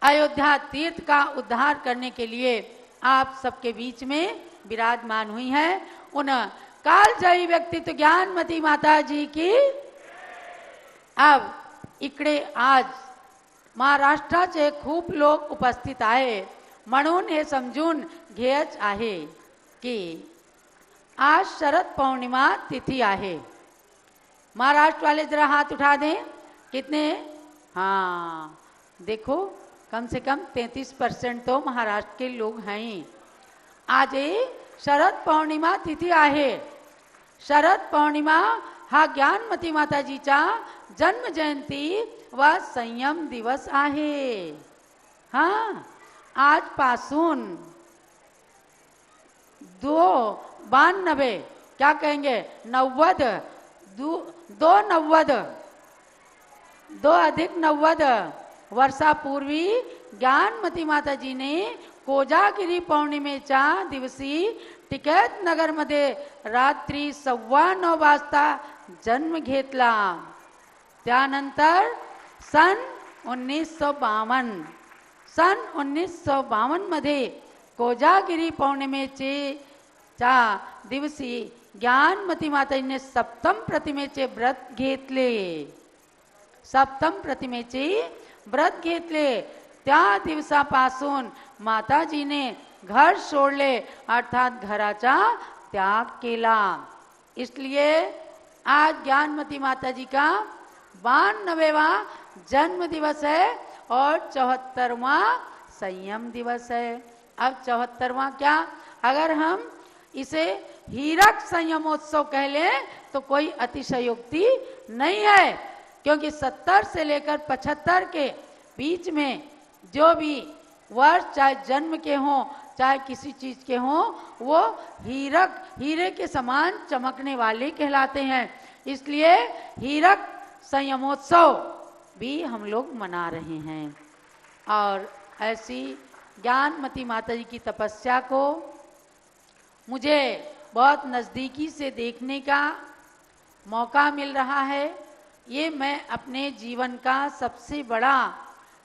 अयोध्या तीर्थ का उद्धार करने के लिए आप सबके बीच में विराजमान हुई हैं। उन कालजयी व्यक्तित्व ज्ञानमती माता जी की। अब इकडे आज महाराष्ट्राचे खूप लोक उपस्थित आहे, म्हणून हे समजून घ्यायच आहे की आज शरद पौर्णिमा तिथि आहे। महाराष्ट्र वाले जरा हाथ उठा दें। कितने? हाँ, देखो कम से कम 33% तो महाराष्ट्र के लोग हैं। आज शरद पौर्णिमा तिथि आहे। शरद पौर्णिमा हा ज्ञानमती माताजीचा जन्म जयंती व संयम दिवस आहे। हाँ, आजपासून 292 क्या कहेंगे 90 2 अधिक 90 वर्षापूर्वी ज्ञानमती माताजीने कोजागिरी पौर्णिमेच्या दिवशी टिकत नगरमध्ये रात्री 9:15 वाजता जन्म घेतला। त्यानंतर सन 1952 मध्ये कोजागिरी पौर्णिमेचे दिवशी ज्ञानमती माताजीने सप्तम प्रतिमेचे व्रत घेतले। सप्तम प्रतिमेचे व्रत घेतले। त्या दिवसापासून माताजीने घर सोडले, अर्थात घराचा त्याग केला। इसलिए आज ज्ञानमती माताजी का 92वां जन्म दिवस है और 74वां संयम दिवस है। अब 74वां क्या, अगर हम इसे हीरक संयमोत्सव कह लें तो कोई अतिशयोक्ति नहीं है, क्योंकि 70 से लेकर 75 के बीच में जो भी वर्ष चाहे जन्म के हों चाहे किसी चीज के हों, वो हीरे के समान चमकने वाले कहलाते हैं। इसलिए हीरक संयमोत्सव भी हम लोग मना रहे हैं। और ऐसी ज्ञानमती माताजी की तपस्या को मुझे बहुत नज़दीकी से देखने का मौका मिल रहा है। ये मैं अपने जीवन का सबसे बड़ा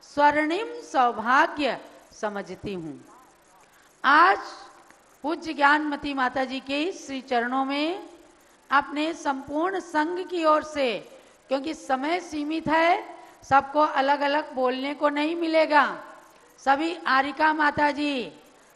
स्वर्णिम सौभाग्य समझती हूँ। आज पूज्य ज्ञानमती माताजी के श्री चरणों में अपने संपूर्ण संघ की ओर से, क्योंकि समय सीमित है, सबको अलग अलग बोलने को नहीं मिलेगा। सभी आरिका माताजी,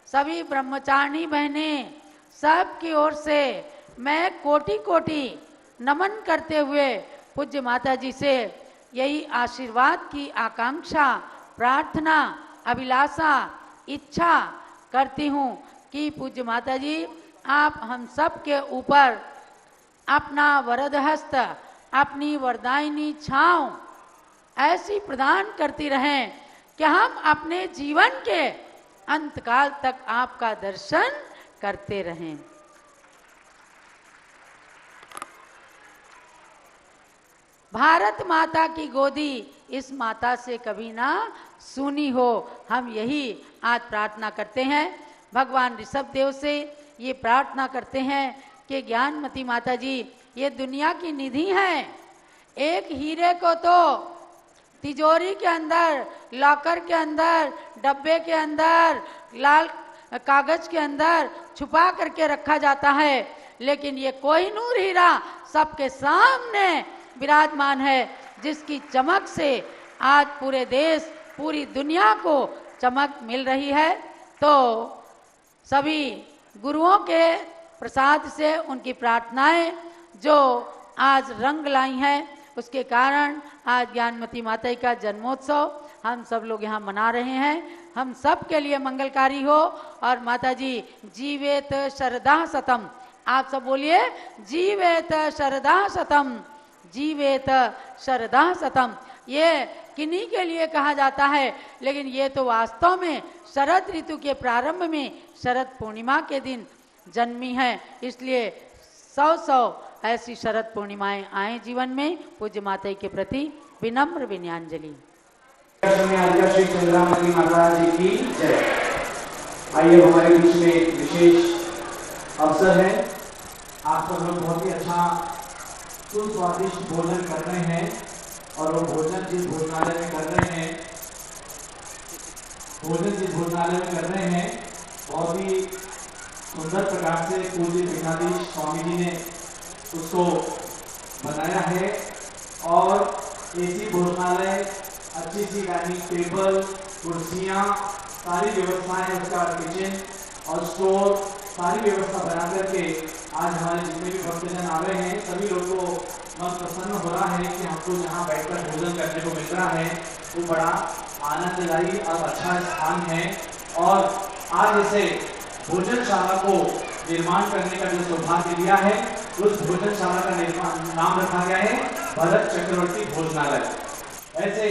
सभी ब्रह्मचारिणी बहनें, सब की ओर से मैं कोटि कोटि नमन करते हुए पूज्य माताजी से यही आशीर्वाद की आकांक्षा, प्रार्थना, अभिलाषा, इच्छा करती हूँ कि पूज्य माताजी आप हम सब के ऊपर अपना वरद हस्त, अपनी वरदायिनी छांव ऐसी प्रदान करती रहें कि हम अपने जीवन के अंतकाल तक आपका दर्शन करते रहें। भारत माता की गोदी इस माता से कभी ना सुनी हो, हम यही आज प्रार्थना करते हैं। भगवान ऋषभ देव से ये प्रार्थना करते हैं कि ज्ञानमती माता जी ये दुनिया की निधि हैं। एक हीरे को तो तिजोरी के अंदर, लॉकर के अंदर, डब्बे के अंदर, लाल कागज के अंदर छुपा करके रखा जाता है, लेकिन ये कोहिनूर हीरा सबके सामने विराजमान है, जिसकी चमक से आज पूरे देश, पूरी दुनिया को चमक मिल रही है। तो सभी गुरुओं के प्रसाद से उनकी प्रार्थनाएं जो आज रंग लाई हैं, उसके कारण आज ज्ञानमती माता का जन्मोत्सव हम सब लोग यहाँ मना रहे हैं। हम सब के लिए मंगलकारी हो। और माता जी जीवेत शरदा सतम, आप सब बोलिए जीवेत शरदा सतम, जीवेत शरदा सतम। ये किन्हीं के लिए कहा जाता है, लेकिन ये तो वास्तव में शरद ऋतु के प्रारंभ में शरद पूर्णिमा के दिन जन्मी है। इसलिए 100 ऐसी शरद पूर्णिमाएं आए जीवन में। पूज्य माता के प्रति विनम्र विनयाञ्जलि। श्री चंद्रावती माता जी की जय। आइए हमारे बीच में एक विशेष अवसर है। आप सब लोग बहुत ही अच्छा सुस्वादिष्ट भोजन कर रहे हैं, और वो भोजन जिस भोजनालय में कर रहे हैं भोजन जिस भोजनालय में कर रहे हैं बहुत ही सुंदर प्रकार से पूज्य पीठाधीश स्वामी जी ने उसको बनाया है और ऐसी भोजनालय, अच्छी सी डाइनिंग टेबल, कुर्सियाँ, सारी व्यवस्थाएं, उसका किचन और स्टोर, सारी व्यवस्था बना करके आज हमारे जितने भी भक्तजन आ रहे हैं सभी लोग को मन प्रसन्न हो रहा है कि हमको जहाँ बैठकर भोजन करने को मिल रहा है वो बड़ा आनंददायी और अच्छा स्थान है। और आज इसे भोजनशाला को निर्माण करने का जो सौभाग्य दिया है उस भोजनशाला का नाम रखा गया है भरत चक्रवर्ती भोजनालय। ऐसे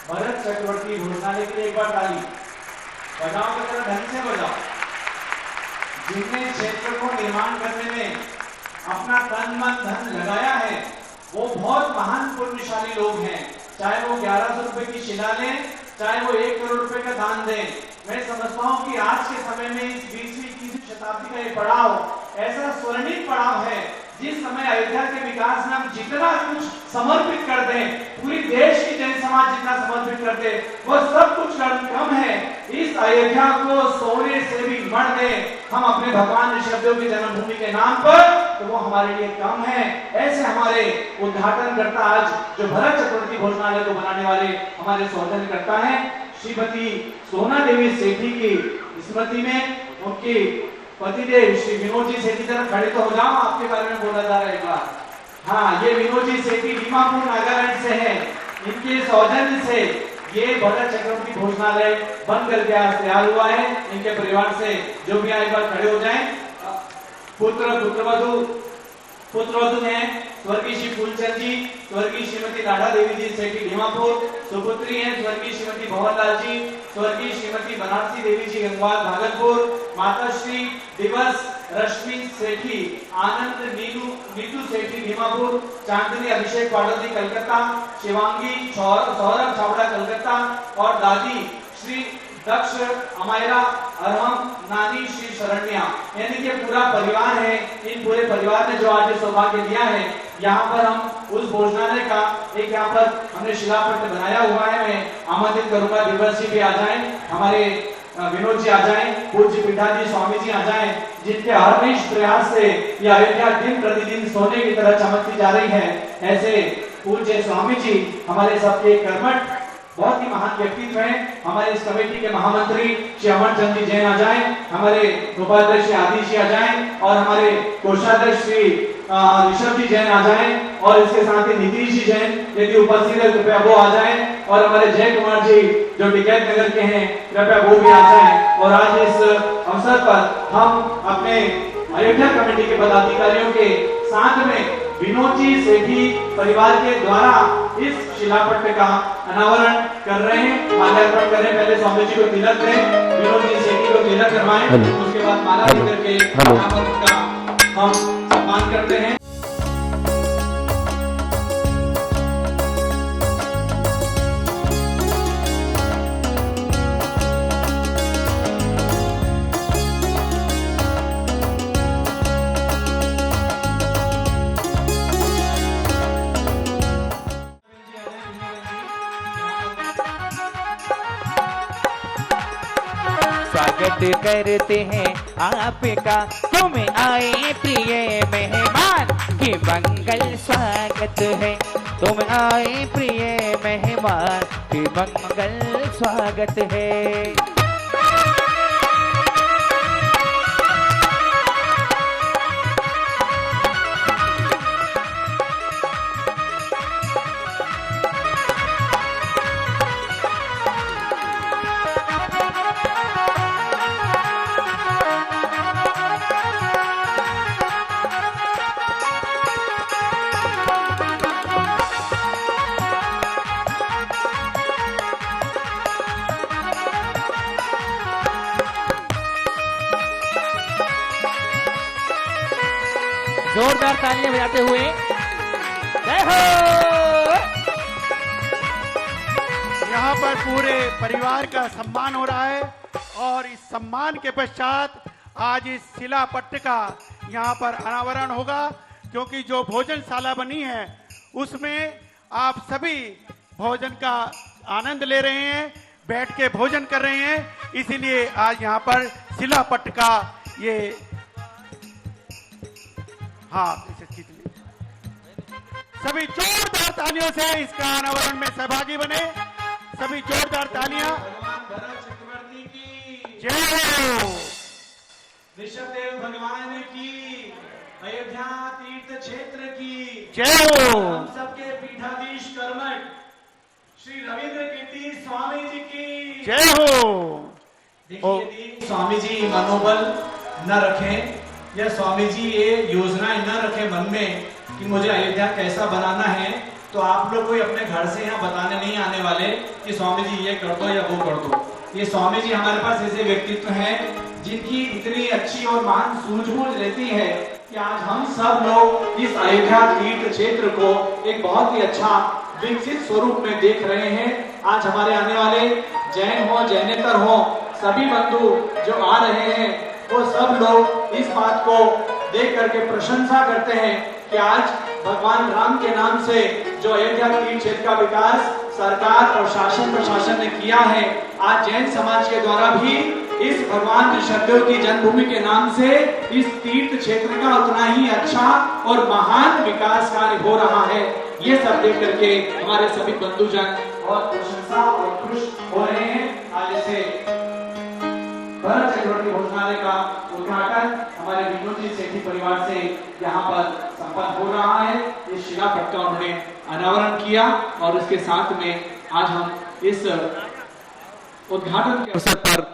भरत चक्रवर्ती भोजनालय के लिए एक बार ताली बजाओ, तो जरा ढंग से बजाओ। जिनने क्षेत्र को निर्माण करने में अपना तन मन धन लगाया है वो बहुत महान पुण्यशाली लोग हैं। चाहे वो 1100 रुपए की शिला लें, चाहे वो 1 करोड़ रुपए का दान दें। मैं समझता हूँ कि आज के समय में इस 20वीं शताब्दी का ये पड़ाव ऐसा स्वर्णिम पड़ाव है जिस समय अयोध्या के विकास में हम जितना कुछ समर्पित कर दें, पूरी देश की जन समाज जितना समर्पित कर दे वो सब कुछ कम है। इस अयोध्या को सोने से भी मढ़ दे हम अपने भगवान ऋषभदेव की जन्मभूमि के नाम पर, तो वो हमारे लिए कम है। ऐसे हमारे उद्घाटन करता आज जो भरत चक्रवर्ती भोजनालय को बनाने वाले हमारे सौजन्य करता है श्रीमती सोना देवी सेठी की स्मृति में उनकी पतिदेव श्री विनोद जी सेठी, जरा खड़े तो हो जाओ, आपके बारे में बोला जा रहा है एक बार। हाँ, ये विनोद जी सेठी दीमापुर नागालैंड से हैं। इनके सौजन्य से ये भरत चक्रवर्ती भोजनालय बन करके आज तैयार हुआ है। इनके परिवार से जो भी एक बार खड़े हो जाएं। पुत्रवधु हैं स्वर्गीय श्री फूलचंद जी, स्वर्गीय श्रीमती लाडा देवी जी सेठी दीमापुर। सुपुत्री हैं स्वर्गीय श्रीमती भवनलाल जी, स्वर्गीय श्रीमती बनारसी देवी जी गंगवाल भागलपुर। माता श्री दिवस रश्मि सेठी, आनंद नीतू सेठी दीमापुर, चांदनी अभिषेक पाडोदी कलकत्ता, शिवांगी सौरभ छावड़ा कलकत्ता और दादी श्री दक्ष अमायरा अरहम नानी श्री शरण्या, यानी कि पूरा परिवार है। इन पूरे परिवार ने जो आज सौभाग्य दिया है, यहाँ पर हम उस भोजनालय का एक यहाँ पर हमने शिलापट बनाया हुआ है। मैं आमंत्रित करूंगा दिवस जी भी आ जाएं, हमारे विनोद जी आ जाएं, पूज्य पीठाधीश स्वामी जी आ जाएं, जिनके हरनिश प्रयास से ये अयोध्या दिन प्रतिदिन सोने की तरह चमकती जा रही है। ऐसे पूज्य स्वामी जी हमारे सबके कर्मठ बहुत ही महान व्यक्तित्व हैं। हमारे इस कमेटी के महामंत्री श्री अमरचंद जी जैन आ जाएं, हमारे उपाध्यक्ष श्री आदिश जी आ जाएं और हमारे कोषाध्यक्ष श्री ऋषभ जी जैन आ जाएं और इसके साथ ही नीतीश जी जैन यदि उपस्थित है कृपया वो आ जाएं और हमारे जय कुमार जी जो टिकैत नगर के हैं कृपया वो भी आ जाएं। और आज इस अवसर पर हम अपने अयोध्या कमेटी के पदाधिकारियों के साथ में विनोद जी सेठी परिवार के द्वारा इस शिलापट्ट का अनावरण कर रहे हैं, माल्यार्पण कर रहे हैं। पहले स्वामी जी को तिलक दें, विनोद जी सेठी को तिलक करवाएं, उसके बाद माला दे करके उनका हम सम्मान करते हैं। स्वागत करते हैं आपका, तुम आए प्रिय मेहमान की मंगल स्वागत है। तुम आए प्रिय मेहमान की मंगल स्वागत है। जोरदार तालियां बजाते हुए जय हो। यहाँ पर पूरे परिवार का सम्मान हो रहा है और इस सम्मान के पश्चात आज इस शिलापट्ट का यहाँ पर अनावरण होगा, क्योंकि जो भोजनशाला बनी है उसमें आप सभी भोजन का आनंद ले रहे हैं। बैठ के भोजन कर रहे हैं, इसीलिए आज यहाँ पर शिलापट्ट का ये इसे खींच लीजिए। सभी जोरदार तालियों से इसका अनावरण में सहभागी बने। सभी जोरदार तालियां। चक्रवर्ती की जय हो। ऋषभदेव भगवान की, अयोध्या तीर्थ क्षेत्र की जय हो। हम सबके पीठाधीश कर्मठ श्री रविंद्र कीर्ति स्वामी जी की जय हो। देखिए, यदि स्वामी जी मनोबल न रखें या स्वामी जी ये योजनाएं न रखें मन में कि मुझे अयोध्या कैसा बनाना है, तो आप लोग कोई अपने घर से यहाँ बताने नहीं आने वाले कि स्वामी जी ये कर दो या वो कर दो। ये स्वामी जी हमारे पास ऐसे व्यक्तित्व हैं जिनकी इतनी अच्छी और महान सूझबूझ रहती है कि आज हम सब लोग इस अयोध्या तीर्थ क्षेत्र को एक बहुत ही अच्छा विकसित स्वरूप में देख रहे हैं। आज हमारे आने वाले जैन हो, जैनेतर हो, सभी बंधु जो आ रहे हैं, वो सब लोग इस बात को देख करके प्रशंसा करते हैं कि आज भगवान राम के नाम से जो अयोध्या तीर्थ क्षेत्र का विकास सरकार और शासन प्रशासन ने किया है, आज जैन समाज के द्वारा भी इस भगवान ऋषभदेव की जन्मभूमि के नाम से इस तीर्थ क्षेत्र का उतना ही अच्छा और महान विकास कार्य हो रहा है। ये सब देख करके हमारे सभी बंधुजन और प्रशंसा और खुश हो रहे हैं। आज से भरत चक्रवर्ती भोजनालय का उद्घाटन हमारे विनोद जी सेठी परिवार से यहाँ पर संपन्न हो रहा है। इस शिलापट्ट का उन्होंने अनावरण किया और इसके साथ में आज हम इस उद्घाटन के अवसर पर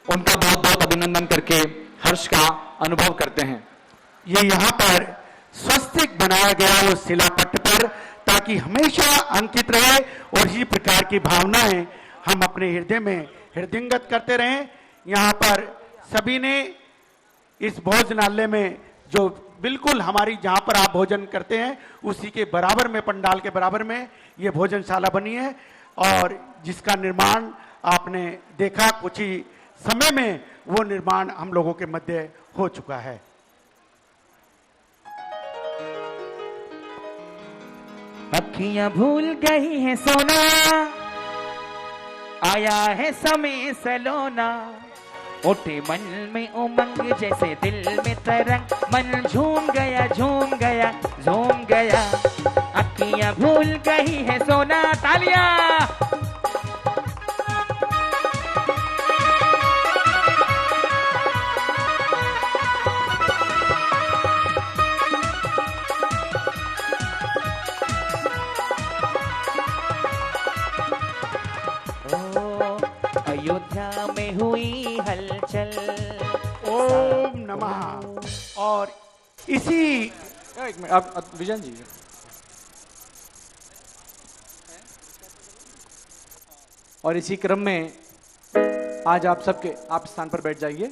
उनका बहुत बहुत अभिनंदन करके हर्ष का अनुभव करते हैं। ये यहाँ पर स्वस्तिक बनाया गया है उस शिलापट्ट पर, ताकि हमेशा अंकित रहे और इसी प्रकार की भावनाएं हम अपने हृदय में हृदयंगत करते रहें। यहाँ पर सभी ने इस भोजनालय में जो बिल्कुल हमारी जहाँ पर आप भोजन करते हैं उसी के बराबर में, पंडाल के बराबर में ये भोजनशाला बनी है और जिसका निर्माण आपने देखा कुछ ही समय में वो निर्माण हम लोगों के मध्य हो चुका है। अखियां भूल गई है सोना, आया है समय सलोना, उठे मन में उमंग जैसे दिल में तरंग, मन झूम गया झूम गया झूम गया, अखियां भूल गई है सोना। तालियां। अयोध्या में हुई हलचल। ओम नमः। और इसी एक मिनट, आप विजन जी और इसी क्रम में आज आप सबके आप स्थान पर बैठ जाइए।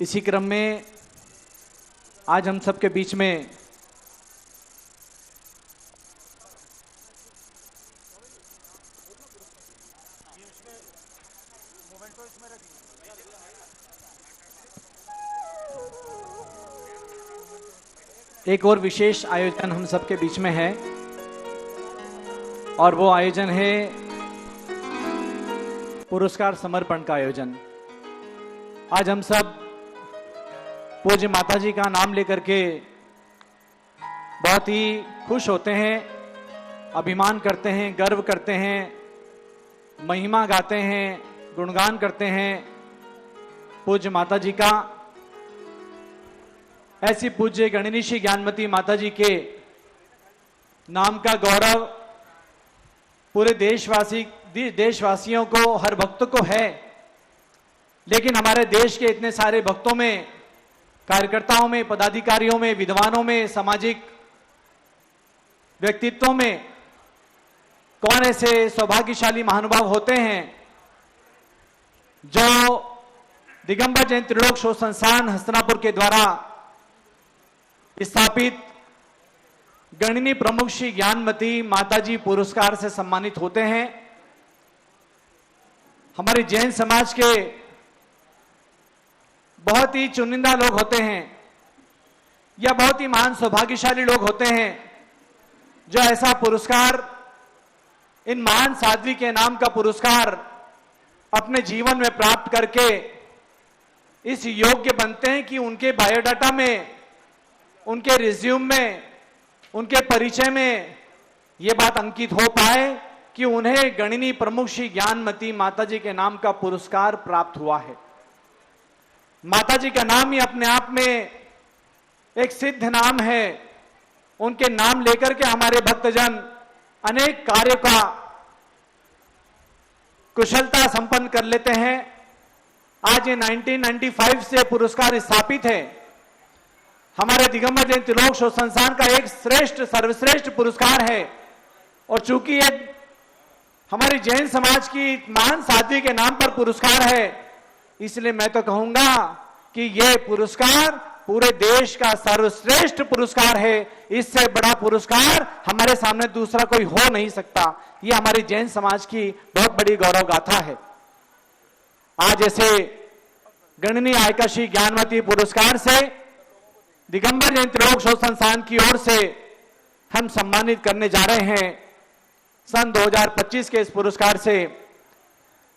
इसी क्रम में आज हम सबके बीच में एक और विशेष आयोजन हम सबके बीच में है और वो आयोजन है पुरस्कार समर्पण का आयोजन। आज हम सब पूज्य माता जी का नाम लेकर के बहुत ही खुश होते हैं, अभिमान करते हैं, गर्व करते हैं, महिमा गाते हैं, गुणगान करते हैं पूज्य माता जी का। ऐसी पूज्य गणनीशी ज्ञानमती माता जी के नाम का गौरव पूरे देशवासियों को, हर भक्त को है, लेकिन हमारे देश के इतने सारे भक्तों में, कार्यकर्ताओं में, पदाधिकारियों में, विद्वानों में, सामाजिक व्यक्तित्वों में कौन ऐसे सौभाग्यशाली महानुभाव होते हैं जो दिगंबर जैन त्रिलोक शोध संस्थान हस्तिनापुर के द्वारा स्थापित गणनी प्रमुख श्री ज्ञानमती माताजी पुरस्कार से सम्मानित होते हैं। हमारे जैन समाज के बहुत ही चुनिंदा लोग होते हैं या बहुत ही महान सौभाग्यशाली लोग होते हैं जो ऐसा पुरस्कार, इन महान साध्वी के नाम का पुरस्कार अपने जीवन में प्राप्त करके इस योग्य बनते हैं कि उनके बायोडाटा में, उनके रिज्यूम में, उनके परिचय में यह बात अंकित हो पाए कि उन्हें गणिनी प्रमुख श्री ज्ञानमती माताजी के नाम का पुरस्कार प्राप्त हुआ है। माताजी का नाम ही अपने आप में एक सिद्ध नाम है। उनके नाम लेकर के हमारे भक्तजन अनेक कार्य का कुशलता संपन्न कर लेते हैं। आज ये 1995 से पुरस्कार स्थापित है। हमारे दिगंबर जैन त्रिलोक शोध संस्थान का एक श्रेष्ठ, सर्वश्रेष्ठ पुरस्कार है और चूंकि ये हमारी जैन समाज की महान साध्वी के नाम पर पुरस्कार है, इसलिए मैं तो कहूंगा कि यह पुरस्कार पूरे देश का सर्वश्रेष्ठ पुरस्कार है। इससे बड़ा पुरस्कार हमारे सामने दूसरा कोई हो नहीं सकता। यह हमारी जैन समाज की बहुत बड़ी गौरव गाथा है। आज ऐसे गणनीय आयका श्री ज्ञानमती पुरस्कार से दिगंबर जैन त्रिलोक शोध संस्थान की ओर से हम सम्मानित करने जा रहे हैं। सन 2025 के इस पुरस्कार से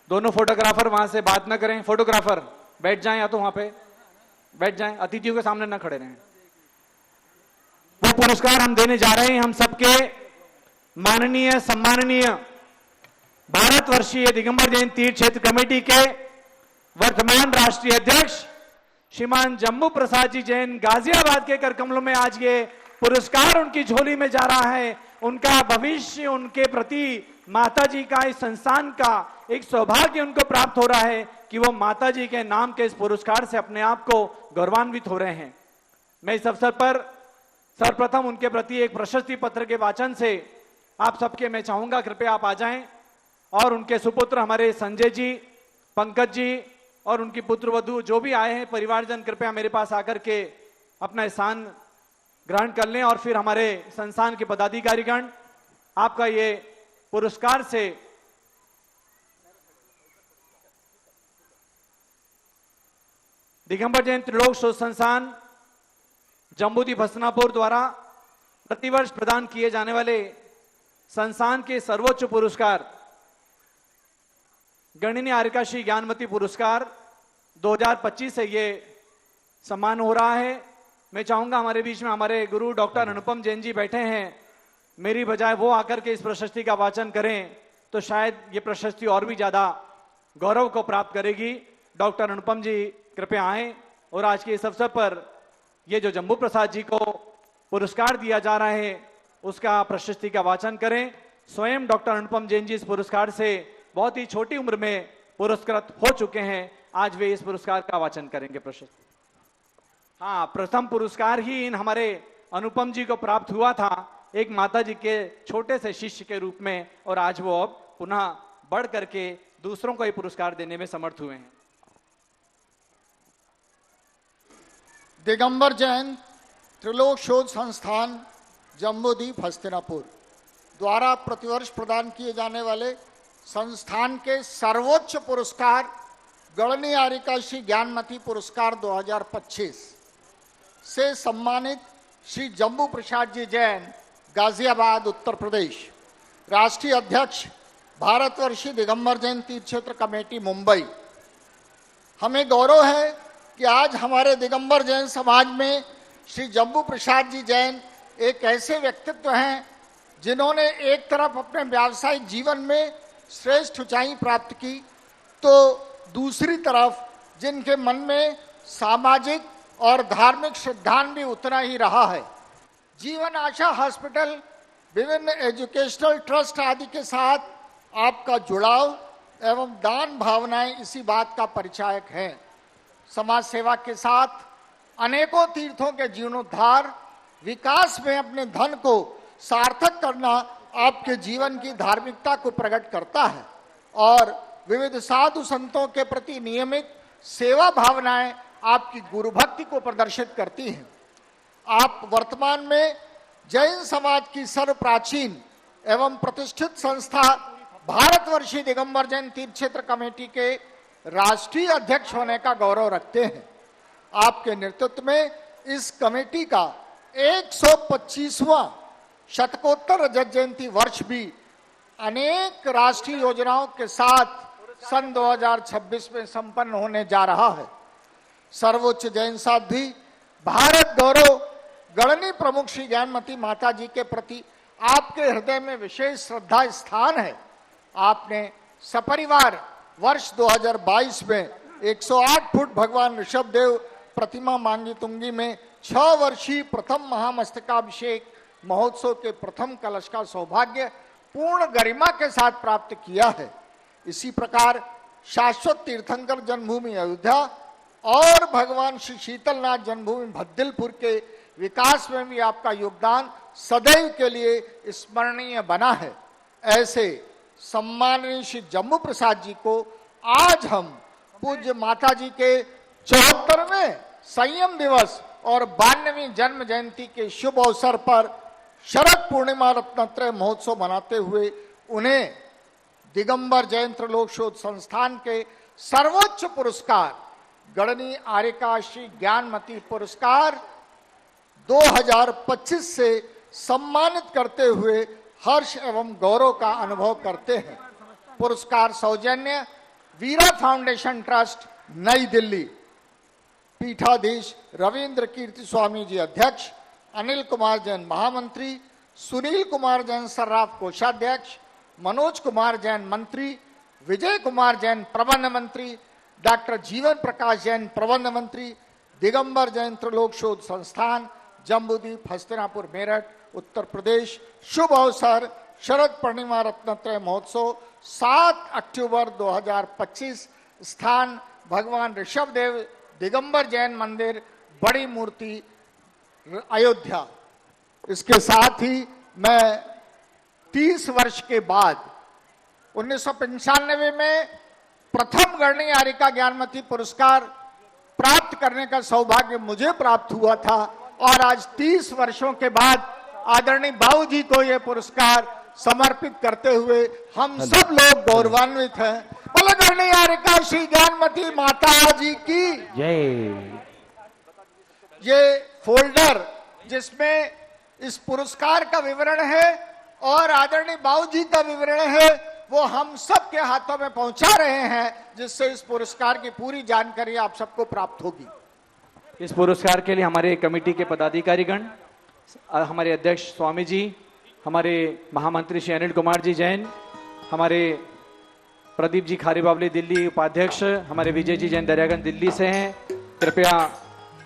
दोनों फोटोग्राफर वहां से बात न करें, फोटोग्राफर बैठ जाएं या तो वहां पे बैठ जाएं, अतिथियों के सामने न खड़े रहें। वो पुरस्कार हम देने जा रहे हैं हम सबके माननीय, सम्माननीय भारतवर्षीय दिगंबर जैन तीर्थ क्षेत्र कमेटी के वर्तमान राष्ट्रीय अध्यक्ष श्रीमान जम्बू प्रसाद जी जैन गाजियाबाद के कर कमलों में आज ये पुरस्कार उनकी झोली में जा रहा है। उनका भविष्य, उनके प्रति माता जी का, इस संस्थान का एक सौभाग्य उनको प्राप्त हो रहा है कि वो माता जी के नाम के इस पुरस्कार से अपने आप को गौरवान्वित हो रहे हैं। मैं इस अवसर पर सर्वप्रथम उनके प्रति एक प्रशस्ति पत्र के वाचन से आप सबके मैं चाहूंगा कृपया आप आ जाएं और उनके सुपुत्र हमारे संजय जी, पंकज जी और उनकी पुत्र वधू जो भी आए हैं परिवारजन कृपया मेरे पास आकर के अपना स्थान ग्रहण कर लें और फिर हमारे संस्थान के पदाधिकारीगण आपका ये पुरस्कार से दिगंबर जैन त्रिलोक शोध संस्थान जम्बूद्वीप हसनापुर द्वारा प्रतिवर्ष प्रदान किए जाने वाले संस्थान के सर्वोच्च पुरस्कार गणनीय आर्यका श्री ज्ञानमती पुरस्कार 2025 से ये सम्मान हो रहा है। मैं चाहूंगा हमारे बीच में हमारे गुरु डॉक्टर अनुपम जैन जी बैठे हैं, मेरी बजाय वो आकर के इस प्रशस्ति का वाचन करें तो शायद ये प्रशस्ति और भी ज्यादा गौरव को प्राप्त करेगी। डॉक्टर अनुपम जी कृपया आए और आज के इस अवसर पर ये जो जम्बू प्रसाद जी को पुरस्कार दिया जा रहा है उसका प्रशस्ति का वाचन करें। स्वयं डॉक्टर अनुपम जैन जी इस पुरस्कार से बहुत ही छोटी उम्र में पुरस्कृत हो चुके हैं। आज वे इस पुरस्कार का वाचन करेंगे। प्रशस्ति, हाँ, प्रथम पुरस्कार ही इन हमारे अनुपम जी को प्राप्त हुआ था एक माता जी के छोटे से शिष्य के रूप में और आज वो अब पुनः बढ़ करके दूसरों को ये पुरस्कार देने में समर्थ हुए हैं। दिगंबर जैन त्रिलोक शोध संस्थान जम्बूद्वीप हस्तिनापुर द्वारा प्रतिवर्ष प्रदान किए जाने वाले संस्थान के सर्वोच्च पुरस्कार गणनीय आर्यका श्री ज्ञानमती पुरस्कार 2025 से सम्मानित श्री जम्बू प्रसाद जी जैन गाजियाबाद उत्तर प्रदेश, राष्ट्रीय अध्यक्ष भारतवर्षीय दिगंबर जैन तीर्थ क्षेत्र कमेटी मुंबई। हमें गौरव है कि आज हमारे दिगंबर जैन समाज में श्री जम्बू प्रसाद जी जैन एक ऐसे व्यक्तित्व हैं जिन्होंने एक तरफ अपने व्यावसायिक जीवन में श्रेष्ठ ऊंचाई प्राप्त की तो दूसरी तरफ जिनके मन में सामाजिक और धार्मिक सिद्धांत भी उतना ही रहा है। जीवन आशा हॉस्पिटल, विभिन्न एजुकेशनल ट्रस्ट आदि के साथ आपका जुड़ाव एवं दान भावनाएं इसी बात का परिचायक हैं। समाज सेवा के साथ अनेकों तीर्थों के जीर्णोद्धार, विकास में अपने धन को सार्थक करना आपके जीवन की धार्मिकता को प्रकट करता है और विविध साधु संतों के प्रति नियमित सेवा भावनाएं आपकी गुरु भक्ति को प्रदर्शित करती हैं। आप वर्तमान में जैन समाज की सर्व प्राचीन एवं प्रतिष्ठित संस्था भारतवर्षीय दिगंबर जैन तीर्थ क्षेत्र कमेटी के राष्ट्रीय अध्यक्ष होने का गौरव रखते हैं। आपके नेतृत्व में इस कमेटी का 125वां शतकोत्तर रजत जयंती वर्ष भी अनेक राष्ट्रीय योजनाओं के साथ सन 2026 में संपन्न होने जा रहा है। सर्वोच्च जैन साध्वी भारत गौरव गणनी प्रमुख श्री ज्ञानमती माता जी के प्रति आपके हृदय में विशेष श्रद्धा स्थान है। आपने सपरिवार वर्ष 2022 में 108 फुट भगवान ऋषभदेव प्रतिमा मांगी तुंगी में 6 वर्षीय प्रथम महामस्तकाभिषेक महोत्सव के प्रथम कलश का सौभाग्य पूर्ण गरिमा के साथ प्राप्त किया है। इसी प्रकार शाश्वत तीर्थंकर जन्मभूमि अयोध्या और भगवान श्री शीतलनाथ जन्मभूमि भद्दिलपुर के विकास में भी आपका योगदान सदैव के लिए स्मरणीय बना है। ऐसे सम्माननीय श्री जम्मू प्रसाद जी को आज हम पूज्य माता जी के 74वें संयम दिवस और 92वीं जन्म जयंती के शुभ अवसर पर शरद पूर्णिमा रत्नत्रय महोत्सव मनाते हुए उन्हें दिगंबर जैन त्रिलोक शोध संस्थान के सर्वोच्च पुरस्कार गणनी आर्यका श्री ज्ञानमती पुरस्कार 2025 से सम्मानित करते हुए हर्ष एवं गौरव का अनुभव करते हैं। पुरस्कार सौजन्य वीरा फाउंडेशन ट्रस्ट नई दिल्ली। पीठाधीश रविंद्र कीर्ति स्वामी जी अध्यक्ष, अनिल कुमार जैन महामंत्री, सुनील कुमार जैन सर्राफ कोषाध्यक्ष, मनोज कुमार जैन मंत्री, विजय कुमार जैन प्रबंध मंत्री, डॉक्टर जीवन प्रकाश जैन प्रबंध मंत्री, दिगंबर जैन त्रिलोक शोध संस्थान जम्बूद्वीप हस्तिनापुर मेरठ उत्तर प्रदेश। शुभ अवसर शरद पूर्णिमा रत्नत्रय महोत्सव 7 अक्टूबर 2025। स्थान भगवान ऋषभदेव दिगंबर जैन मंदिर बड़ी मूर्ति अयोध्या। इसके साथ ही मैं 30 वर्ष के बाद 1995 में प्रथम गणनी आर्यका ज्ञानमती पुरस्कार प्राप्त करने का सौभाग्य मुझे प्राप्त हुआ था और आज 30 वर्षों के बाद आदरणीय बाबू जी को यह पुरस्कार समर्पित करते हुए हम सब लोग गौरवान्वित हैं। बोलो गणनी आर्यका श्री ज्ञानमती माता जी की जय। ये फोल्डर जिसमें इस पुरस्कार का विवरण है और आदरणीय बाबू जी का विवरण है वो हम सब के हाथों में पहुंचा रहे हैं, जिससे इस पुरस्कार की पूरी जानकारी आप सबको प्राप्त होगी। इस पुरस्कार के लिए हमारे कमेटी के पदाधिकारीगण, हमारे अध्यक्ष स्वामी जी, हमारे महामंत्री श्री अनिल कुमार जी जैन, हमारे प्रदीप जी खारीबावली दिल्ली उपाध्यक्ष, हमारे विजय जी जैन दरियागंज दिल्ली से हैं। कृपया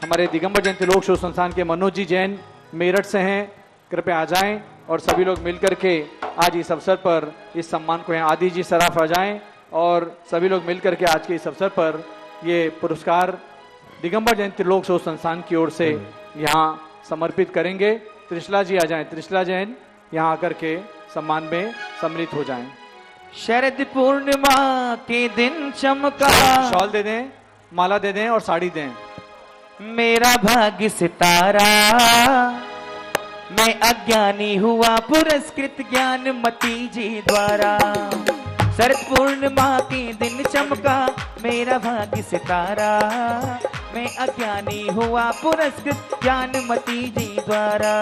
हमारे दिगंबर जैन त्रिलोक शोध संस्थान के मनोज जी जैन मेरठ से हैं, कृपया आ जाएं और सभी लोग मिलकर के आज इस अवसर पर इस सम्मान को यहाँ आदि जी सराफ आ जाएं और सभी लोग मिलकर के आज के इस अवसर पर ये पुरस्कार दिगंबर जैन त्रिलोक शोध संस्थान की ओर से यहाँ समर्पित करेंगे। त्रिशला जी आ जाएं, त्रिशला जैन यहाँ आकर के सम्मान में सम्मिलित हो जाएं। शरद पूर्णिमा के दिन चमका, शॉल दे दें, माला दे दें और साड़ी दें। मेरा भाग्य सितारा, मैं अज्ञानी हुआ पुरस्कृत ज्ञानमती जी द्वारा। शरद पूर्णिमा के दिन चमका मेरा भाग्य सितारा, मैं अज्ञानी हुआ पुरस्कृत ज्ञानमती जी द्वारा।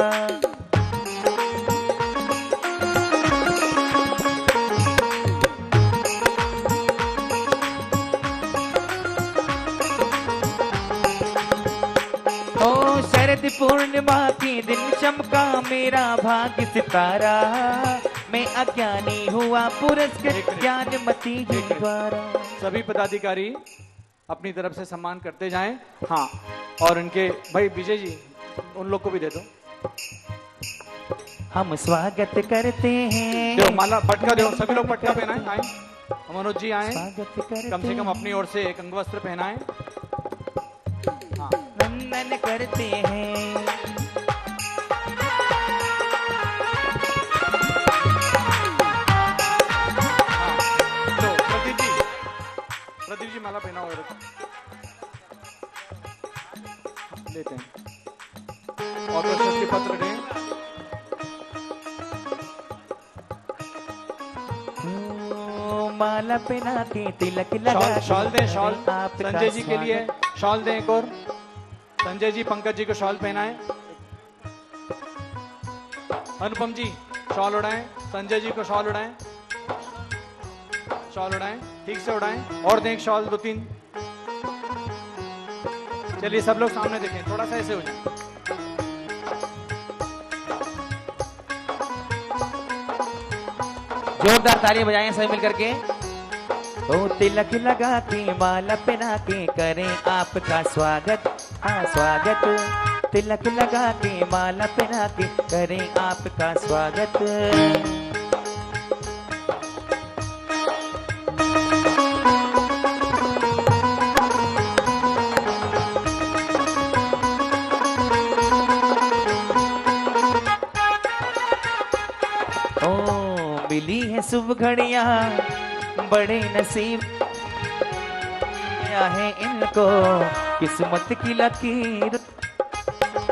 शरद पूर्णिमा के दिन चमका मेरा भाग्य सितारा, मैं अज्ञानी हुआ पुरस्कृत ज्ञानमती जी द्वारा। सभी पदाधिकारी अपनी तरफ से सम्मान करते जाएं। हाँ, और उनके भाई विजय जी उन लोग को भी दे दो। हम स्वागत करते हैं। दो माला, पटका दो, सभी लोग पटका पहनाएं। आए मनोज जी आए, कम से कम अपनी ओर से एक अंगवस्त्र पहनाएं। हाँ, वंदन करते हैं। लो प्रदीप जी माला पहनाओ, लेते हैं और प्रशस्ति पत्र दें। माला पहना के तिलक लगा, शॉल दें, शॉल संजय जी के लिए शॉल दें एक और। संजय जी पंकज जी को शॉल पहनाएं। अनुपम जी शॉल उड़ाएं। संजय जी को शॉल उड़ाएं। शॉल उड़ाएं, ठीक से उड़ाएं और दें शॉल 2-3। चलिए सब लोग सामने देखें, थोड़ा सा ऐसे हो जाए। जोरदार तालियां बजाएं सभी मिलकर के। ओ तिलक लगा के माला पहना के करें आपका स्वागत, स्वागत। तिलक लगा के माला पहना के करें आपका स्वागत। मिली है शुभ घड़ियां बड़े नसीब है इनको, किस्मत की लकीर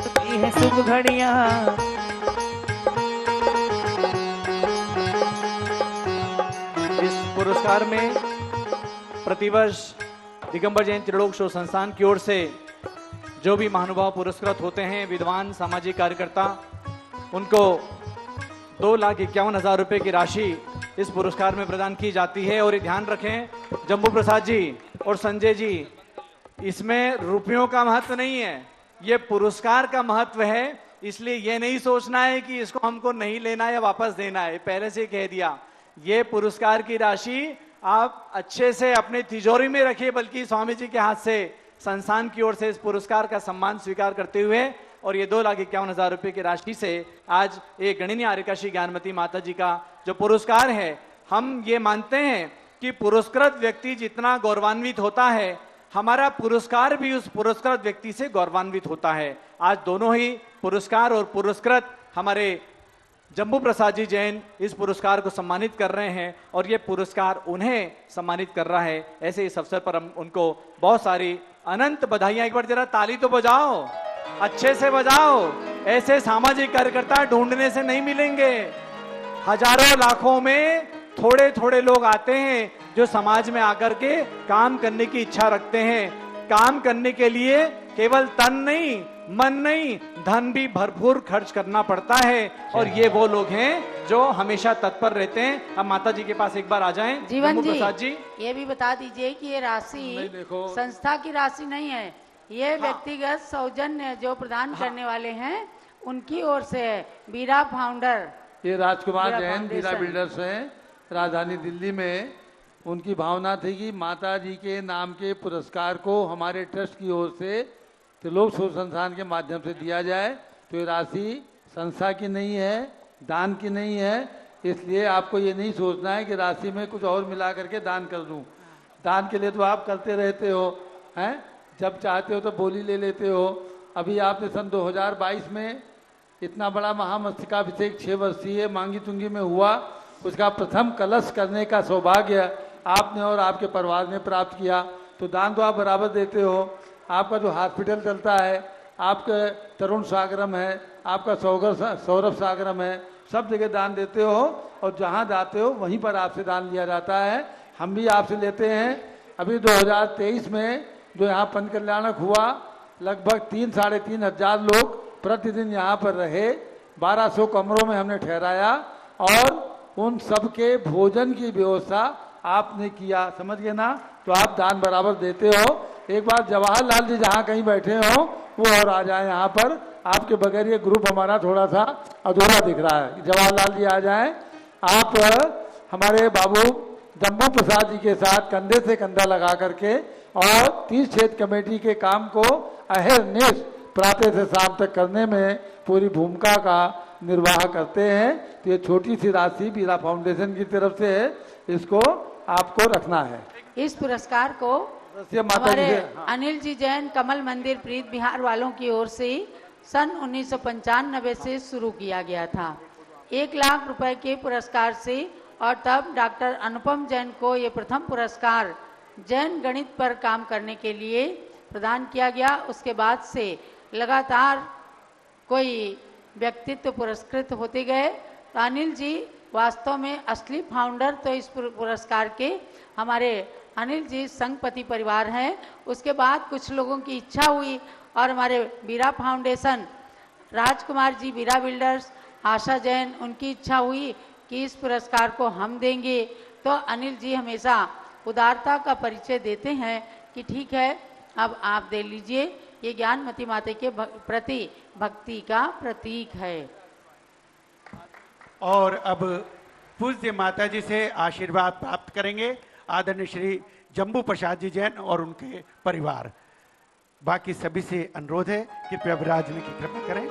मिली है शुभ घड़ियां। इस पुरस्कार में प्रतिवर्ष दिगंबर जैन त्रिलोक शोध संस्थान की ओर से जो भी महानुभाव पुरस्कृत होते हैं, विद्वान सामाजिक कार्यकर्ता, उनको 2,51,000 रुपए की राशि इस पुरस्कार में प्रदान की जाती है। और ये ध्यान रखें जम्बू प्रसाद जी और संजय जी, इसमें रुपयों का महत्व नहीं है, ये पुरस्कार का महत्व है। इसलिए ये नहीं सोचना है कि इसको हमको नहीं लेना या वापस देना है, पहले से कह दिया। ये पुरस्कार की राशि आप अच्छे से अपने तिजोरी में रखिए, बल्कि स्वामी जी के हाथ से संस्थान की ओर से इस पुरस्कार का सम्मान स्वीकार करते हुए और ये 2,51,000 रुपए की राशि से आज एक गणिनी आर्यकाशी ज्ञानमती माता जी का जो पुरस्कार है, हम ये मानते हैं कि पुरस्कृत व्यक्ति जितना गौरवान्वित होता है, हमारा पुरस्कार भी उस पुरस्कृत व्यक्ति से गौरवान्वित होता है। आज दोनों ही पुरस्कार और पुरस्कृत हमारे जम्बू प्रसाद जी जैन इस पुरस्कार को सम्मानित कर रहे हैं और ये पुरस्कार उन्हें सम्मानित कर रहा है। ऐसे इस अवसर पर हम उनको बहुत सारी अनंत बधाइयां। एक बार जरा ताली तो बजाओ, अच्छे से बजाओ। ऐसे सामाजिक कार्यकर्ता ढूंढने से नहीं मिलेंगे। हजारों लाखों में थोड़े थोड़े लोग आते हैं जो समाज में आकर के काम करने की इच्छा रखते हैं। काम करने के लिए केवल तन नहीं, मन नहीं, धन भी भरपूर खर्च करना पड़ता है और ये वो लोग हैं जो हमेशा तत्पर रहते हैं। अब माता जी के पास एक बार आ जाएं। जीवन जी, प्रसाद जी ये भी बता दीजिए कि ये राशि संस्था की राशि नहीं है, ये व्यक्तिगत सौजन्य जो प्रदान करने वाले हैं उनकी ओर से है। बीरा फाउंडर, ये राजकुमार जैन बीरा बिल्डर्स हैं, राजधानी दिल्ली में। उनकी भावना थी कि माता जी के नाम के पुरस्कार को हमारे ट्रस्ट की ओर से त्रिलोक शोध संस्थान के माध्यम से दिया जाए। तो ये राशि संस्था की नहीं है, दान की नहीं है, इसलिए आपको ये नहीं सोचना है कि राशि में कुछ और मिला करके दान कर दूं। दान के लिए तो आप करते रहते हो, हैं, जब चाहते हो तो बोली ले लेते हो। अभी आपने सन 2022 में इतना बड़ा महामस्तकाभिषेक 6 वर्षीय मांगी तुंगी में हुआ, उसका प्रथम कलश करने का सौभाग्य आपने और आपके परिवार ने प्राप्त किया। तो दान तो आप बराबर देते हो। आपका जो हॉस्पिटल चलता है, आपका तरुण सागरम है, आपका सौरभ सागरम है, सब जगह दान देते हो और जहाँ जाते हो वहीं पर आपसे दान लिया जाता है। हम भी आपसे लेते हैं। अभी 2023 में जो यहाँ पंच कल्याणक हुआ, लगभग 3-3.5 हजार लोग प्रतिदिन यहाँ पर रहे। 1200 कमरों में हमने ठहराया और उन सबके भोजन की व्यवस्था आपने किया, समझ गए ना। तो आप दान बराबर देते हो। एक बार जवाहरलाल जी जहाँ कहीं बैठे हो वो और आ जाए यहाँ पर। आपके बगैर ये ग्रुप हमारा थोड़ा सा अधूरा दिख रहा है। जवाहरलाल जी आ जाएं। आप हमारे बाबू जम्बू प्रसाद जी के साथ कंधे से कंधा लगा करके और 30 क्षेत्र कमेटी के काम को अहरनिश प्रातः से शाम तक करने में पूरी भूमिका का निर्वाह करते हैं। तो ये छोटी सी राशि बीरा फाउंडेशन की तरफ से है, इसको आपको रखना है। इस पुरस्कार को हमारे अनिल जी जैन कमल मंदिर प्रीत बिहार वालों की ओर से सन 1995 से शुरू किया गया था 1 लाख रुपए के पुरस्कार से। और तब डॉक्टर अनुपम जैन को ये प्रथम पुरस्कार जैन गणित पर काम करने के लिए प्रदान किया गया। उसके बाद से लगातार कोई व्यक्तित्व पुरस्कृत होते गए। तो अनिल जी वास्तव में असली फाउंडर तो इस पुरस्कार के हमारे अनिल जी संघपति परिवार हैं। उसके बाद कुछ लोगों की इच्छा हुई और हमारे बीरा फाउंडेशन, राजकुमार जी बीरा बिल्डर्स, आशा जैन, उनकी इच्छा हुई कि इस पुरस्कार को हम देंगे, तो अनिल जी हमेशा उदारता का परिचय देते हैं कि ठीक है अब आप दे लीजिए, ये ज्ञानमती माता के प्रति भक्ति का प्रतीक है। और अब पूज्य माता जी से आशीर्वाद प्राप्त करेंगे आदरणीय श्री जम्बू प्रसाद जी जैन और उनके परिवार। बाकी सभी से अनुरोध है कृपया विराजने की कृपा करें।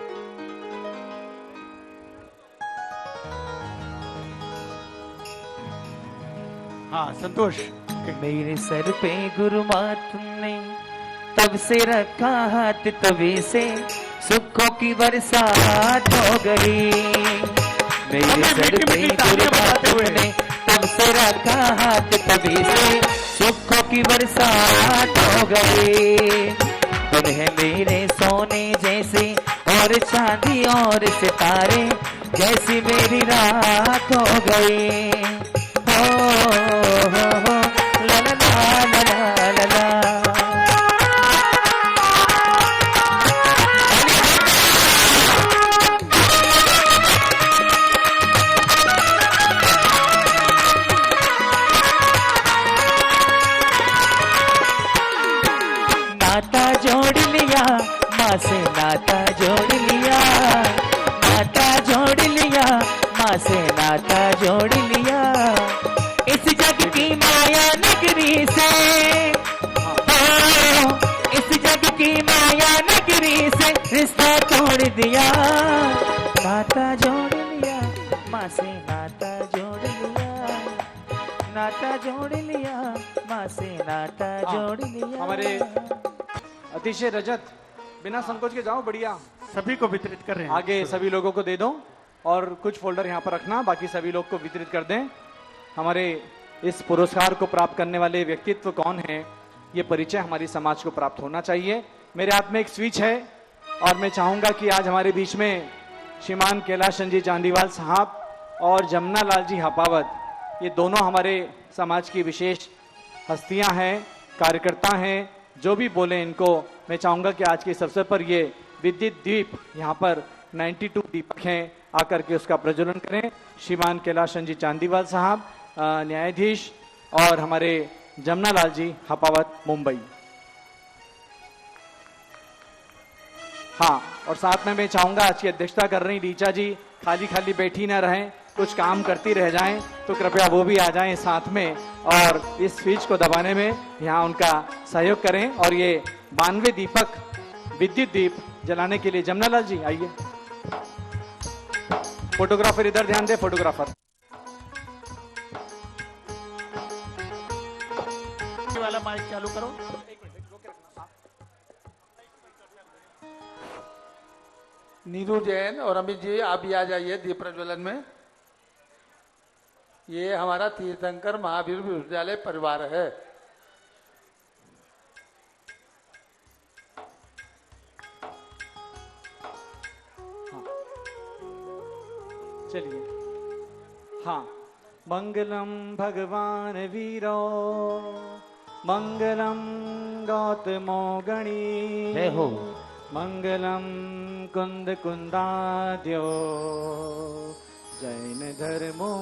हाँ संतोष। मेरे सर पे गुरु माँ तुमने तब से रखा हाथ, तभी से सुखों की बरसात हो गई। मेरे सर पे गुरु माँ तुमने तब से रखा हाथ, तभी से सुखों की बरसात हो गई। तुम है मेरे सोने जैसे और चांदी और सितारे जैसी मेरी रात हो गई। हो ला ला ला ला ला ला। नाता जोड़ लिया माँ से, नाता जोड़ लिया, नाता जोड़ लिया माँ से, नाता जोड़ लिया। इस जग की माया नगरी से, इस जग की माया नगरी से रिश्ता तोड़ दिया। नाता जोड़ लिया माँ से, नाता जोड़ लिया, नाता जोड़ लिया माँ से, नाता जोड़ लिया। हमारे अतिशय रजत, बिना संकोच के जाओ, बढ़िया सभी को वितरित कर रहे हैं। आगे सभी लोगों को दे दो और कुछ फोल्डर यहाँ पर रखना, बाकी सभी लोग को वितरित कर दें। हमारे इस पुरस्कार को प्राप्त करने वाले व्यक्तित्व कौन है, ये परिचय हमारी समाज को प्राप्त होना चाहिए। मेरे हाथ में एक स्विच है और मैं चाहूंगा कि आज हमारे बीच में श्रीमान कैलाश जी चांदीवाल साहब और जमुना लाल जी हपावत, ये दोनों हमारे समाज की विशेष हस्तियां हैं, कार्यकर्ता हैं। जो भी बोले इनको मैं चाहूंगा कि आज के इस अवसर पर ये विद्युत दीप यहाँ पर 92 दीपक हैं, आकर के उसका प्रज्वलन करें। श्रीमान कैलाश जी चांदीवाल साहब न्यायाधीश और हमारे जमुना लाल जी हपावत मुंबई। हाँ, और साथ में मैं चाहूंगा आज की अध्यक्षता कर रही रीचा जी खाली खाली बैठी ना रहें, कुछ काम करती रह जाएं, तो कृपया वो भी आ जाएं साथ में और इस स्विच को दबाने में यहाँ उनका सहयोग करें। और ये 92 दीपक विद्युत दीप जलाने के लिए जमुना लाल जी आइए। फोटोग्राफर इधर ध्यान दे, फोटोग्राफर वाला माइक चालू करो। नीरू जैन और अमित जी आप भी आ जाइए दीप प्रज्वलन में। ये हमारा तीर्थंकर महावीर विश्वविद्यालय परिवार है। चलिए। हाँ, मंगलम भगवान वीरो, मंगलम गौतमो गणी, जय हो। मंगलम कुंद कुंदाद्यो, जैन धर्मो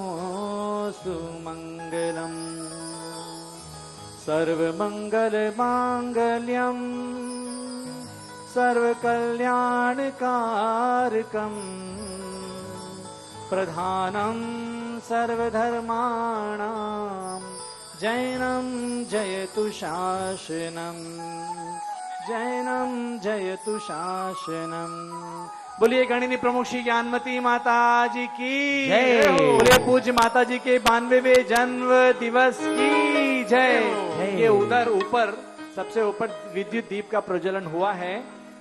सुमंगलम, सर्वमंगल मांगल्यम, सर्वकल्याणकारकम, प्रधानम सर्वधर्माणां, जैनम जयतु शासनम, जैनम जयतु शासनम। बोलिए गणिनी प्रमुख श्री ज्ञानमती माता जी की जय। बोलिए पूज्य माता जी के 92वें जन्म दिवस की जय। ये उधर ऊपर सबसे ऊपर विद्युत दीप का प्रज्वलन हुआ है।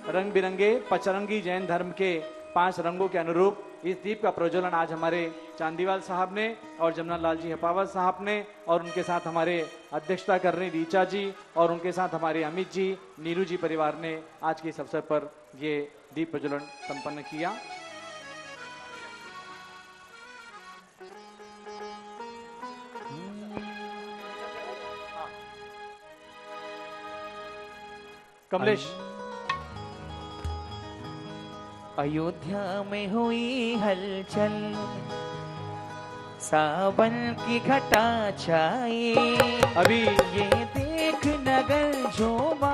रंग बिरंगे पचरंगी जैन धर्म के 5 रंगों के अनुरूप इस दीप का प्रज्वलन आज हमारे चांदीवाल साहब ने और जमुना लाल जी हपावत साहब ने और उनके साथ हमारे अध्यक्षता कर रहे रीचा जी और उनके साथ हमारे अमित जी, नीरू जी परिवार ने आज के इस अवसर पर ये दीप प्रज्वलन संपन्न किया। कमलेश अयोध्या में हुई हलचल, सावन की घटा छाई, अभी ये देख नगर झूमा,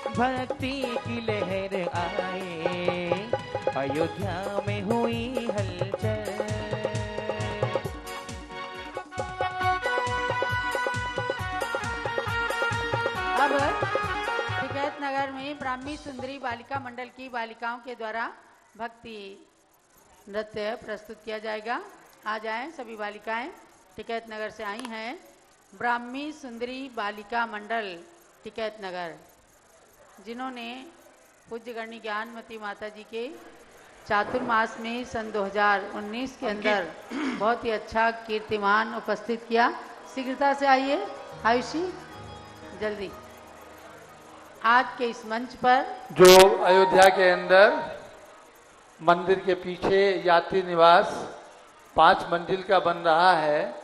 भक्ति की लहर आए, अयोध्या में हुई हलचल। अब टिकैत नगर में ब्राह्मी सुंदरी बालिका मंडल की बालिकाओं के द्वारा भक्ति नृत्य प्रस्तुत किया जाएगा। आ जाएं सभी बालिकाएं, टिकैत नगर से आई हैं। ब्राह्मी सुंदरी बालिका मंडल टिकैत नगर, जिन्होंने पूज्य गणनी ज्ञानमती माता जी के चातुर्मास में सन 2019 के अंदर बहुत ही अच्छा कीर्तिमान उपस्थित किया। शीघ्रता से आइए आयुषी, जल्दी। आज के इस मंच पर जो अयोध्या के अंदर मंदिर के पीछे यात्री निवास 5 मंजिल का बन रहा है,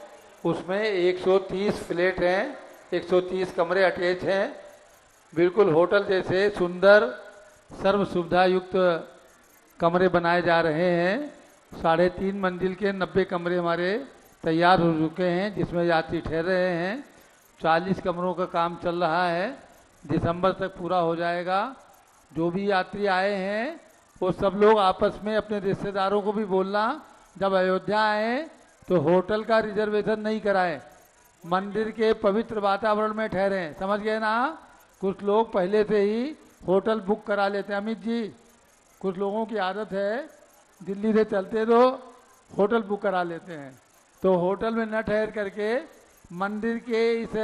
उसमें 130 फ्लैट हैं, 130 कमरे अटैच हैं, बिल्कुल होटल जैसे सुंदर सर्व सुविधा युक्त कमरे बनाए जा रहे हैं। 3.5 मंजिल के 90 कमरे हमारे तैयार हो चुके हैं, जिसमें यात्री ठहर रहे हैं। 40 कमरों का काम चल रहा है, दिसंबर तक पूरा हो जाएगा। जो भी यात्री आए हैं वो सब लोग आपस में अपने रिश्तेदारों को भी बोलना, जब अयोध्या आए तो होटल का रिजर्वेशन नहीं कराएं, मंदिर के पवित्र वातावरण में ठहरें। समझ गए ना? कुछ लोग पहले से ही होटल बुक करा लेते हैं। अमित जी, कुछ लोगों की आदत है दिल्ली से चलते तो होटल बुक करा लेते हैं, तो होटल में न ठहर करके मंदिर के इस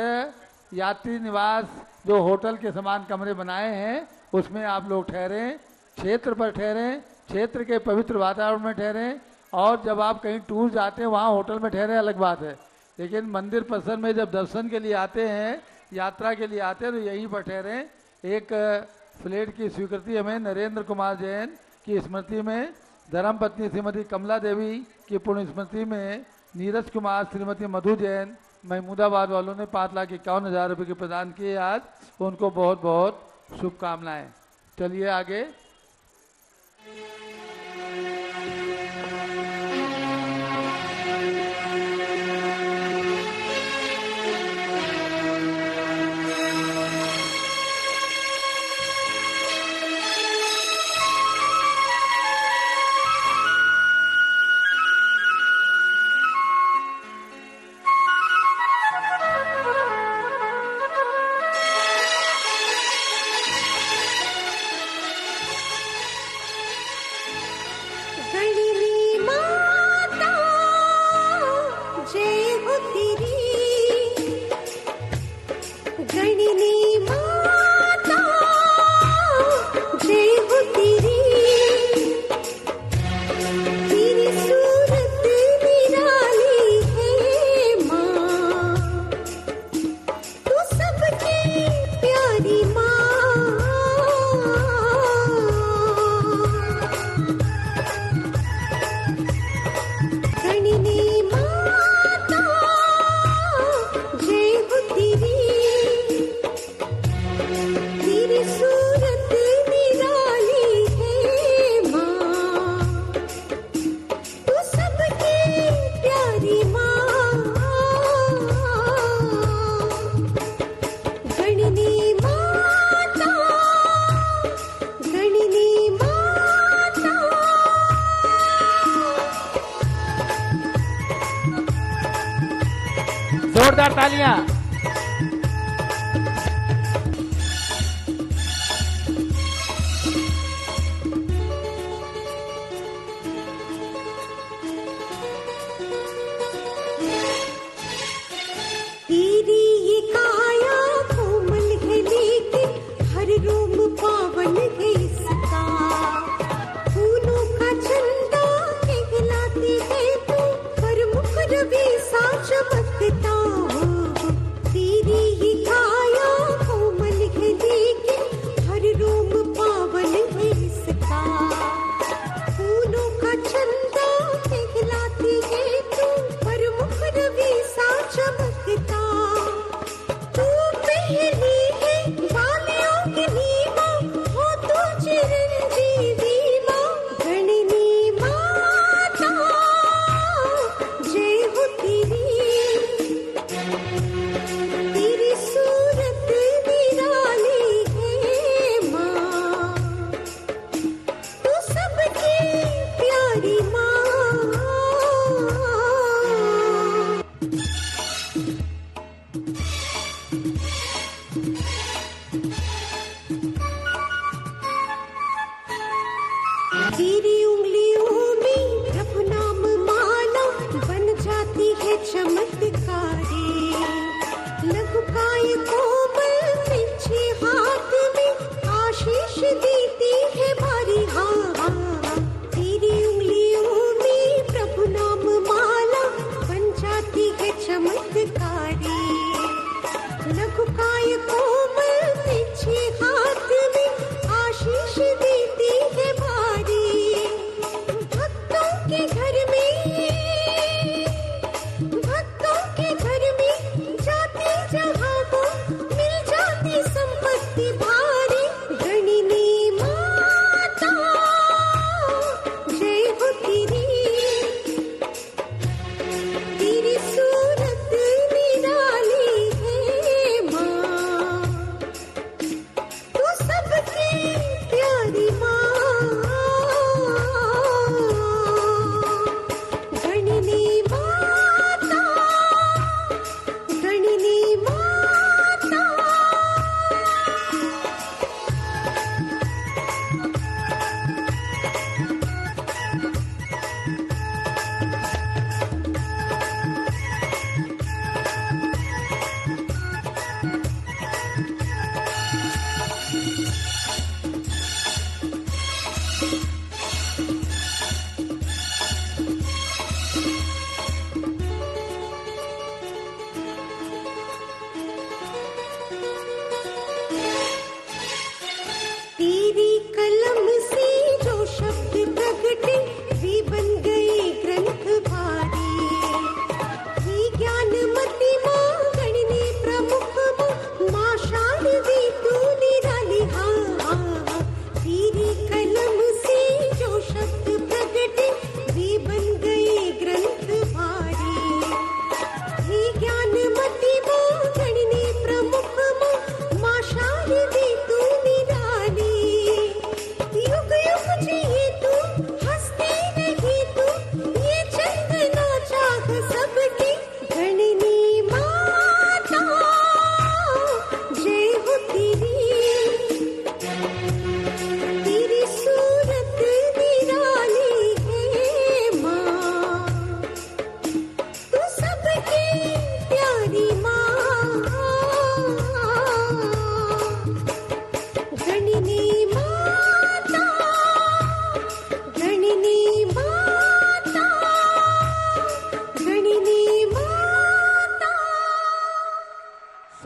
यात्री निवास जो होटल के समान कमरे बनाए हैं उसमें आप लोग ठहरें, क्षेत्र पर ठहरें, क्षेत्र के पवित्र वातावरण में ठहरें। और जब आप कहीं टूर जाते हैं वहाँ होटल में ठहरे अलग बात है, लेकिन मंदिर परिसर में जब दर्शन के लिए आते हैं, यात्रा के लिए आते हैं, तो यहीं पर ठहरें। एक फ्लैट की स्वीकृति हमें नरेंद्र कुमार जैन की स्मृति में, धर्मपत्नी श्रीमती कमला देवी की पुण्य स्मृति में, नीरज कुमार, श्रीमती मधु जैन, महमूदाबाद वालों ने 5,51,000 रुपये के प्रदान किए। आज उनको बहुत बहुत शुभकामनाएं। चलिए आगे। जोरदार तालियां। तेरी ये काया कोमल है लेकिन हर रोम पावन है इसका, फूलों का चंदा कहलाती है तू, पर मुख रवि सा चमकता हो,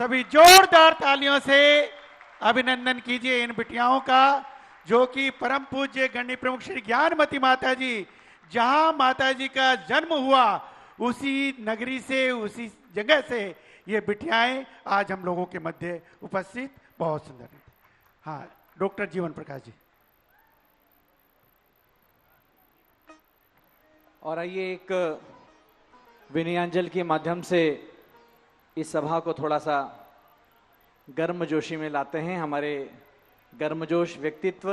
सभी जोरदार तालियों से अभिनंदन कीजिए इन बिटियाओं का, जो कि परम पूज्य गण्य प्रमुख श्री ज्ञानमती माता जी, जहां माता जी का जन्म हुआ उसी नगरी से, उसी जगह से ये बिटियाएं आज हम लोगों के मध्य उपस्थित, बहुत सुंदर। हाँ, डॉक्टर जीवन प्रकाश जी। और आइए एक विनयांजल के माध्यम से इस सभा को थोड़ा सा गर्मजोशी में लाते हैं। हमारे गर्मजोश व्यक्तित्व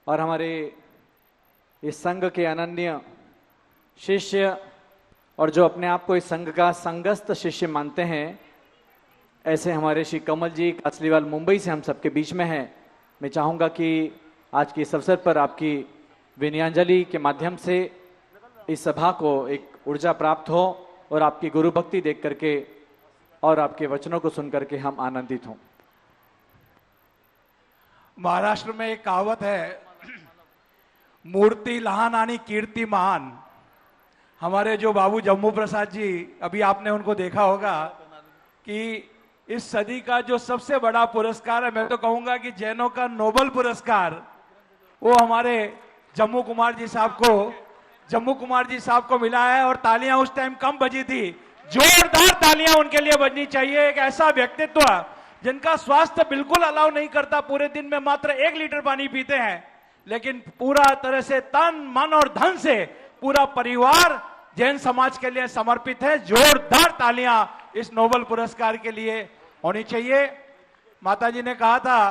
और हमारे इस संघ के अनन्य शिष्य और जो अपने आप को इस संघ का संगस्थ शिष्य मानते हैं, ऐसे हमारे श्री कमल जी कासलीवाल मुंबई से हम सबके बीच में हैं। मैं चाहूँगा कि आज के इस अवसर पर आपकी विनयांजलि के माध्यम से इस सभा को एक ऊर्जा प्राप्त हो और आपकी गुरु भक्ति देख करके और आपके वचनों को सुन करके हम आनंदित हों। महाराष्ट्र में एक कहावत है, मूर्ति लहान आणि कीर्ति महान। हमारे जो बाबू जम्मू प्रसाद जी, अभी आपने उनको देखा होगा कि इस सदी का जो सबसे बड़ा पुरस्कार है, मैं तो कहूंगा कि जैनों का नोबल पुरस्कार, वो हमारे जम्मू कुमार जी साहब को मिला है। और तालियां उस टाइम कम बजी थी, जोरदार तालियां उनके लिए बजनी चाहिए। एक ऐसा व्यक्तित्व जिनका स्वास्थ्य बिल्कुल अलाउ नहीं करता, पूरे दिन में मात्र 1 लीटर पानी पीते हैं, लेकिन पूरा तरह से तन मन और धन से पूरा परिवार जैन समाज के लिए समर्पित है। जोरदार तालियां इस नोबल पुरस्कार के लिए होनी चाहिए। माताजी ने कहा था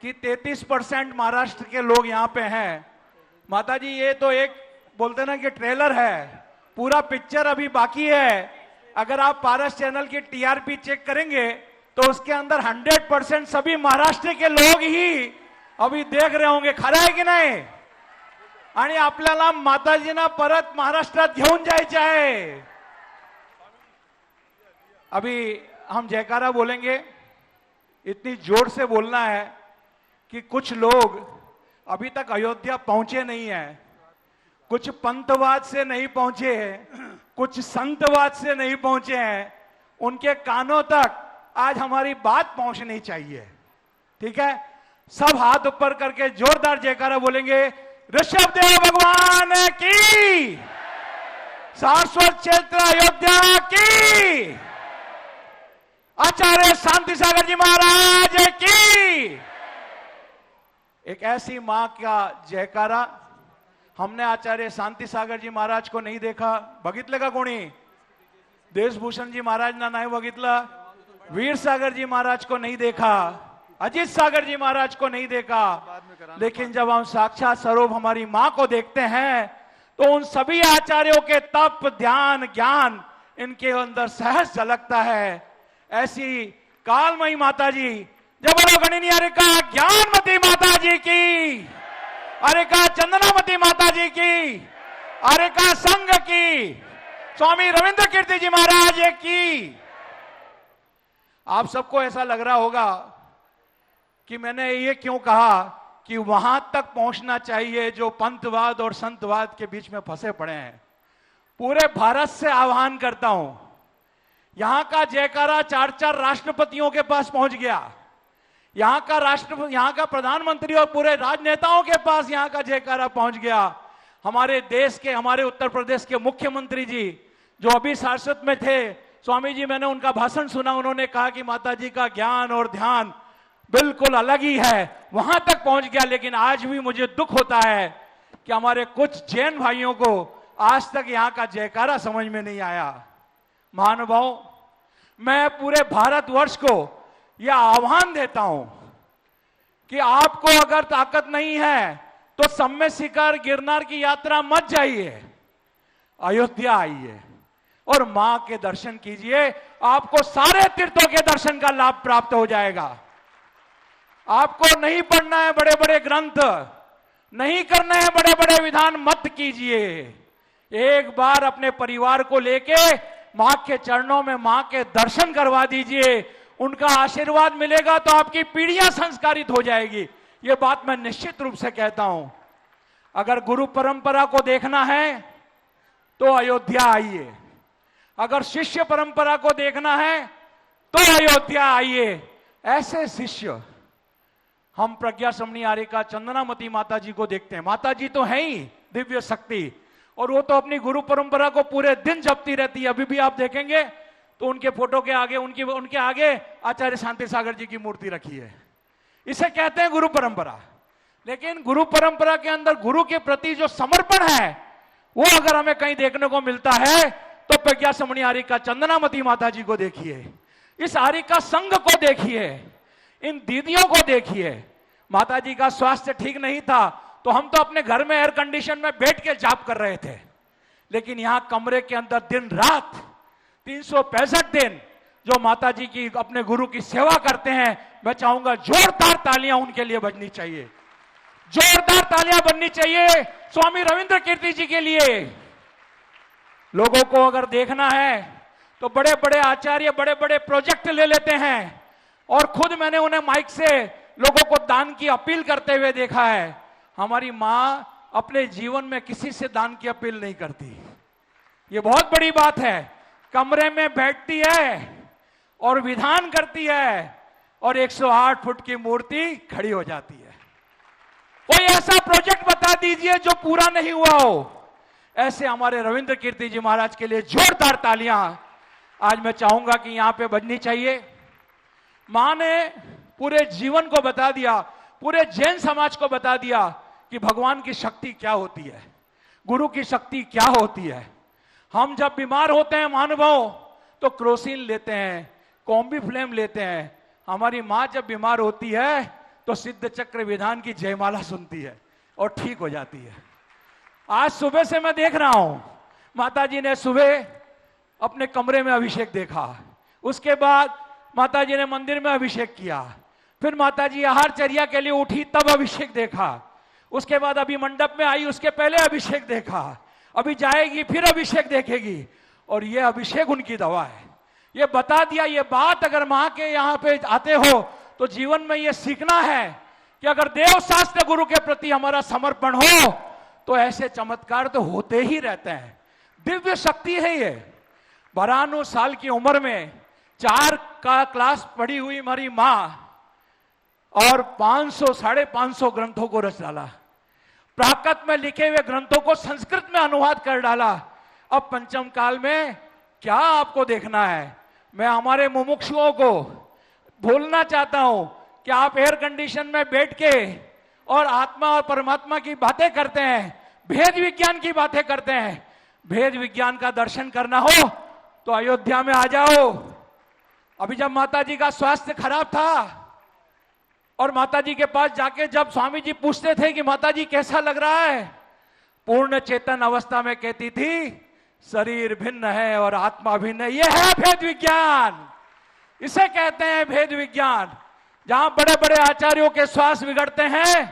कि 33% महाराष्ट्र के लोग यहां पे हैं। माताजी, ये तो एक बोलते ना कि ट्रेलर है, पूरा पिक्चर अभी बाकी है। अगर आप पारस चैनल की टीआरपी चेक करेंगे तो उसके अंदर 100% सभी महाराष्ट्र के लोग ही अभी देख रहे होंगे। खरं आहे की नाही? आणि आपल्याला माताजींना परत महाराष्ट्रात घेऊन जायचे आहे। अभी हम जयकारा बोलेंगे, इतनी जोर से बोलना है कि कुछ लोग अभी तक अयोध्या पहुंचे नहीं हैं, कुछ पंथवाद से नहीं पहुंचे हैं, कुछ संतवाद से नहीं पहुंचे हैं। उनके कानों तक आज हमारी बात पहुंचनी चाहिए। ठीक है, सब हाथ ऊपर करके जोरदार जयकारा बोलेंगे। ऋषभदेव भगवान की, सारस्वत क्षेत्र अयोध्या की, आचार्य शांति सागर जी महाराज की। एक ऐसी मां का जयकारा। हमने आचार्य शांति सागर जी महाराज को नहीं देखा, बघितलं का कोणी? देशभूषण जी महाराज ना नहीं बघितलं, वीर सागर जी महाराज को नहीं देखा, अजीत सागर जी महाराज को नहीं देखा। लेकिन जब हम साक्षात स्वरूप हमारी मां को देखते हैं तो उन सभी आचार्यों के तप, ध्यान, ज्ञान इनके अंदर सहज झलकता है। ऐसी कालमयी माता जी, जब बोलो गणिनी अरे का ज्ञानमती माता जी की, अरे का चंदनामती माता जी की, अरे का संघ की, स्वामी रविंद्र कीर्ति जी महाराज की। आप सबको ऐसा लग रहा होगा कि मैंने ये क्यों कहा कि वहां तक पहुंचना चाहिए जो पंथवाद और संतवाद के बीच में फंसे पड़े हैं। पूरे भारत से आह्वान करता हूं, यहां का जयकारा 4-4 राष्ट्रपतियों के पास पहुंच गया। यहां का प्रधानमंत्री और पूरे राजनेताओं के पास यहां का जयकारा पहुंच गया। हमारे देश के, हमारे उत्तर प्रदेश के मुख्यमंत्री जी जो अभी सारस्वत में थे, स्वामी जी, मैंने उनका भाषण सुना, उन्होंने कहा कि माता जी का ज्ञान और ध्यान बिल्कुल अलग ही है, वहां तक पहुंच गया। लेकिन आज भी मुझे दुख होता है कि हमारे कुछ जैन भाइयों को आज तक यहां का जयकारा समझ में नहीं आया। महानुभाव, मैं पूरे भारतवर्ष को यह आह्वान देता हूं कि आपको अगर ताकत नहीं है तो सम्य शिखर गिरनार की यात्रा मत जाइए, अयोध्या आइए और मां के दर्शन कीजिए। आपको सारे तीर्थों के दर्शन का लाभ प्राप्त हो जाएगा। आपको नहीं पढ़ना है बड़े बड़े ग्रंथ, नहीं करना है बड़े बड़े विधान, मत कीजिए। एक बार अपने परिवार को लेके मां के चरणों में मां के दर्शन करवा दीजिए, उनका आशीर्वाद मिलेगा तो आपकी पीढ़ियां संस्कारित हो जाएगी। यह बात मैं निश्चित रूप से कहता हूं। अगर गुरु परंपरा को देखना है तो अयोध्या आइए, अगर शिष्य परंपरा को देखना है तो अयोध्या आइए। ऐसे शिष्य हम प्रज्ञा समणी आर्यिका चंदनामती माता जी को देखते हैं। माता जी तो है ही दिव्य शक्ति, और वो तो अपनी गुरु परंपरा को पूरे दिन जपती रहती है। अभी भी आप देखेंगे तो उनके फोटो के आगे, उनके आगे आचार्य शांति सागर जी की मूर्ति रखी है। इसे कहते हैं गुरु परंपरा। लेकिन गुरु परंपरा के अंदर गुरु के प्रति जो समर्पण है, वो अगर हमें कहीं देखने को मिलता है तो प्रज्ञा समणी आर्यिका चंदनामती माता जी को देखिए, इस आर्यिका संघ को देखिए, इन दीदियों को देखिए। माता जी का स्वास्थ्य ठीक नहीं था तो हम तो अपने घर में एयर कंडीशन में बैठ के जाप कर रहे थे, लेकिन यहां कमरे के अंदर दिन रात 365 दिन जो माता जी की, अपने गुरु की सेवा करते हैं, मैं चाहूंगा जोरदार तालियां उनके लिए बजनी चाहिए, जोरदार तालियां बननी चाहिए स्वामी रविंद्र कीर्ति जी के लिए। लोगों को अगर देखना है तो बड़े बड़े आचार्य बड़े बड़े प्रोजेक्ट ले लेते हैं, और खुद मैंने उन्हें माइक से लोगों को दान की अपील करते हुए देखा है। हमारी मां अपने जीवन में किसी से दान की अपील नहीं करती। ये बहुत बड़ी बात है। कमरे में बैठती है और विधान करती है और 108 फुट की मूर्ति खड़ी हो जाती है। कोई ऐसा प्रोजेक्ट बता दीजिए जो पूरा नहीं हुआ हो। ऐसे हमारे रविंद्र कीर्ति जी महाराज के लिए जोरदार तालियां आज मैं चाहूंगा कि यहां पे बजनी चाहिए। मां ने पूरे जीवन को बता दिया, पूरे जैन समाज को बता दिया कि भगवान की शक्ति क्या होती है, गुरु की शक्ति क्या होती है। हम जब बीमार होते हैं मानवों तो क्रोसिन लेते हैं, कॉम्बी फ्लेम लेते हैं। हमारी मां जब बीमार होती है तो सिद्ध चक्र विधान की जयमाला सुनती है और ठीक हो जाती है। आज सुबह से मैं देख रहा हूं, माता जी ने सुबह अपने कमरे में अभिषेक देखा, उसके बाद माता जी ने मंदिर में अभिषेक किया, फिर माता जी आहारचर्या के लिए उठी तब अभिषेक देखा, उसके बाद अभी मंडप में आई उसके पहले अभिषेक देखा, अभी जाएगी फिर अभिषेक देखेगी, और ये अभिषेक उनकी दवा है। ये बता दिया। ये बात अगर मां के यहां पे आते हो तो जीवन में ये सीखना है कि अगर देव शास्त्र गुरु के प्रति हमारा समर्पण हो तो ऐसे चमत्कार तो होते ही रहते हैं। दिव्य शक्ति है ये। 92 साल की उम्र में 4 का क्लास पढ़ी हुई हमारी मां और 500-550 ग्रंथों को रच डाला, प्राकृत में लिखे हुए ग्रंथों को संस्कृत में अनुवाद कर डाला। अब पंचम काल में क्या आपको देखना है। मैं हमारे मुमुक्षुओं को बोलना चाहता हूं कि आप एयर कंडीशन में बैठ के और आत्मा और परमात्मा की बातें करते हैं, भेद विज्ञान की बातें करते हैं। भेद विज्ञान का दर्शन करना हो तो अयोध्या में आ जाओ। अभी जब माता जी का स्वास्थ्य खराब था और माता जी के पास जाके जब स्वामी जी पूछते थे कि माता जी कैसा लग रहा है, पूर्ण चेतन अवस्था में कहती थी शरीर भिन्न है और आत्मा भिन्न है। यह है भेद विज्ञान, इसे कहते हैं भेद विज्ञान। जहां बड़े बड़े आचार्यों के श्वास बिगड़ते हैं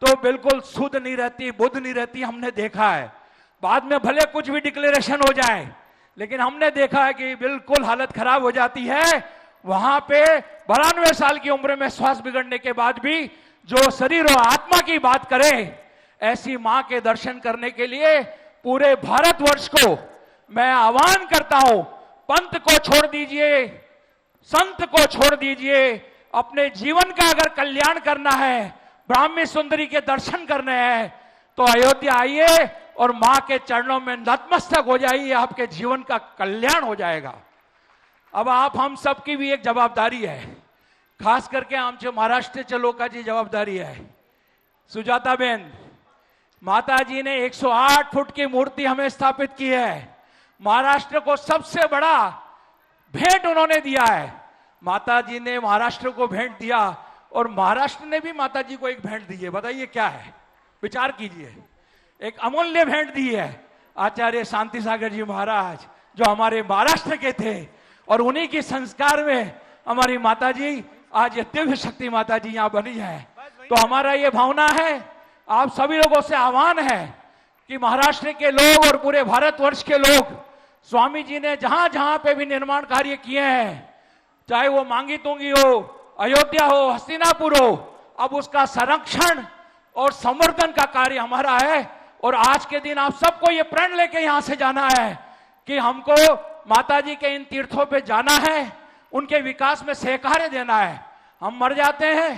तो बिल्कुल शुद्ध नहीं रहती, बुद्ध नहीं रहती, हमने देखा है। बाद में भले कुछ भी डिक्लेरेशन हो जाए, लेकिन हमने देखा है कि बिल्कुल हालत खराब हो जाती है। वहां पे 92 साल की उम्र में श्वास बिगड़ने के बाद भी जो शरीर और आत्मा की बात करे, ऐसी मां के दर्शन करने के लिए पूरे भारतवर्ष को मैं आह्वान करता हूं। पंथ को छोड़ दीजिए, संत को छोड़ दीजिए, अपने जीवन का अगर कल्याण करना है, ब्राह्मी सुंदरी के दर्शन करने हैं तो अयोध्या आइए और मां के चरणों में नतमस्तक हो जाइए, आपके जीवन का कल्याण हो जाएगा। अब आप हम सबकी भी एक जवाबदारी है, खास करके आमचे महाराष्ट्र लोकांची जवाबदारी है। सुजाता बेन, माता जी ने 108 फुट की मूर्ति हमें स्थापित की है। महाराष्ट्र को सबसे बड़ा भेंट उन्होंने दिया है। माता जी ने महाराष्ट्र को भेंट दिया और महाराष्ट्र ने भी माता जी को एक भेंट दी है। बताइए क्या है, विचार कीजिए। एक अमूल्य भेंट दी है आचार्य शांति सागर जी महाराज, जो हमारे महाराष्ट्र के थे, और उन्हीं के संस्कार में हमारी माता जी आज ये दिव्य शक्ति माता जी यहां बनी है। तो हमारा ये भावना है, आप सभी लोगों से आह्वान है कि महाराष्ट्र के लोग और पूरे भारतवर्ष के लोग, स्वामी जी ने जहां जहां पे भी निर्माण कार्य किए हैं, चाहे वो मांगी तुंगी हो, अयोध्या हो, हस्तिनापुर हो, अब उसका संरक्षण और संवर्धन का कार्य हमारा है। और आज के दिन आप सबको ये प्रण लेके यहां से जाना है कि हमको माता जी के इन तीर्थों पे जाना है उनके विकास में सहकार्य देना है। हम मर जाते हैं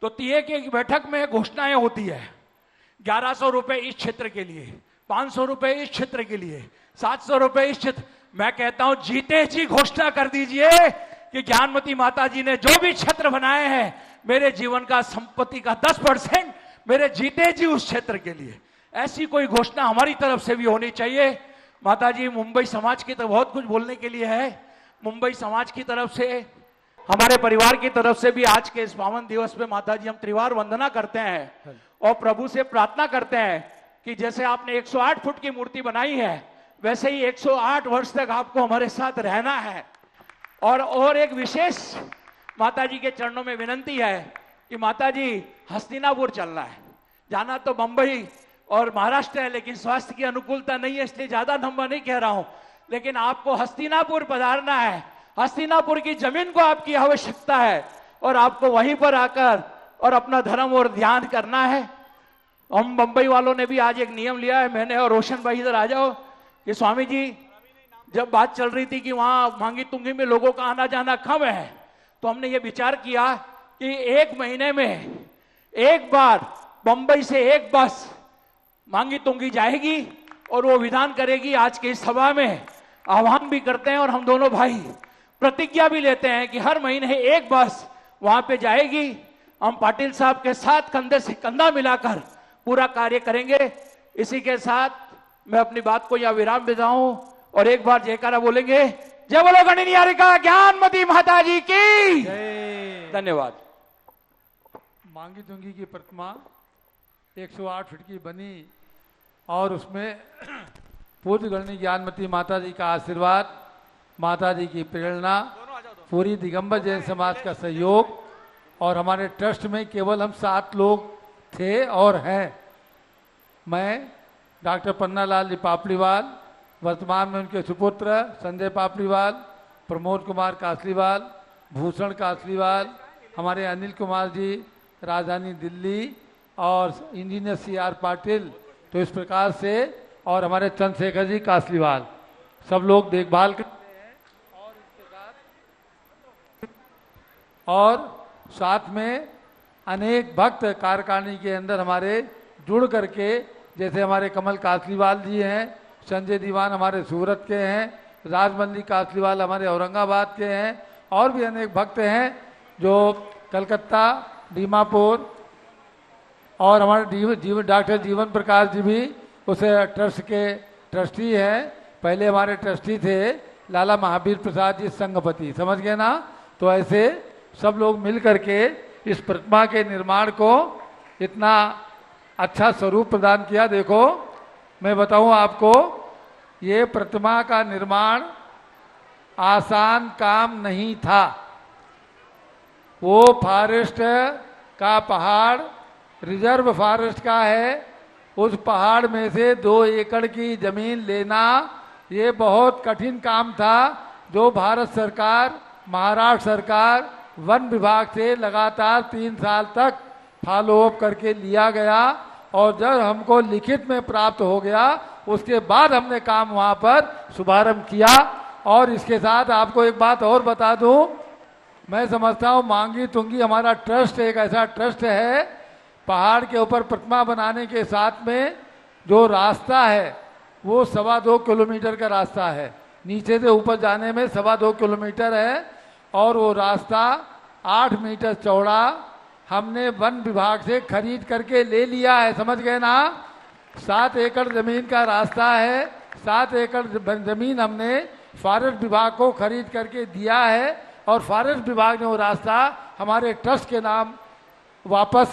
तो टीए की बैठक में घोषणाएं होती है, 1100 रुपए इस क्षेत्र के लिए, 500 रुपए इस क्षेत्र के लिए, 700 रुपए इस क्षेत्र। मैं कहता हूं जीते जी घोषणा कर दीजिए कि ज्ञानमती माता जी ने जो भी क्षेत्र बनाए हैं, मेरे जीवन का संपत्ति का 10% मेरे जीते जी उस क्षेत्र के लिए। ऐसी कोई घोषणा हमारी तरफ से भी होनी चाहिए। माता जी, मुंबई समाज की तरफ बहुत कुछ बोलने के लिए है। मुंबई समाज की तरफ से, हमारे परिवार की तरफ से भी आज के इस पावन दिवस पे माता जी हम त्रिवार वंदना करते हैं और प्रभु से प्रार्थना करते हैं कि जैसे आपने 108 फुट की मूर्ति बनाई है, वैसे ही 108 वर्ष तक आपको हमारे साथ रहना है। और एक विशेष माता जी के चरणों में विनंती है कि माता जी, हस्तिनापुर चलना है। जाना तो बंबई और महाराष्ट्र है, लेकिन स्वास्थ्य की अनुकूलता नहीं है, इसलिए ज्यादा लंबा नहीं कह रहा हूं, लेकिन आपको हस्तिनापुर पधारना है। हस्तिनापुर की जमीन को आपकी आवश्यकता है और आपको वहीं पर आकर और अपना धर्म और ध्यान करना है। हम बंबई वालों ने भी आज एक नियम लिया है, मैंने और रोशन भाई इधर आ जाओ, कि स्वामी जी जब बात चल रही थी कि वहां मांगी तुंगी में लोगों का आना जाना कम है, तो हमने ये विचार किया कि 1 महीने में एक बार बंबई से एक बस मांगी तुंगी जाएगी और वो विधान करेगी। आज की इस सभा में आह्वान भी करते हैं और हम दोनों भाई प्रतिज्ञा भी लेते हैं कि हर महीने एक बस वहां पे जाएगी। हम पाटिल साहब के साथ कंधे से कंधा मिलाकर पूरा कार्य करेंगे। इसी के साथ मैं अपनी बात को यहाँ विराम देता हूं और एक बार जयकारा बोलेंगे, जय बोलो गणित निहारिका ज्ञानमती माता जी की। धन्यवाद। मांगी तुंगी की प्रतिमा 108 फीट की बनी और उसमें पूज्य गणनी ज्ञानमती माता जी का आशीर्वाद, माता जी की प्रेरणा, पूरी दिगंबर जैन समाज का सहयोग और हमारे ट्रस्ट में केवल हम 7 लोग थे और हैं। मैं डॉक्टर पन्नालाल जी पापड़ीवाल, वर्तमान में उनके सुपुत्र संजय पापड़ीवाल, प्रमोद कुमार कासलीवाल, भूषण कासलीवाल, हमारे अनिल कुमार जी राजधानी दिल्ली और इंजीनियर CR पाटिल, तो इस प्रकार से, और हमारे चंद्रशेखर जी कासलीवाल, सब लोग देखभाल करते हैं। और साथ में अनेक भक्त कार्यकारिणी के अंदर हमारे जुड़ करके, जैसे हमारे कमल कासलीवाल जी हैं, संजय दीवान हमारे सूरत के हैं, राजमल्ली कासलीवाल हमारे औरंगाबाद के हैं, और भी अनेक भक्त हैं जो कलकत्ता, दीमापुर, और हमारे डॉक्टर जीवन प्रकाश जी भी उस ट्रस्ट के ट्रस्टी हैं। पहले हमारे ट्रस्टी थे लाला महावीर प्रसाद जी संघपति, समझ गए ना। तो ऐसे सब लोग मिल करके इस प्रतिमा के निर्माण को इतना अच्छा स्वरूप प्रदान किया। देखो मैं बताऊं आपको, ये प्रतिमा का निर्माण आसान काम नहीं था। वो फॉरेस्ट का पहाड़ रिजर्व फॉरेस्ट का है, उस पहाड़ में से 2 एकड़ की जमीन लेना ये बहुत कठिन काम था, जो भारत सरकार, महाराष्ट्र सरकार, वन विभाग से लगातार 3 साल तक फॉलो अप करके लिया गया। और जब हमको लिखित में प्राप्त हो गया, उसके बाद हमने काम वहां पर शुभारंभ किया। और इसके साथ आपको एक बात और बता दूं, मैं समझता हूं मांगी तुंगी हमारा ट्रस्ट एक ऐसा ट्रस्ट है, पहाड़ के ऊपर प्रतिमा बनाने के साथ में जो रास्ता है वो 2.25 किलोमीटर का रास्ता है, नीचे से ऊपर जाने में 2.25 किलोमीटर है, और वो रास्ता 8 मीटर चौड़ा हमने वन विभाग से खरीद करके ले लिया है, समझ गए ना। 7 एकड़ जमीन का रास्ता है, 7 एकड़ जमीन हमने फॉरेस्ट विभाग को खरीद करके दिया है, और फॉरेस्ट विभाग ने वो रास्ता हमारे ट्रस्ट के नाम वापस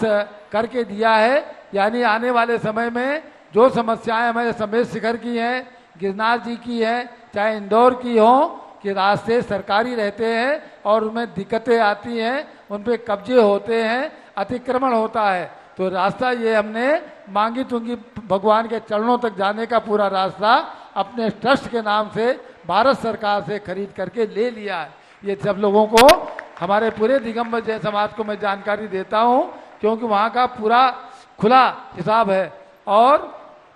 करके दिया है। यानी आने वाले समय में जो समस्याएं हमारे समेत शिखर की हैं, गिरनार जी की हैं, चाहे इंदौर की हो, कि रास्ते सरकारी रहते हैं और उनमें दिक्कतें आती हैं, उन पे कब्जे होते हैं, अतिक्रमण होता है, तो रास्ता ये हमने मांगी तुंगी भगवान के चरणों तक जाने का पूरा रास्ता अपने ट्रस्ट के नाम से भारत सरकार से खरीद करके ले लिया है। ये सब लोगों को, हमारे पूरे दिगंबर जैन समाज को मैं जानकारी देता हूँ, क्योंकि वहाँ का पूरा खुला हिसाब है और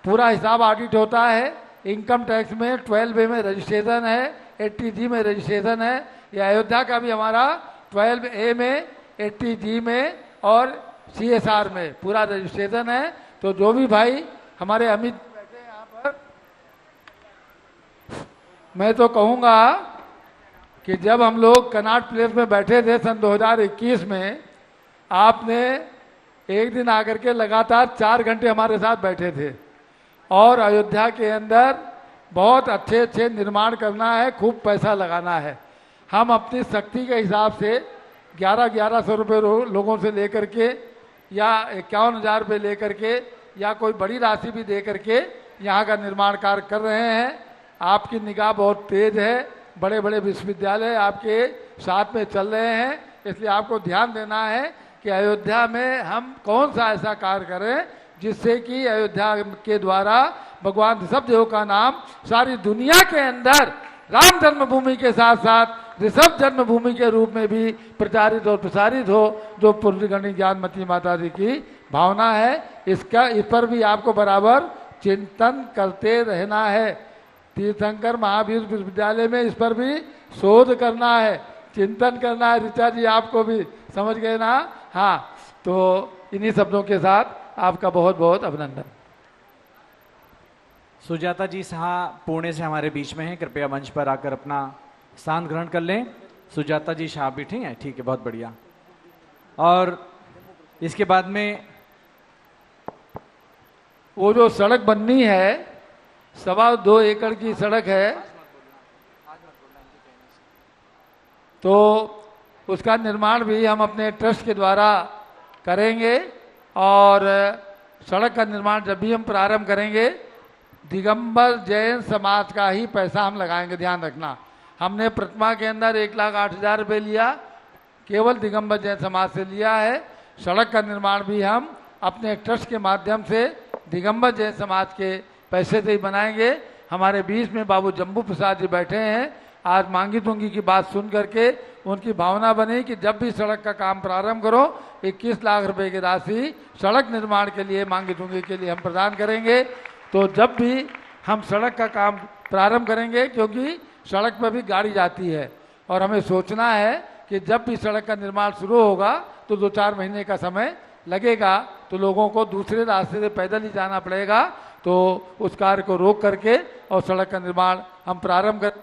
पूरा हिसाब ऑडिट होता है। इनकम टैक्स में 12A में रजिस्ट्रेशन है, 80G में रजिस्ट्रेशन है, ये अयोध्या का भी हमारा 12A में, 80G में और CSR में पूरा रजिस्ट्रेशन है। तो जो भी भाई हमारे अमित बैठे हैं यहाँ पर, मैं तो कहूँगा कि जब हम लोग कनॉट प्लेस में बैठे थे सन 2021 में, आपने एक दिन आकर के लगातार 4 घंटे हमारे साथ बैठे थे और अयोध्या के अंदर बहुत अच्छे अच्छे निर्माण करना है, खूब पैसा लगाना है। हम अपनी शक्ति के हिसाब से 1100 रुपये लोगों से लेकर के या 51,000 रुपये लेकर के या कोई बड़ी राशि भी दे करके यहाँ का निर्माण कार्य कर रहे हैं। आपकी निगाह बहुत तेज है, बड़े बड़े विश्वविद्यालय आपके साथ में चल रहे हैं, इसलिए आपको ध्यान देना है कि अयोध्या में हम कौन सा ऐसा कार्य करें जिससे कि अयोध्या के द्वारा भगवान ऋषभ देव का नाम सारी दुनिया के अंदर राम जन्मभूमि के साथ साथ ऋषभ जन्मभूमि के रूप में भी प्रचारित और प्रसारित हो, जो पुण्यगणी ज्ञानमती माता जी की भावना है। इस पर भी आपको बराबर चिंतन करते रहना है। तीर्थंकर महावीर विश्वविद्यालय में इस पर भी शोध करना है, चिंतन करना है। ऋचा जी आपको भी समझ गए ना? हाँ, तो इन्हीं शब्दों के साथ आपका बहुत बहुत अभिनंदन। सुजाता जी साहा पुणे से हमारे बीच में हैं, कृपया मंच पर आकर अपना स्थान ग्रहण कर लें। सुजाता जी शाह बैठी हैं, ठीक है, बहुत बढ़िया। और इसके बाद में वो जो सड़क बननी है, 2.25 एकड़ की सड़क है, तो उसका निर्माण भी हम अपने ट्रस्ट के द्वारा करेंगे। और सड़क का निर्माण जब भी हम प्रारंभ करेंगे, दिगंबर जैन समाज का ही पैसा हम लगाएंगे, ध्यान रखना। हमने प्रतिमा के अंदर 1,08,000 रुपये लिया, केवल दिगंबर जैन समाज से लिया है। सड़क का निर्माण भी हम अपने ट्रस्ट के माध्यम से दिगंबर जैन समाज के पैसे से ही बनाएंगे। हमारे बीच में बाबू जम्बू प्रसाद जी बैठे हैं। आज मांगी तुंगी की बात सुन करके उनकी भावना बनी कि जब भी सड़क का काम प्रारंभ करो 21 लाख रुपए की राशि सड़क निर्माण के लिए, मांगी तुंगी के लिए हम प्रदान करेंगे। तो जब भी हम सड़क का काम प्रारंभ करेंगे, क्योंकि सड़क पर भी गाड़ी जाती है और हमें सोचना है कि जब भी सड़क का निर्माण शुरू होगा तो 2-4 महीने का समय लगेगा, तो लोगों को दूसरे रास्ते से पैदल ही जाना पड़ेगा। तो उस कार्य को रोक करके और सड़क का निर्माण हम प्रारंभ कर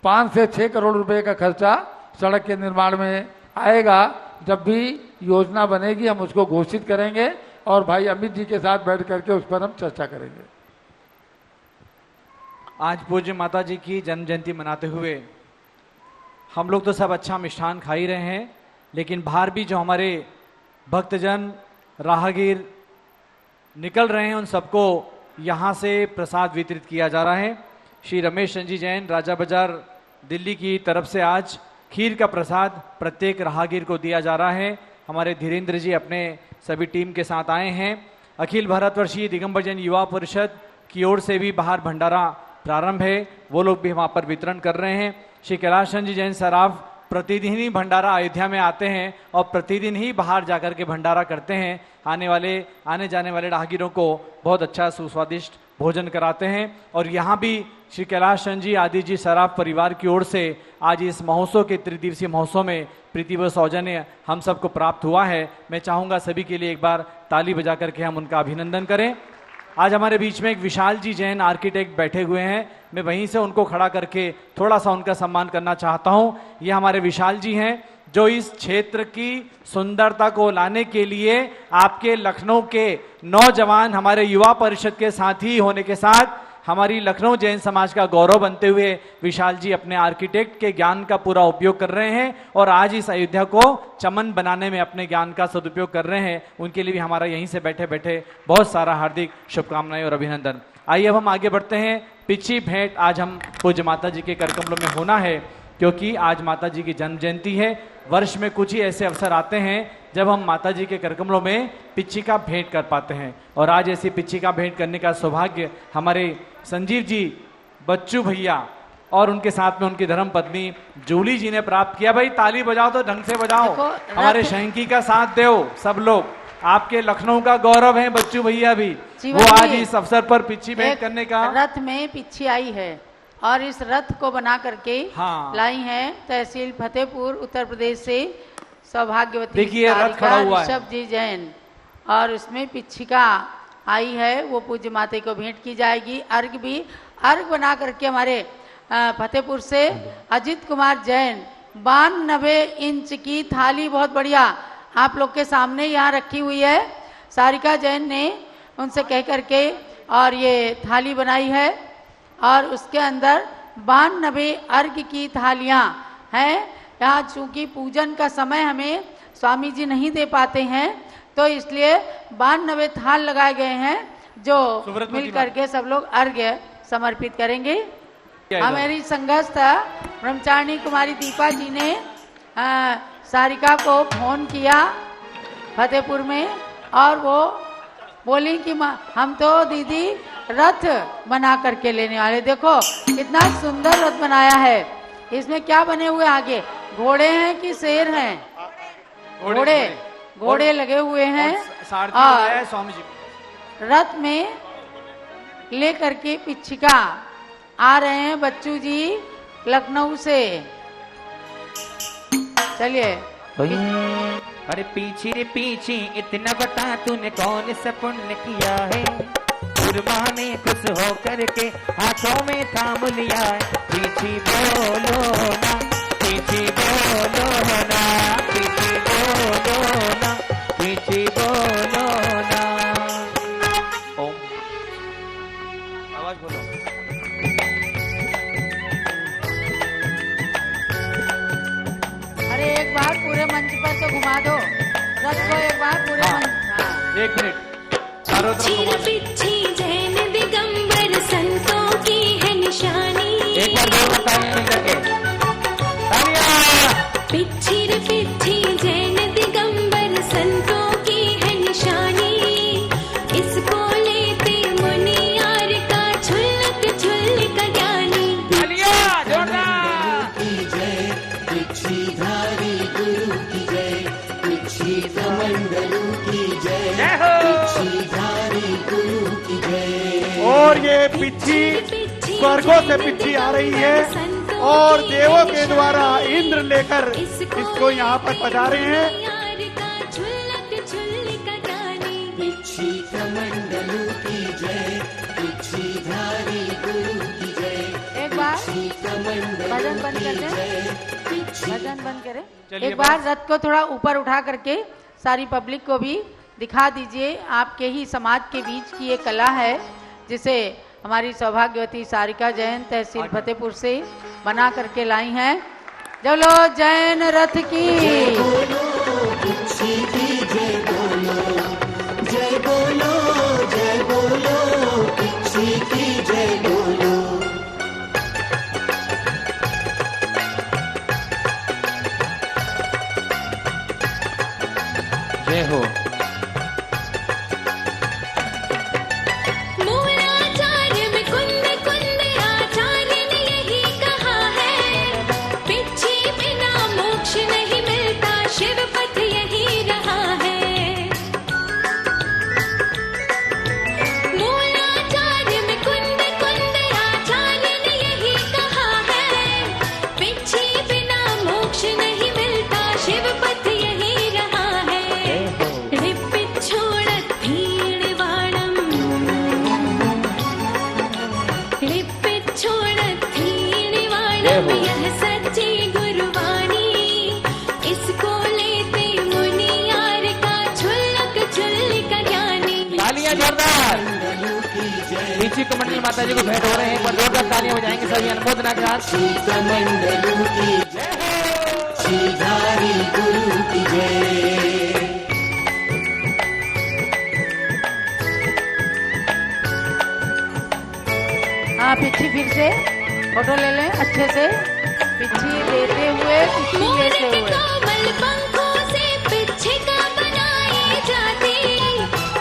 5 से 6 करोड़ रुपए का खर्चा सड़क के निर्माण में आएगा। जब भी योजना बनेगी हम उसको घोषित करेंगे और भाई अमित जी के साथ बैठ करके उस पर हम चर्चा करेंगे। आज पूज्य माता जी की जन्म जयंती मनाते हुए हम लोग तो सब अच्छा मिष्ठान खा ही रहे हैं, लेकिन बाहर भी जो हमारे भक्तजन राहगीर निकल रहे हैं उन सबको यहाँ से प्रसाद वितरित किया जा रहा है। श्री रमेश चंद जी जैन, राजा बाजार, दिल्ली की तरफ से आज खीर का प्रसाद प्रत्येक राहगीर को दिया जा रहा है। हमारे धीरेन्द्र जी अपने सभी टीम के साथ आए हैं। अखिल भारतवर्षीय दिगंबर जैन युवा परिषद की ओर से भी बाहर भंडारा प्रारंभ है, वो लोग भी वहाँ पर वितरण कर रहे हैं। श्री कैलाश चंद जी जैन सराफ प्रतिदिन ही भंडारा अयोध्या में आते हैं और प्रतिदिन ही बाहर जाकर के भंडारा करते हैं। आने जाने वाले राहगीरों को बहुत अच्छा सुस्वादिष्ट भोजन कराते हैं। और यहाँ भी श्री कैलाश चंद जी आदि जी सराफ परिवार की ओर से आज इस महोत्सव के त्रिदिवसीय महोत्सव में प्रीति व सौजन्य हम सबको प्राप्त हुआ है। मैं चाहूँगा सभी के लिए एक बार ताली बजा करके हम उनका अभिनंदन करें। आज हमारे बीच में एक विशाल जी जैन आर्किटेक्ट बैठे हुए हैं, मैं वहीं से उनको खड़ा करके थोड़ा सा उनका सम्मान करना चाहता हूं। ये हमारे विशाल जी हैं जो इस क्षेत्र की सुंदरता को लाने के लिए आपके लखनऊ के नौजवान हमारे युवा परिषद के साथी होने के साथ हमारी लखनऊ जैन समाज का गौरव बनते हुए विशाल जी अपने आर्किटेक्ट के ज्ञान का पूरा उपयोग कर रहे हैं और आज इस अयोध्या को चमन बनाने में अपने ज्ञान का सदुपयोग कर रहे हैं। उनके लिए भी हमारा यहीं से बैठे बैठे बहुत सारा हार्दिक शुभकामनाएं और अभिनंदन। आइए अब हम आगे बढ़ते हैं। पिछी भेंट आज हम पूज्य माता जी के कर कमलों में होना है, क्योंकि आज माता जी की जन्म जयंती है। वर्ष में कुछ ही ऐसे अवसर आते हैं जब हम माता जी के कर कमलों में पिच्छी का भेंट कर पाते हैं, और आज ऐसी पिच्छी का भेंट करने का सौभाग्य हमारे संजीव जी, बच्चू भैया और उनके साथ में उनकी धर्म पत्नी जूली जी ने प्राप्त किया। भाई ताली बजाओ तो ढंग से बजाओ, हमारे शहंकी का साथ दो सब लोग। आपके लखनऊ का गौरव है बच्चू भैया भी, वो आज इस अवसर पर पिच्छी भेंट करने का रथ में पिच्छी आई है और इस रथ को बना करके हाँ। लाई हैं तहसील फतेहपुर उत्तर प्रदेश से सौभाग्यवती देखिए, रथ सारिका खड़ा हुआ है। ऋषभ जी जैन, और उसमें पिच्छिका आई है, वो पूज्य माते को भेंट की जाएगी। अर्घ भी अर्घ बना करके हमारे फतेहपुर से अजित कुमार जैन 92 इंच की थाली, बहुत बढ़िया, आप लोग के सामने यहाँ रखी हुई है। सारिका जैन ने उनसे कह करके और ये थाली बनाई है, और उसके अंदर 92 अर्घ की थालियाँ हैं। यहाँ चूंकि पूजन का समय हमें स्वामी जी नहीं दे पाते हैं, तो इसलिए 92 थाल लगाए गए हैं, जो मिल करके सब लोग अर्घ्य समर्पित करेंगे। हमारी संघस्थ ब्रह्मचारिणी कुमारी दीपा जी ने सारिका को फोन किया फतेहपुर में, और वो बोली कि हम तो दीदी रथ बना करके लेने वाले। देखो कितना सुंदर रथ बनाया है। इसमें क्या बने हुए आगे, घोड़े हैं कि शेर हैं? घोड़े लगे हुए हैं, और स्वामी जी रथ में ले करके पिच्छिका आ रहे हैं बच्चू जी लखनऊ से। चलिए। अरे पीछे रे पीछे इतना बता तूने कौन सा पुण्य किया है, गुरमा ने खुश हो करके हाथों में थाम लिया है। पीछे बोलो ना, पीछे बोलो ना, पीछे बोलो ना, पीछे बोलो ना। ओम आवाज बोलो। अरे एक बार पूरे मंच पर तो घुमा दो रथ को, एक बार पूरे मंच। हाँ। एक मिनट, चारों तरफ घुमा दो। पिच्छी जैन दिगंबर संतों की है निशानी। एक बार जोर ताली मिल करके तालियां। पिच्छी रे पिच्छी जैन दिगंबर संतों की है निशानी। इसको लेते मुनियार का छुल्लक छुल्लक ज्ञानी। तालियां जोरदार। जय हो। और ये पिच्छी स्वर्गों से पिच्छी आ रही है, और देवों के द्वारा इंद्र लेकर इसको यहाँ पर पधारे हैं। एक बार भजन बंद कर दें, भजन बंद करें। एक बार रथ को थोड़ा ऊपर उठा करके सारी पब्लिक को भी दिखा दीजिए। आपके ही समाज के बीच की ये कला है, जिसे हमारी सौभाग्यवती सारिका जैन तहसील फतेहपुर से बना करके लाई हैं। चलो जैन रथ की जय हो। मूलाचार्य में कुंद कुंद आचार्य ने यही कहा है। पिच्छी बिना मोक्ष नहीं मिलता, शिव पथ यही रहा है। मूलाचार्य में कुंद कुंद आचार्य ने यही कहा है। पिच्छी बिना मोक्ष नहीं मिलता, शिव पथ यही रहा है। यह सच्ची गुरुवाणी। इसको लेते मुनियार का छुल्लक छुल्लक ज्ञानी। तालियां जोरदार। पीछे कमंडल माता जी को भेंट हो रहे हैं, पर जोरदार तालियां बजाएंगे सभी अनुमोदना के साथ। श्रीधारी गुरु की जय। हाँ पिच्छी फिर से फोटो ले लें अच्छे से, पिच्छी देते हुए, पिच्छी लेते हुए। कोमल पंखों से पिच्छिका बनाई जाती।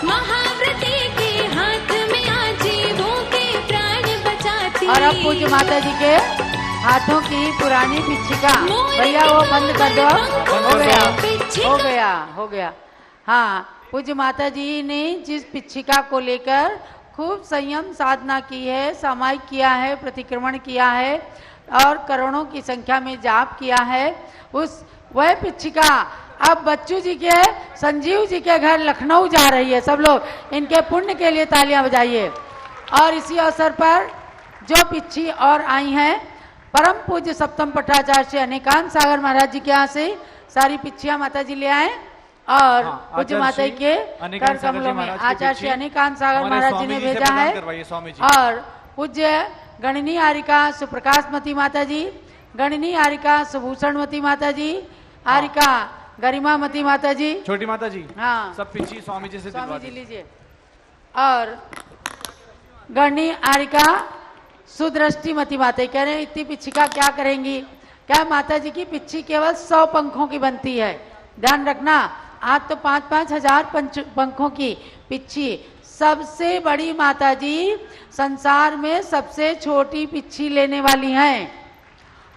महाव्रती के हाथ में आजीवों के प्राण बचाती। और अब पूज्य माता जी के हाथों की पुरानी पिच्छिका, भैया वो बंद कर दो। हो गया, हो गया, हो गया। हाँ, पूज्य माता जी ने जिस पिच्छिका को लेकर खूब संयम साधना की है, सामायिक किया है, प्रतिक्रमण किया है और करोड़ों की संख्या में जाप किया है, उस वह पिच्छिका अब बच्चू जी के, संजीव जी के घर लखनऊ जा रही है। सब लोग इनके पुण्य के लिए तालियां बजाइए। और इसी अवसर पर जो पिच्छी और आई हैं, परम पूज्य सप्तम पट्टाचार्य श्री अनेकांत सागर महाराज जी के यहाँ से सारी पिच्छियां माता जी ले आए और पूज्य माता जी के कर कमलों में आचार्य श्री अनेकांत सागर महाराज जी ने भेजा है। और पूज्य गणनी आरिका सुप्रकाशमती माता जी, गणनी आरिका सुभूषणमती माता जी, आरिका गरिमामती माता जी, छोटी माता जी, हाँ सब पिच्छी स्वामी जी से दिलवा स्वामी जी लीजिए। और गणनी आरिका सुदृष्टिमती माता, कह रहे हैं इतनी पिच्छिका क्या करेंगी? क्या माता जी की पिच्छी केवल 100 पंखों की बनती है। ध्यान रखना, आज तो 5-5 हजार पंखों की पिच्छी। सबसे बड़ी माता जी संसार में सबसे छोटी पिच्छी लेने वाली हैं।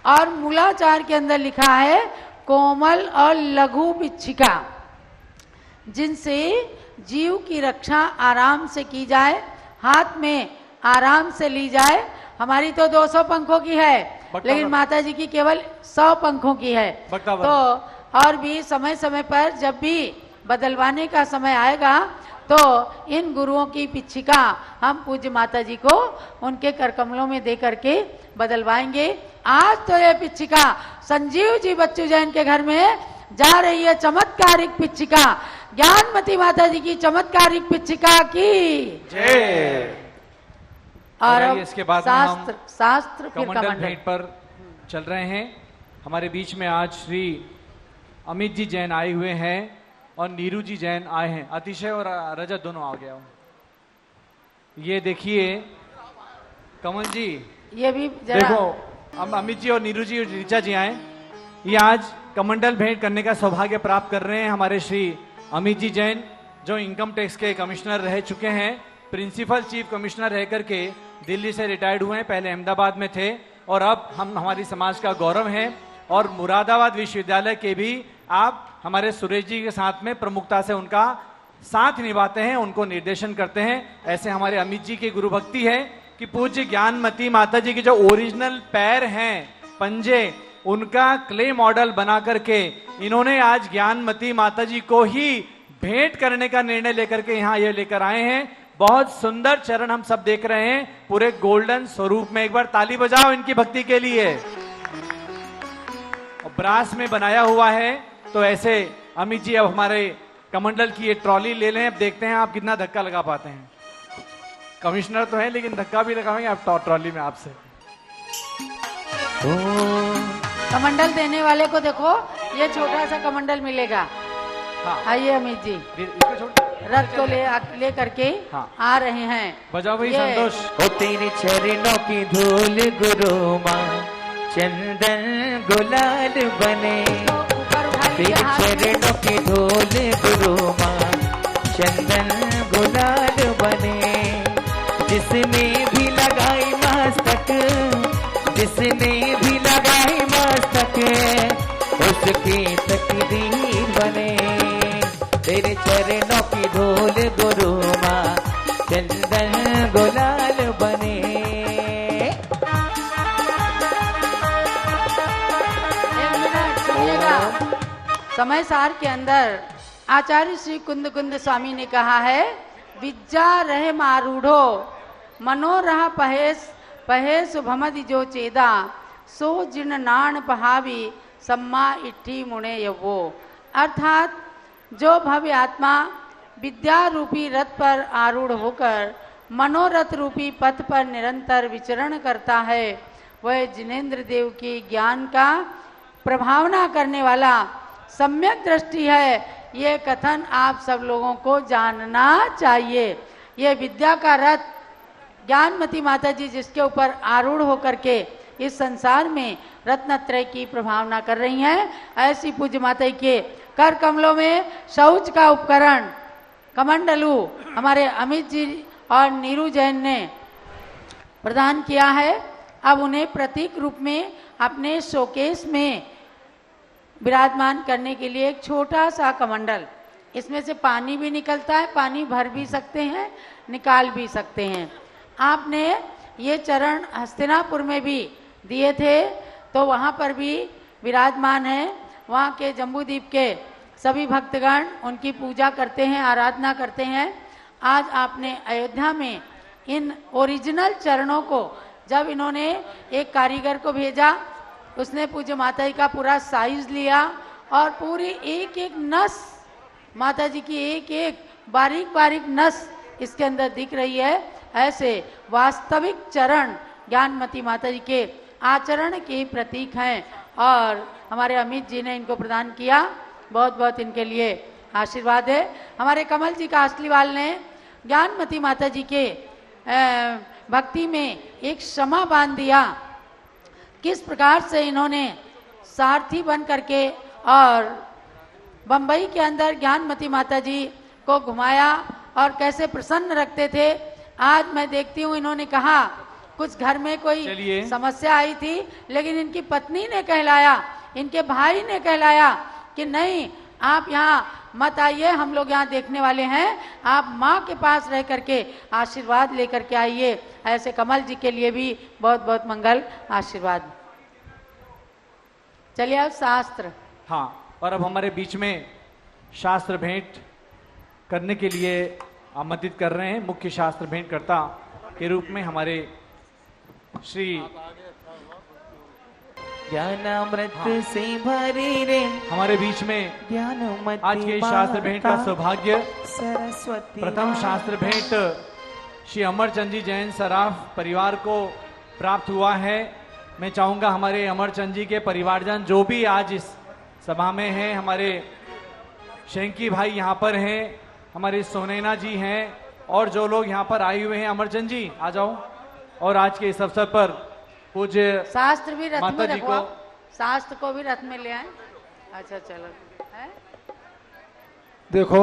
और मूलाचार के अंदर लिखा है कोमल और लघु पिच्छिका, जिनसे जीव की रक्षा आराम से की जाए, हाथ में आराम से ली जाए। हमारी तो 200 पंखों की है, लेकिन माता जी की केवल 100 पंखों की है। तो और भी समय समय पर जब भी बदलवाने का समय आएगा तो इन गुरुओं की पिच्छिका हम पूज्य माता जी को उनके करकमलों में दे करके बदलवाएंगे। आज तो ये पिच्छिका संजीव जी बच्चू जैन के घर में जा रही है, चमत्कारिक पिच्छिका, ज्ञानमती माता जी की चमत्कारिक पिच्छिका की जय। और इसके बाद शास्त्र फिर कमंडल भेंट पर चल रहे हैं। हमारे बीच में आज श्री अमित जी जैन आए हुए हैं और नीरू जी जैन आए हैं। अतिशय और रजत दोनों आ गया। ये देखिए कमल जी, ये भी देखो हम अमित जी और नीरू जी और ऋचा जी आए। ये आज कमंडल भेंट करने का सौभाग्य प्राप्त कर रहे हैं हमारे श्री अमित जी जैन, जो इनकम टैक्स के कमिश्नर रह चुके हैं, प्रिंसिपल चीफ कमिश्नर रह करके दिल्ली से रिटायर्ड हुए हैं। पहले अहमदाबाद में थे और अब हम हमारी समाज का गौरव हैं। और मुरादाबाद विश्वविद्यालय के भी आप हमारे सुरेश जी के साथ में प्रमुखता से उनका साथ निभाते हैं, उनको निर्देशन करते हैं। ऐसे हमारे अमित जी की गुरु भक्ति है कि पूज्य ज्ञानमती माता जी के जो ओरिजिनल पैर हैं, पंजे, उनका क्ले मॉडल बना करके इन्होंने आज ज्ञानमती माता जी को ही भेंट करने का निर्णय लेकर के यहाँ ये लेकर आए हैं। बहुत सुंदर चरण हम सब देख रहे हैं पूरे गोल्डन स्वरूप में। एक बार ताली बजाओ इनकी भक्ति के लिए। और ब्रास में बनाया हुआ है। तो ऐसे अमित जी अब हमारे कमंडल की ये ट्रॉली ले लें। अब देखते हैं आप कितना धक्का लगा पाते हैं। कमिश्नर तो है लेकिन धक्का भी लगाएंगे आप ट्रॉली में आपसे। कमंडल देने वाले को देखो, ये छोटा सा कमंडल मिलेगा। हाँ। आइए अमित जी, रथ को ले करके आ रहे हैं। बजाओ भाई संतोष। ओ तेरे चरणों की धूल गुरु माँ, चंदन गुलाल बने। तेरे चरणों की धूल गुरु माँ, चंदन गुलाल बने। जिसने भी लगाई मस्तक, जिसने भी लगाई मस्तक, उसकी तकदीर बने। तेरे चरणों की धूल गुरु माँ, चंदन गुलाल बने। समय सार के अंदर आचार्य श्री कुंद कुंद स्वामी ने कहा है, विज्जा रहे मारूढ़ो मनोरह पहेस भमदि जो चेदा, सो जिन नाण पहावी सम्मा इट्ठी मुणे यवो। अर्थात जो भव्य आत्मा विद्या रूपी रथ पर आरूढ़ होकर मनोरथ रूपी पथ पर निरंतर विचरण करता है, वह जिनेन्द्र देव की ज्ञान का प्रभावना करने वाला सम्यक दृष्टि है। ये कथन आप सब लोगों को जानना चाहिए। ये विद्या का रथ ज्ञानमती माता जी जिसके ऊपर आरूढ़ होकर के इस संसार में रत्नत्रय की प्रभावना कर रही हैं, ऐसी पूज्य माता के कर कमलों में शौच का उपकरण कमंडलू हमारे अमित जी और नीरू जैन ने प्रदान किया है। अब उन्हें प्रतीक रूप में अपने शोकेस में विराजमान करने के लिए एक छोटा सा कमंडल इसमें से पानी भी निकलता है, पानी भर भी सकते हैं, निकाल भी सकते हैं। आपने ये चरण हस्तिनापुर में भी दिए थे, तो वहाँ पर भी विराजमान है। वहाँ के जम्बूद्वीप के सभी भक्तगण उनकी पूजा करते हैं, आराधना करते हैं। आज आपने अयोध्या में इन ओरिजिनल चरणों को जब इन्होंने एक कारीगर को भेजा, उसने पूज्य माता जी का पूरा साइज लिया और पूरी एक एक नस, माता जी की एक एक बारीक बारीक नस इसके अंदर दिख रही है। ऐसे वास्तविक चरण ज्ञानमती माता जी के आचरण के प्रतीक हैं और हमारे अमित जी ने इनको प्रदान किया। बहुत बहुत इनके लिए आशीर्वाद है। हमारे कमल जी का असलीवाल ने ज्ञानमती माता जी के भक्ति में एक क्षमा बांध दिया। किस प्रकार से इन्होंने सारथी बन करके और बंबई के अंदर ज्ञानमती माता जी को घुमाया और कैसे प्रसन्न रखते थे। आज मैं देखती हूँ, इन्होंने कहा कुछ घर में कोई समस्या आई थी, लेकिन इनकी पत्नी ने कहलाया, इनके भाई ने कहलाया कि नहीं, आप यहाँ मत आइए, हम लोग यहाँ देखने वाले हैं, आप माँ के पास रह करके आशीर्वाद लेकर के आइए। ऐसे कमल जी के लिए भी बहुत बहुत मंगल आशीर्वाद। चलिए अब शास्त्र। हाँ, और अब हमारे बीच में शास्त्र भेंट करने के लिए आमंत्रित कर रहे हैं मुख्य शास्त्र भेंटकर्ता के रूप में हमारे श्री ज्ञानामृत से भरी रे हमारे बीच में ज्ञानमती आज के शास्त्र भेंट का सौभाग्य सरस्वती प्रथम शास्त्र भेंट श्री अमरचंद जी जैन सराफ परिवार को प्राप्त हुआ है। मैं चाहूंगा हमारे अमरचंद जी के परिवारजन जो भी आज इस सभा में हैं, हमारे शेंकी भाई यहाँ पर हैं, हमारे सोनैना जी हैं और जो लोग यहाँ पर आए हुए हैं, अमरचंद जी आ जाओ। और आज के इस अवसर पर पूज्य शास्त्र भी रथ में जी रखो, शास्त्र को भी रथ में ले आए। अच्छा चलो है? देखो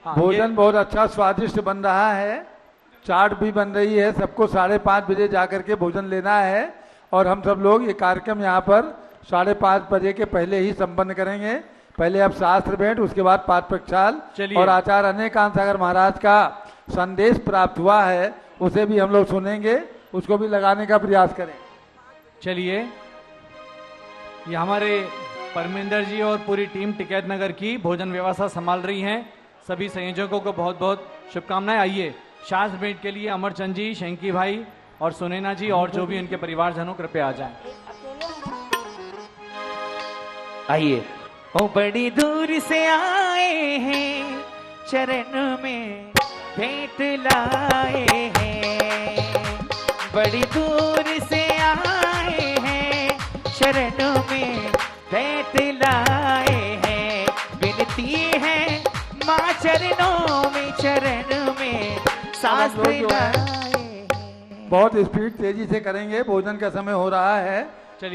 भोजन बहुत अच्छा स्वादिष्ट बन रहा है, चाट भी बन रही है। सबको 5:30 बजे जाकर के भोजन लेना है और हम सब लोग ये कार्यक्रम यहाँ पर 5:30 बजे के पहले ही संपन्न करेंगे। पहले अब शास्त्र भेंट, उसके बाद पाठ प्रक्षाल और आचार्य अनेकांत सागर महाराज का संदेश प्राप्त हुआ है, उसे भी हम लोग सुनेंगे, उसको भी लगाने का प्रयास करें। चलिए, ये हमारे परमिंदर जी और पूरी टीम टिकैत नगर की भोजन व्यवस्था संभाल रही हैं। सभी संयोजकों को बहुत बहुत शुभकामनाएं। आइए शास्त्र भेंट के लिए अमरचंद जी, शेंकी भाई और सुनैना जी और जो भी उनके परिवारजनों कृपया आ जाएं। आइए। ओ बड़ी दूर से आए हैं, चरण में भेंट लाए हैं। बड़ी दूर से आए हैं, शरणों में भेंट लाए हैं। विनती है माँ चरणों में, चरण में सांस लाए। बहुत स्पीड तेजी से करेंगे, भोजन का समय हो रहा है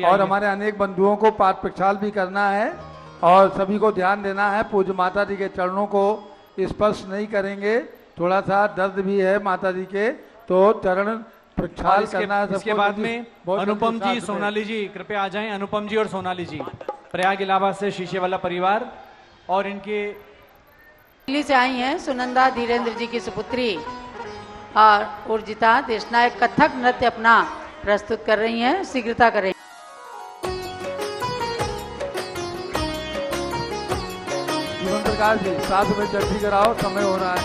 और हमारे अनेक बंधुओं को पाठ प्रक्षाल भी करना है और सभी को ध्यान देना है। पूज्य माता जी के चरणों को स्पर्श नहीं करेंगे, थोड़ा सा दर्द भी है माता जी के, तो चरण प्रक्षाल करना है। इसके बाद में अनुपम जी, सोनाली जी कृपया आ जाएं। अनुपम जी और सोनाली जी प्रयाग इलाहाबाद से शीशेवाला परिवार और इनके दिल्ली से आई हैं। सुनंदा धीरेन्द्र जी की सुपुत्री और उर्जिता देशनायक कथक नृत्य अपना प्रस्तुत कर रही हैं, शीघ्रता करें। जीवन प्रकाश जी 7 बजे जल्दी कराओ, समय हो रहा है।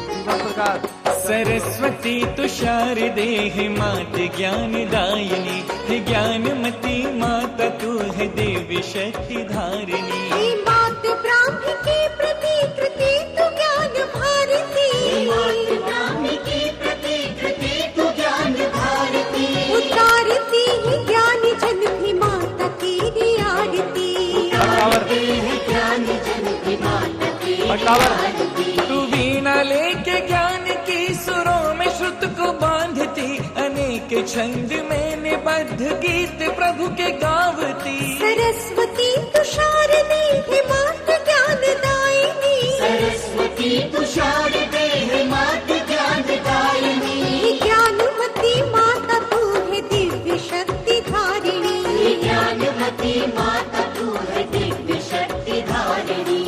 जीवन प्रकाश। सरस्वती तुषार देह मात ज्ञान दायिनी, हे ज्ञानमती माता तू है देवी शक्ति धारिणी। हे मात ब्राह्मी की प्रतिकृति तू ज्ञान भारती, मात ब्राह्मी की प्रतिकृति तू ज्ञान भारती। उतारती है ज्ञान जन भी माता तेरी आरती, उतारती है ज्ञान जन भी माता तेरी आरती। तू वीणा लेके ज्ञान की सुरों में श्रुत को बांधती, अनेक छंद में निबद्ध गीत प्रभु के गावती। सरस्वती तुषार देह मात ज्ञान दायिनी, सरस्वती तुषार देह मात ज्ञान दायिनी। ज्ञानमती माता तू है दिव्य शक्ति धारिणी, ज्ञानमती माता तू है दिव्य शक्ति धारिणी।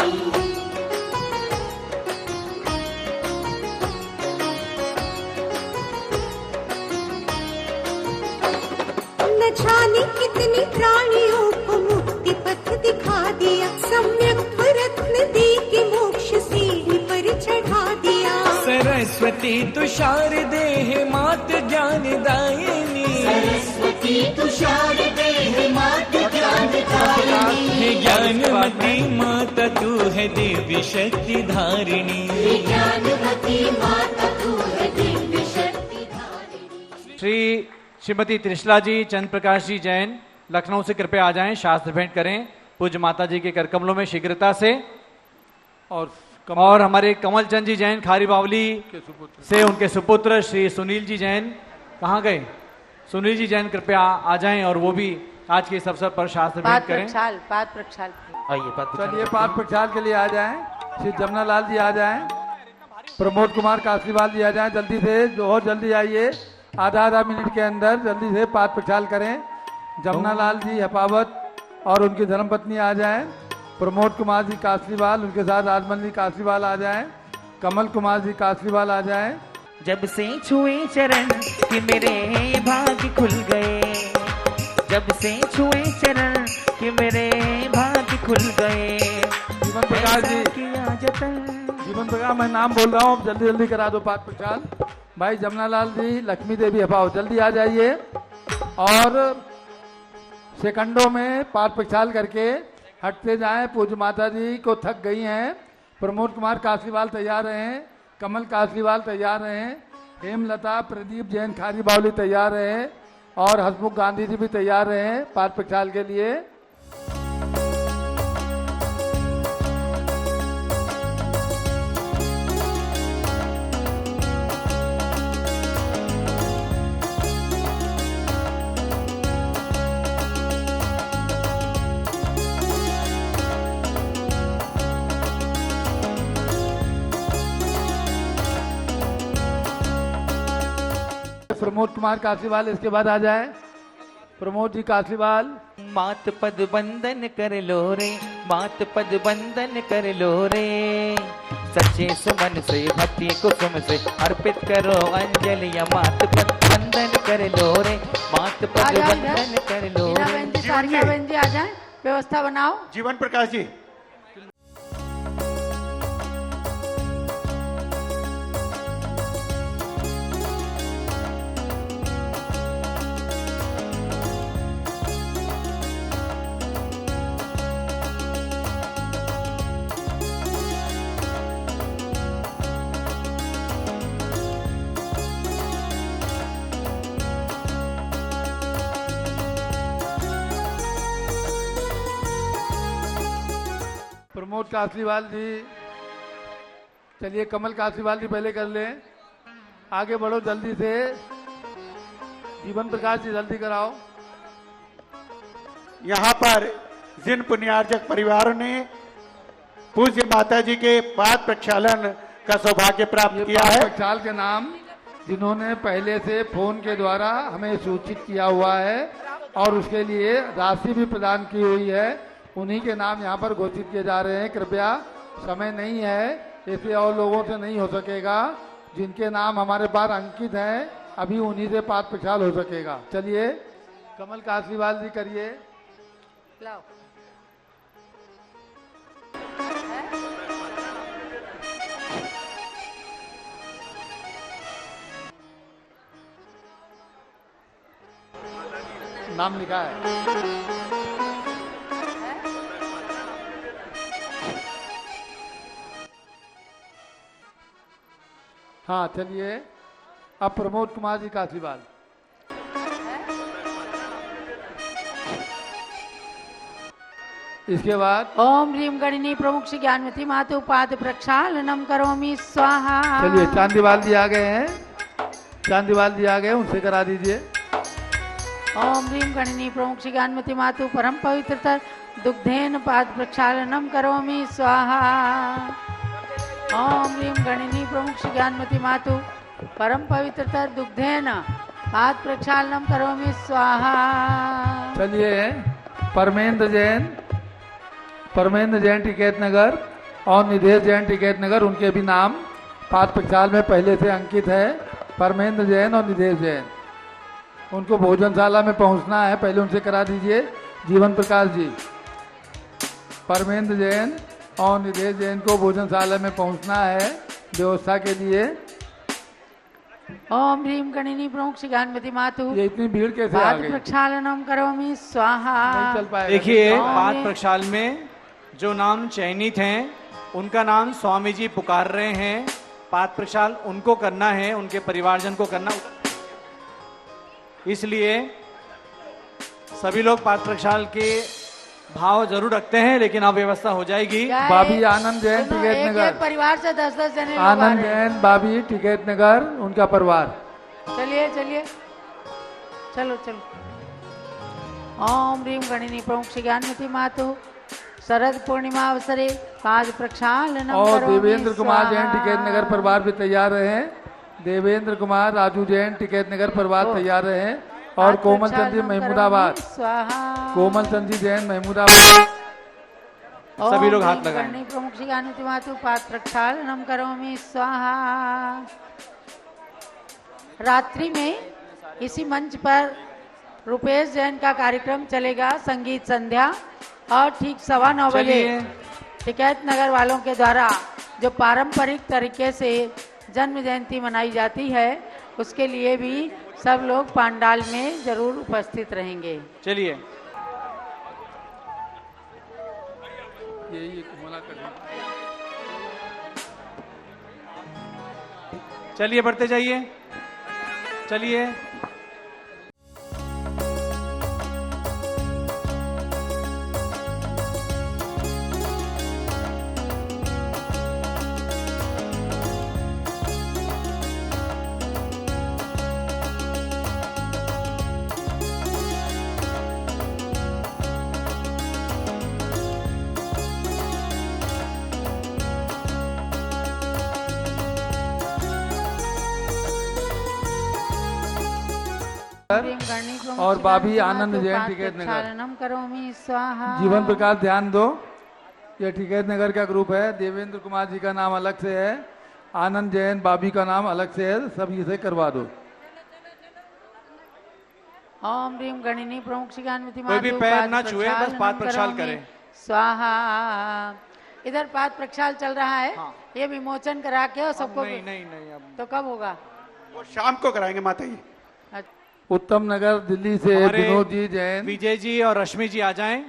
न जाने कितने प्राणियों को मुक्ति पथ दिखा दिया, सम्यक रत्न दे के मोक्ष सीढ़ी पर चढ़ा दिया। सरस्वती तुषार देह मात ज्ञान दायिनी, सरस्वती तुषार देह मात ज्ञान दायिनी, हे ज्ञानवती माता तू है दिव्य शक्ति धारिणी, ज्ञानवती माता तू है दिव्य शक्ति धारिणी। श्रीमती त्रिशला जी, चंद्र प्रकाश जी जैन लखनऊ से कृपया आ जाएं, शास्त्र भेंट करें पूज्य माता जी के करकमलों में शीघ्रता से। और हमारे कमल चंद जी जैन खारी बावली से उनके सुपुत्र श्री सुनील जी जैन कहाँ गए? सुनील जी जैन कृपया आ जाएं और वो भी आज के इस अवसर पर शास्त्र भेंट करें। पाद प्रक्षाल चलिए पाद प्रक्षाल के लिए आ जाएं। श्री जमुना लाल जी आ जाएं, प्रमोद कुमार कासरीवाल जी आ जाएं, जल्दी से, बहुत जल्दी आइए, आधा मिनट के अंदर जल्दी से पाद प्रक्षाल करें। जमुना लाल जी हपावत और उनकी धर्मपत्नी आ जाएं, प्रमोद कुमार जी कासरीवाल, उनके साथ राजमन जी कासरीवाल आ जाएं, कमल कुमार जी कासरीवाल आ जाएं। जब से छुए चरण कि मेरे भाग्य खुल गए, जब से छुए चरण कि मेरे भाग्य खुल गए। जीवन प्रकाश जी, जीवन प्रकाश, मैं नाम बोल रहा हूँ, जल्दी जल्दी करा दो पाद प्रक्षाल। भाई जमुना लाल जी, लक्ष्मी देवी हपाव, जल्दी आ जाइए और सेकंडों में पाद प्रक्षाल करके हटते जाएं। पूज्य माता जी को थक गई हैं। प्रमोद कुमार कासरीवाल तैयार हैं, कमल कासरीवाल तैयार हैं, हेमलता प्रदीप जैन खारी बावली तैयार हैं और हसमुख गांधी जी भी तैयार हैं पाद प्रक्षाल के लिए। प्रमोद कुमार कासरीवाल इसके बाद आ जाए। प्रमोद जी कासरीवाल। मात पद बंदन कर लो रे, मात पद बंदन कर लो रे, सच्चे सुमन से भक्ति कुसुम से अर्पित करो अंजलि, मात पद बंदन कर लो रे, मात पद बंदन कर लो रे। सारिका बहन जी आ जाए, व्यवस्था बनाओ। जीवन प्रकाश जी। प्रमोद कासरीवाल जी, चलिए कमल कासरीवाल जी पहले कर लें, आगे बढ़ो जल्दी से। जीवन प्रकाश जी जल्दी कराओ। यहाँ पर जिन पुण्यार्जक परिवारों ने पूज्य माता जी के पाद प्रक्षालन का सौभाग्य प्राप्त किया है, प्रक्षाल के नाम जिन्होंने पहले से फोन के द्वारा हमें सूचित किया हुआ है और उसके लिए राशि भी प्रदान की हुई है, उन्हीं के नाम यहाँ पर घोषित किए जा रहे हैं। कृपया, समय नहीं है इसलिए और लोगों से नहीं हो सकेगा। जिनके नाम हमारे पास अंकित हैं अभी उन्हीं से पाद प्रक्षाल हो सकेगा। चलिए कमल कासरीवाल जी करिए। लाओ। नाम लिखा है। हाँ चलिए, अब प्रमोद कुमार जी कासरीवाल। इसके बाद ओम ह्रीम गणिनी प्रमुख श्री ज्ञानमती मातु पाद प्रक्षालनम करोमि स्वाहा। चलिए चांदीवाल जी आ गए हैं, चांदीवाल जी आ गए, उनसे करा दीजिए। ओम ह्रीम गणिनी प्रमुख श्री ज्ञानमती मातु परम पवित्रतर दुग्धेन पाद प्रक्षालनम करोमि स्वाहा। ओम ह्रीम गणिनी प्रमुख श्री ज्ञानमती मातु परम पवित्रतर दुग्धेन पाद प्रक्षालनम करोमि स्वाहा। चलिए परमेंद्र जैन, परमेंद्र जैन टिकैत नगर और निधेश जैन टिकैत नगर, उनके भी नाम पाद प्रक्षाल में पहले से अंकित है। परमेंद्र जैन और निधेश जैन। उनको भोजनशाला में पहुंचना है, पहले उनसे करा दीजिए। जीवन प्रकाश जी, परमेंद्र जैन और निधेश जैन को भोजनशाला में पहुंचना है व्यवस्था के लिए। ओम ह्रीम गणिनी प्रमुख श्री ज्ञानमती मातु। ये इतनी भीड़ कैसे आ पाद गई? प्रक्षालनम करोमि स्वाहा। नहीं चल पाएगा। देखिए, ओम पाद ह्रीम- प्रक्षाल में जो नाम चयनित हैं उनका नाम स्वामी जी पुकार रहे हैं। पाद प्रक्षाल उनको करना है, उनके परिवारजन को करना, इसलिए सभी लोग पाद प्रक्षाल के भाव जरूर रखते हैं, लेकिन अब व्यवस्था हो जाएगी। क्या है? बाबी आनंद जैन सुनो, टिकैत एक- नगर। एक परिवार से 10-10 जने लोग आ आनंद रहे हैं। जैन, बाबी टिकैत नगर, उनका परिवार। चलिए चलिए, चलो चलो। ओम ह्रीम गणिनी प्रमुख श्री ज्ञानमती मातु। शरद पूर्णिमा अवसरे पाद प्रक्षालनम और करोमि देवेंद्र कुमार जैन स्वाहा। टिकैत नगर परिवार भी तैयार रहे। देवेंद्र कुमार राजू जैन टिकैत नगर परिवार तैयार रहे। और पाद कोमल चंद जी प्रक्षालनम महमूदाबाद, करोमि स्वाहा। कोमल चंद जी जैन महमूदाबाद। सभी लोग ओम हाथ ह्रीम लगाएं। गणिनी प्रमुख श्री ज्ञानमती मातु। पाद प्रक्षालनम करोमि स्वाहा। रात्रि में इसी मंच पर रुपेश जैन का कार्यक्रम चलेगा, संगीत संध्या। और ठीक 9:15 बजे चलिए। टिकैत नगर वालों के द्वारा जो पारंपरिक तरीके से जन्म जयंती मनाई जाती है, उसके लिए भी सब लोग पंडाल में जरूर उपस्थित रहेंगे। चलिए, यही कमला कर चलिए बढ़ते जाइए, चलिए। और बाबी आनंद जैन टिकैत नगर। प्रक्षालनम करोमि स्वाहा। जीवन प्रकाश ध्यान दो, ये टिकैत नगर का ग्रुप है। देवेंद्र कुमार जी का नाम अलग से है, आनंद जैन बाबी का नाम अलग से है, सभी से करवा दो। ओम ह्रीम गणिनी प्रमुख श्री ज्ञानमती कोई भी मातु। पैर पाद ना छुए, बस पाद प्रक्षाल करोमि करें। स्वाहा। इधर पाद प्रक्षाल चल रहा है। हाँ। ये विमोचन करा के और सबको नहीं नहीं नहीं, अब तो कब होगा? वो शाम को कराएंगे माता जी। उत्तम नगर दिल्ली से हमारे विनोद जी जैन। विजय जी और रश्मि जी आ जाएं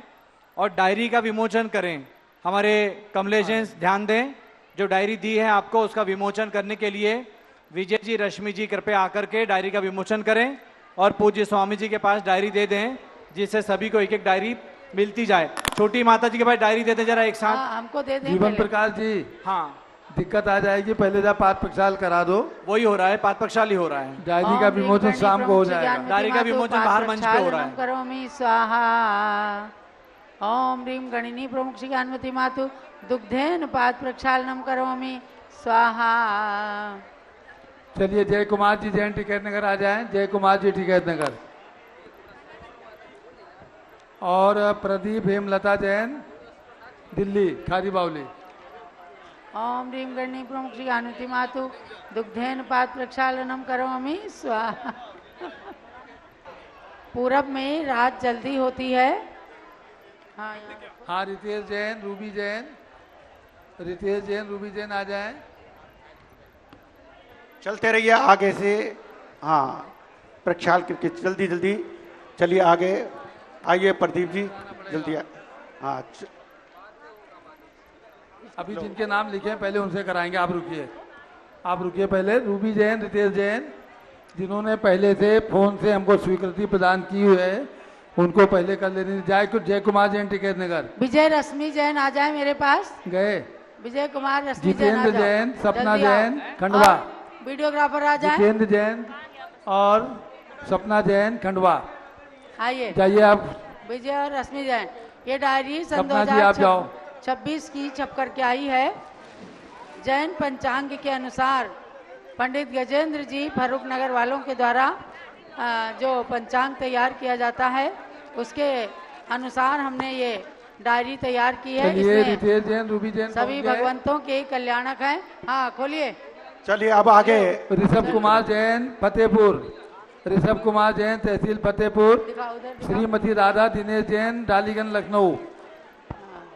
और डायरी का विमोचन करें। हमारे कमलेश जैन ध्यान दें, जो डायरी दी है आपको उसका विमोचन करने के लिए विजय जी, रश्मि जी कृपया आकर के डायरी का विमोचन करें और पूज्य स्वामी जी के पास डायरी दे दें, जिससे सभी को एक एक डायरी मिलती जाए। छोटी माता जी के पास डायरी दे दें जरा एक साथ। हाँ, हमको दे दें जीवन पहले। प्रकाश जी, हाँ, दिक्कत आ जाएगी, पहले जा पाद प्रक्षाल करा दो। वही हो रहा है, पाद प्रक्षाल ही हो रहा है। डायरी का ओम ह्रीम विमोचन गणिनी शाम को हो प्रमुख श्री जाएगा। ज्ञानमती डायरी का मातु। विमोचन पाद बाहर मंच पे हो रहा है। प्रक्षालनम करोमि स्वाहा। ओम ह्रीम गणिनी प्रमुख श्री ज्ञानमती मातु। दुग्धेन पाद प्रक्षालनम करोमि स्वाहा। चलिए, जय कुमार जी जैन टिकैत नगर आ जाएं। जय कुमार जी टिकैत नगर। और प्रदीप हेमलता जैन दिल्ली खारी बावली। ओम ह्रीम गणिनी प्रमुख श्री ज्ञानमती मातु। दुग्धेन पाद प्रक्षालनम करोमि स्वाहा। पूरब में रात जल्दी होती है। हाँ, हाँ, रितेश जैन, रूबी जैन, रितेश जैन, रूबी जैन आ जाएं। चलते रहिए आगे से। हाँ, प्रक्षाल करके जल्दी जल्दी चलिए आगे। आइए प्रदीप जी, जल्दी हाँ। अभी जिनके नाम लिखे हैं पहले उनसे कराएंगे। आप रुकिए, आप रुकिए पहले। रूबी जैन, रितेश जैन, जिन्होंने पहले से फोन से हमको स्वीकृति प्रदान की हुई है, उनको पहले कर लेनी। जय कुमार जैन टिकैत नगर विजय रश्मि जैन आ जाए मेरे पास। गए। विजय कुमार रश्मि जैन आ जितेंद्र जाओ। जैन, सपना जल्दी आओ। जैन, खंडवा। और वीडियोग्राफर आ जाए। जितेंद्र जैन और सपना जैन, खंडवा। आइए, जाइए आप। विजय और रश्मि जैन। ये डायरी सन सपना जी, आप जाओ। 2026 की छप करके आई है। जैन पंचांग के अनुसार पंडित गजेंद्र जी फर्रुख नगर वालों के द्वारा जो पंचांग तैयार किया जाता है, उसके अनुसार हमने ये डायरी तैयार की है। चलिए, इसमें रितेश जैन, रूबी जैन सभी पहुंच गए। भगवंतों के कल्याणक हैं। हाँ, खोलिए। चलिए अब आगे। ऋषभ कुमार जैन फतेहपुर। ऋषभ कुमार जैन तहसील फतेहपुर, दिखाओ उधर दिखाओ। श्रीमती राधा दिनेश जैन डालीगंज लखनऊ।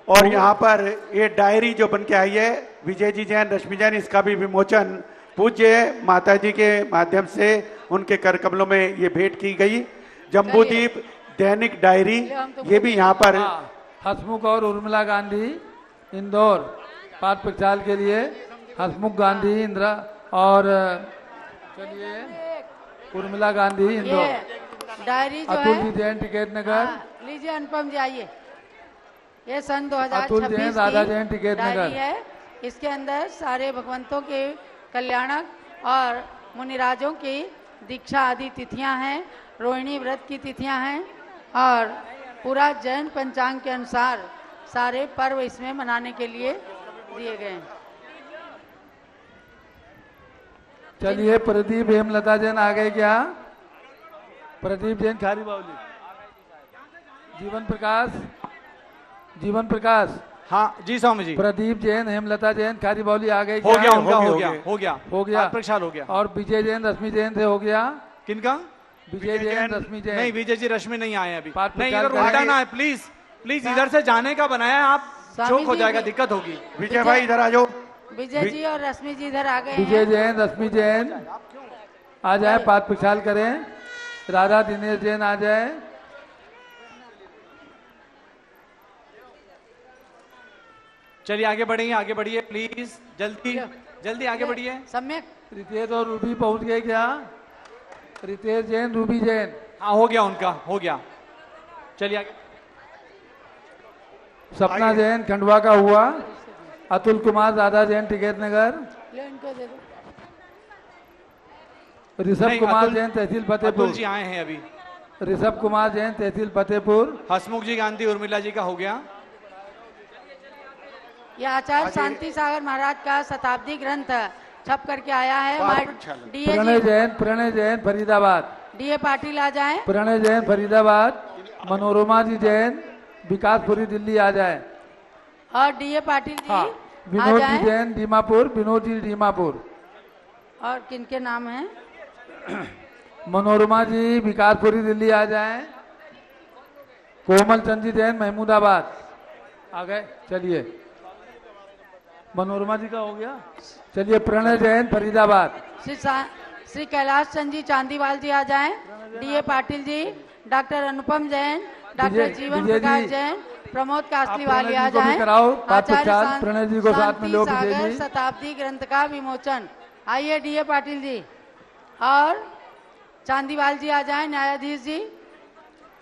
और यहाँ पर ये डायरी जो बन के आई है विजय जी जैन, रश्मि जैन, इसका भी विमोचन पूज्य माता जी के माध्यम से उनके कर कमलों में ये भेंट की गई। जम्बूदीप दैनिक डायरी ये भी यहाँ पर हसमुख और उर्मिला गांधी इंदौर पाठ प्रचार के लिए। हसमुख गांधी इंदिरा और चलिए उर्मिला गांधी इंदौर। ये डायरी जो अतुल है जी जैन टिकट नगर। हाँ, लीजिए अनुपम जी आइए। ये सन अतुल जैन 2026 राधा की जैन टिकट डायरी नगर। है। इसके अंदर सारे भगवंतों के कल्याणक और मुनिराजों की दीक्षा आदि तिथियां हैं, रोहिणी व्रत की तिथियां हैं और पूरा जैन पंचांग के अनुसार सारे पर्व इसमें मनाने के लिए दिए गए हैं। चलिए प्रदीप हेमलता जैन आ गए क्या? प्रदीप जैन खारी बावली। जीवन प्रकाश, जीवन प्रकाश। हाँ जी स्वामी जी। प्रदीप जैन हेमलता जैन खारी बावली आ गए हो क्या? गया उनका, हो गया। प्रक्षाल हो गया। और विजय जैन रश्मि जैन से हो गया। किनका? विजय जैन रश्मि जैन। नहीं, विजय जी रश्मि नहीं आए अभी। पाठ नहीं, प्रचार इधर करेंगे। उल्टा ना है प्लीज प्लीज। इधर से जाने का बनाया है, आप चौक हो जी, जाएगा, दिक्कत होगी। विजय भाई इधर आ जाओ। विजय जी और रश्मि जी इधर आ गए विजय हैं। जैन रश्मि जैन आ जाए, पाठ प्रक्षाल करें। राधा दिनेश जैन आ जाए। चलिए आगे बढ़िए प्लीज, जल्दी जल्दी आगे बढ़िए। सम्यक। रितेश और रूबी पहुंच गए क्या? रितेश जैन रूबी जैन। हाँ हो गया उनका, हो गया। चलिए आगे। सपना जैन खंडवा का हुआ। अतुल कुमार राधा जैन टिकट नगर। ले इनको दे दो। ऋषभ नहीं, कुमार अतुल- जैन तहसील अतुल फतेहपुर। जी आए हैं अभी। ऋषभ कुमार जैन तहसील फतेहपुर। हसमुख जी गांधी उर्मिला जी का हो गया। ये आचार्य शांति सागर महाराज का शताब्दी ग्रंथ छप करके आया है। डीए प्रणय जैन फरीदाबाद। डीए पाटिल आ जाए। प्रणय जैन फरीदाबाद। मनोरमा जी जैन विकासपुरी दिल्ली आ जाए। और डीए पाटिल जी हाँ, आ विनोद जाए। जी जैन दीमापुर। विनोद जी दीमापुर। और किनके नाम हैं? मनोरमा जी विकासपुरी दिल्ली आ जाए। कोमल चंद जी जैन महमूदाबाद आ गए। चलिए मनोरमा जी का हो गया। चलिए प्रणय जैन फरीदाबाद। श्री कैलाश चंद जी चांदीवाल जी आ जाए। डीए पाटिल जी, डॉक्टर अनुपम जैन, डॉक्टर जीवन विजय प्रकाश जी, जैन, प्रमोद कास्ली आप वाली प्रणय आ जी को भी जाए। कराओ, पाठ आचार्य प्रचार प्रणय जी को साथ में शांति लो, विजय सागर जी। शताब्दी ग्रंथ का विमोचन। आइए डीए पाटिल जी और चांदीवाल जी आ जाए। न्यायाधीश जी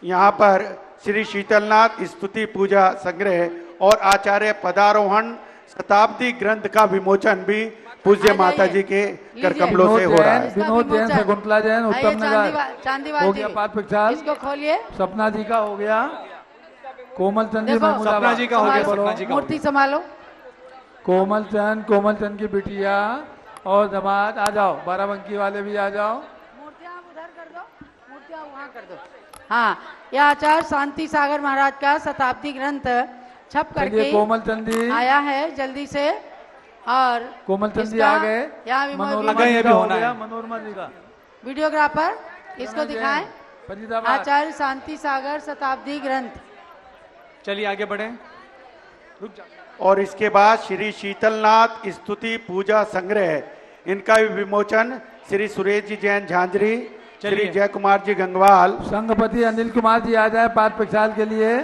यहाँ पर श्री शीतलनाथ स्तुति पूजा संग्रह और आचार्य पदारोहण शताब्दी ग्रंथ का विमोचन भी पूज्य माता जी के कर कमलों से हो रहा है। विनोद जैन शकुंतला जैन आइए उत्तम नगर चांदीवाल हो जी, गया। पाठ प्रचार इसको खोलिए। सपना जी का हो गया। कोमल चंद जी देखो, महमूदाबाद। सपना जी का हो गया, संभालो, सपना जी का हो मूर्ति संभालो। कोमल चंद की बिटिया और दामाद आ जाओ। बाराबंकी वाले भी आ जाओ। मूर्तियां आप उधर कर दो, मूर्तियां वहां कर दो। हाँ, यह आचार्य शांति सागर महाराज का शताब्दी ग्रंथ छप करके चलिए कोमल चंद जी आया है जल्दी से। और कोमल चंद जी इसका आ गए। यहाँ मनोरमा गए, जी अभी का हो होना गया। है। मनोरमा जी का वीडियोग्राफर इसको दिखाएं। फरीदाबाद। आचार्य शांति सागर शताब्दी ग्रंथ। चलिए आगे बढ़े। और इसके बाद श्री शीतलनाथ स्तुति पूजा संग्रह इनका भी विमोचन श्री सुरेश जी जैन झांझरी, श्री चलिए। जय कुमार जी गंगवाल। संघपति अनिल कुमार जी आ जाए पाठ प्रक्षाल के लिए।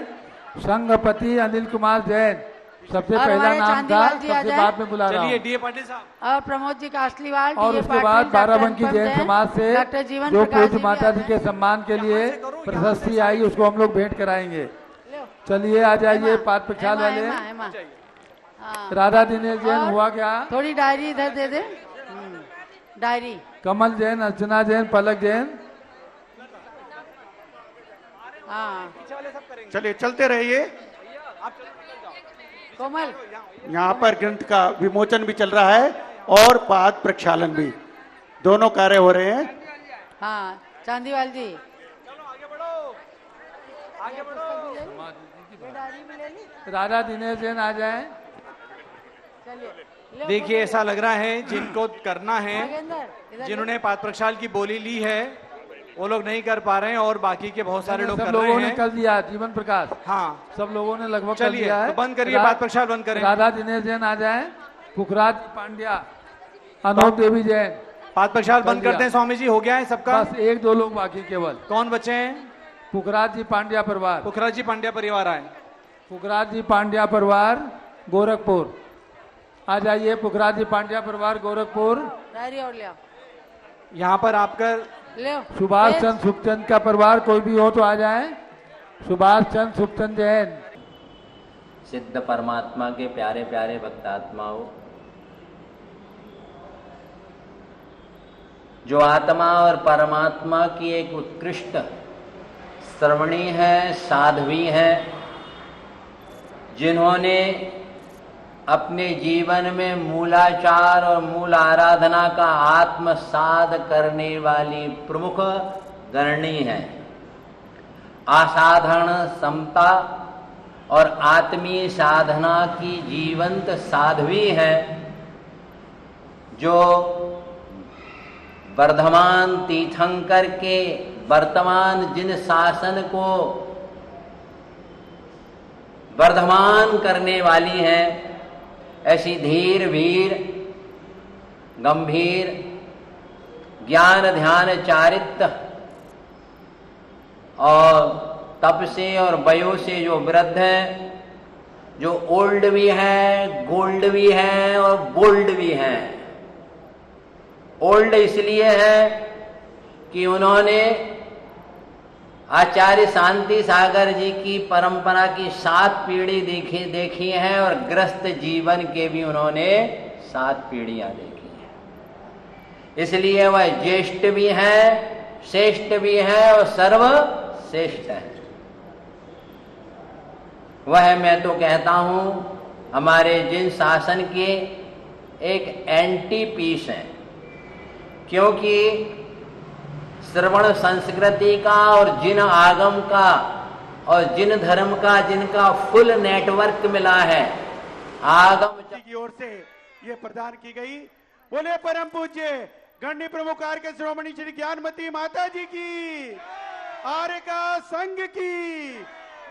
संघपति अनिल कुमार जैन सबसे और पहला हमारे नाम था, चांदीवाल जी आ सबसे जाए। बाद में बुला रहा चलिए हूँ। डीए पाटिल साहब। और प्रमोद जी कासलीवाल, और डीए उसके पाटिल, बाद डॉक्टर बाराबंकी अनुपम जैन समाज से डॉक्टर जीवन जो प्रकाश पूज्य जी माता भी जी आ के सम्मान के लिए प्रशस्ति आई उसको हम लोग भेंट कराएंगे। चलिए आ जाइए पाठ प्रक्षाल वाले। हेमा, हेमा। हाँ, राधा दिनेश जैन और हुआ क्या? थोड़ी डायरी इधर दे दे। डायरी कमल जैन, अर्चना जैन, पलक जैन। हाँ, चलिए चलते रहिए। कोमल यहाँ पर ग्रंथ का विमोचन भी चल रहा है और पाद प्रक्षालन भी, दोनों कार्य हो रहे हैं। हाँ, चांदीवाल जी राधा दिनेश जैन आ जाए। चलिए। देखिए ऐसा लग रहा है जिनको करना है, नागेंद्र, इधर जिन्होंने पाठ प्रक्षाल की बोली ली है, वो लोग नहीं कर पा रहे हैं और बाकी के बहुत सारे लोग सब कर रहे लोगों ने हैं। कर दिया, जीवन प्रकाश। हाँ, सब लोगों ने लगभग कर चलिए, दिया है। तो बंद करिए, बात प्रक्षाल बंद करें। राधा दिनेश जैन आ जाए, पुखराज पांड्या, अनोख देवी जैन। बात प्रक्षाल बंद करते हैं स्वामी जी, हो गया है सबका? बस एक दो लोग बाकी केवल। कौन बचे हैं? पुखराज जी पांड्या परिवार। पुखराज जी पांड्या परिवार आए। पुखराज जी पांड्या परिवार गोरखपुर आ जाइए। पुखराज जी पांड्या परिवार गोरखपुर। डायरी और लिया यहाँ पर आपकर ले सुभाष चंद्र सुखचंद का परिवार कोई भी हो तो आ जाए। सुभाष चंद्र सुखचंद जैन। सिद्ध परमात्मा के प्यारे प्यारे भक्तात्माओं, जो आत्मा और परमात्मा की एक उत्कृष्ट श्रवणी है, साध्वी है, जिन्होंने अपने जीवन में मूलाचार और मूल आराधना का आत्मसाद करने वाली प्रमुख गणनी है। असाधारण समता और आत्मीय साधना की जीवंत साध्वी है, जो वर्धमान तीर्थंकर के वर्तमान जिन शासन को वर्धमान करने वाली है, ऐसी धीर वीर गंभीर ज्ञान ध्यान चारित्र और तप से और वयो से जो वृद्ध है, जो ओल्ड भी है, गोल्ड भी है और बोल्ड भी है। ओल्ड इसलिए है कि उन्होंने आचार्य शांति सागर जी की परंपरा की 7 पीढ़ी देखी है और ग्रस्त जीवन के भी उन्होंने 7 पीढ़ियां देखी हैं। इसलिए वह ज्येष्ठ भी है, श्रेष्ठ भी है और सर्वश्रेष्ठ है। वह मैं तो कहता हूं हमारे जिन शासन के एक एंटी पीस है, क्योंकि श्रवण संस्कृति का और जिन आगम का और जिन धर्म का जिनका फुल नेटवर्क मिला है, आगम की ओर से ये प्रदान की गई। बोले परम पूज्य गण्य प्रमुख आर्य के श्रोमणी श्री ज्ञानमती माता जी की, आर्य का संघ की,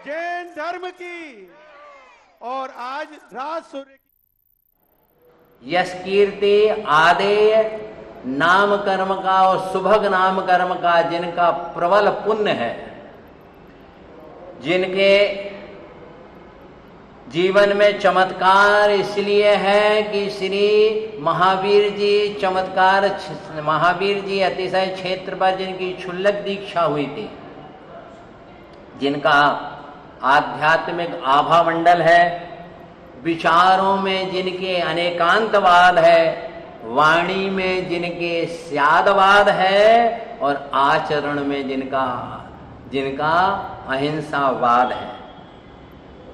जैन धर्म की। और आज राज सूर्य की यश कीर्ति आदेय नाम कर्म का और सुभग नाम कर्म का जिनका प्रबल पुण्य है, जिनके जीवन में चमत्कार इसलिए है कि श्री महावीर जी चमत्कार, महावीर जी अतिशय क्षेत्र पर जिनकी क्षुल्लक दीक्षा हुई थी, जिनका आध्यात्मिक आभा मंडल है, विचारों में जिनके अनेकांतवाद है, वाणी में जिनके स्यादवाद है और आचरण में जिनका अहिंसावाद है,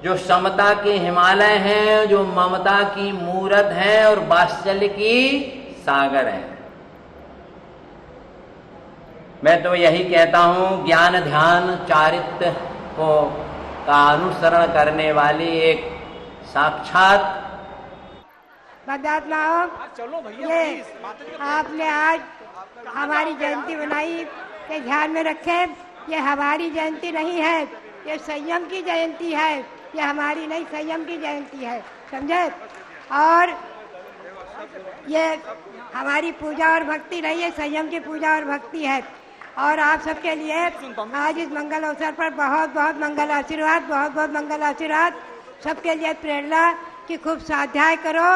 जो समता के हिमालय हैं, जो ममता की मूरत हैं और वात्सल्य की सागर है। मैं तो यही कहता हूं, ज्ञान ध्यान चारित्र का अनुसरण करने वाली एक साक्षात भक्तात्माओं, ये आपने आज हमारी जयंती बनाई, ये ध्यान में रखें, ये हमारी जयंती नहीं है, ये संयम की जयंती है, ये हमारी नहीं, संयम की जयंती है, समझे? और ये हमारी पूजा और भक्ति नहीं है, संयम की पूजा और भक्ति है। और आप सबके लिए आज इस मंगल अवसर पर बहुत बहुत मंगल आशीर्वाद, बहुत बहुत मंगल आशीर्वाद। सबके लिए प्रेरणा कि खूब स्वाध्याय करो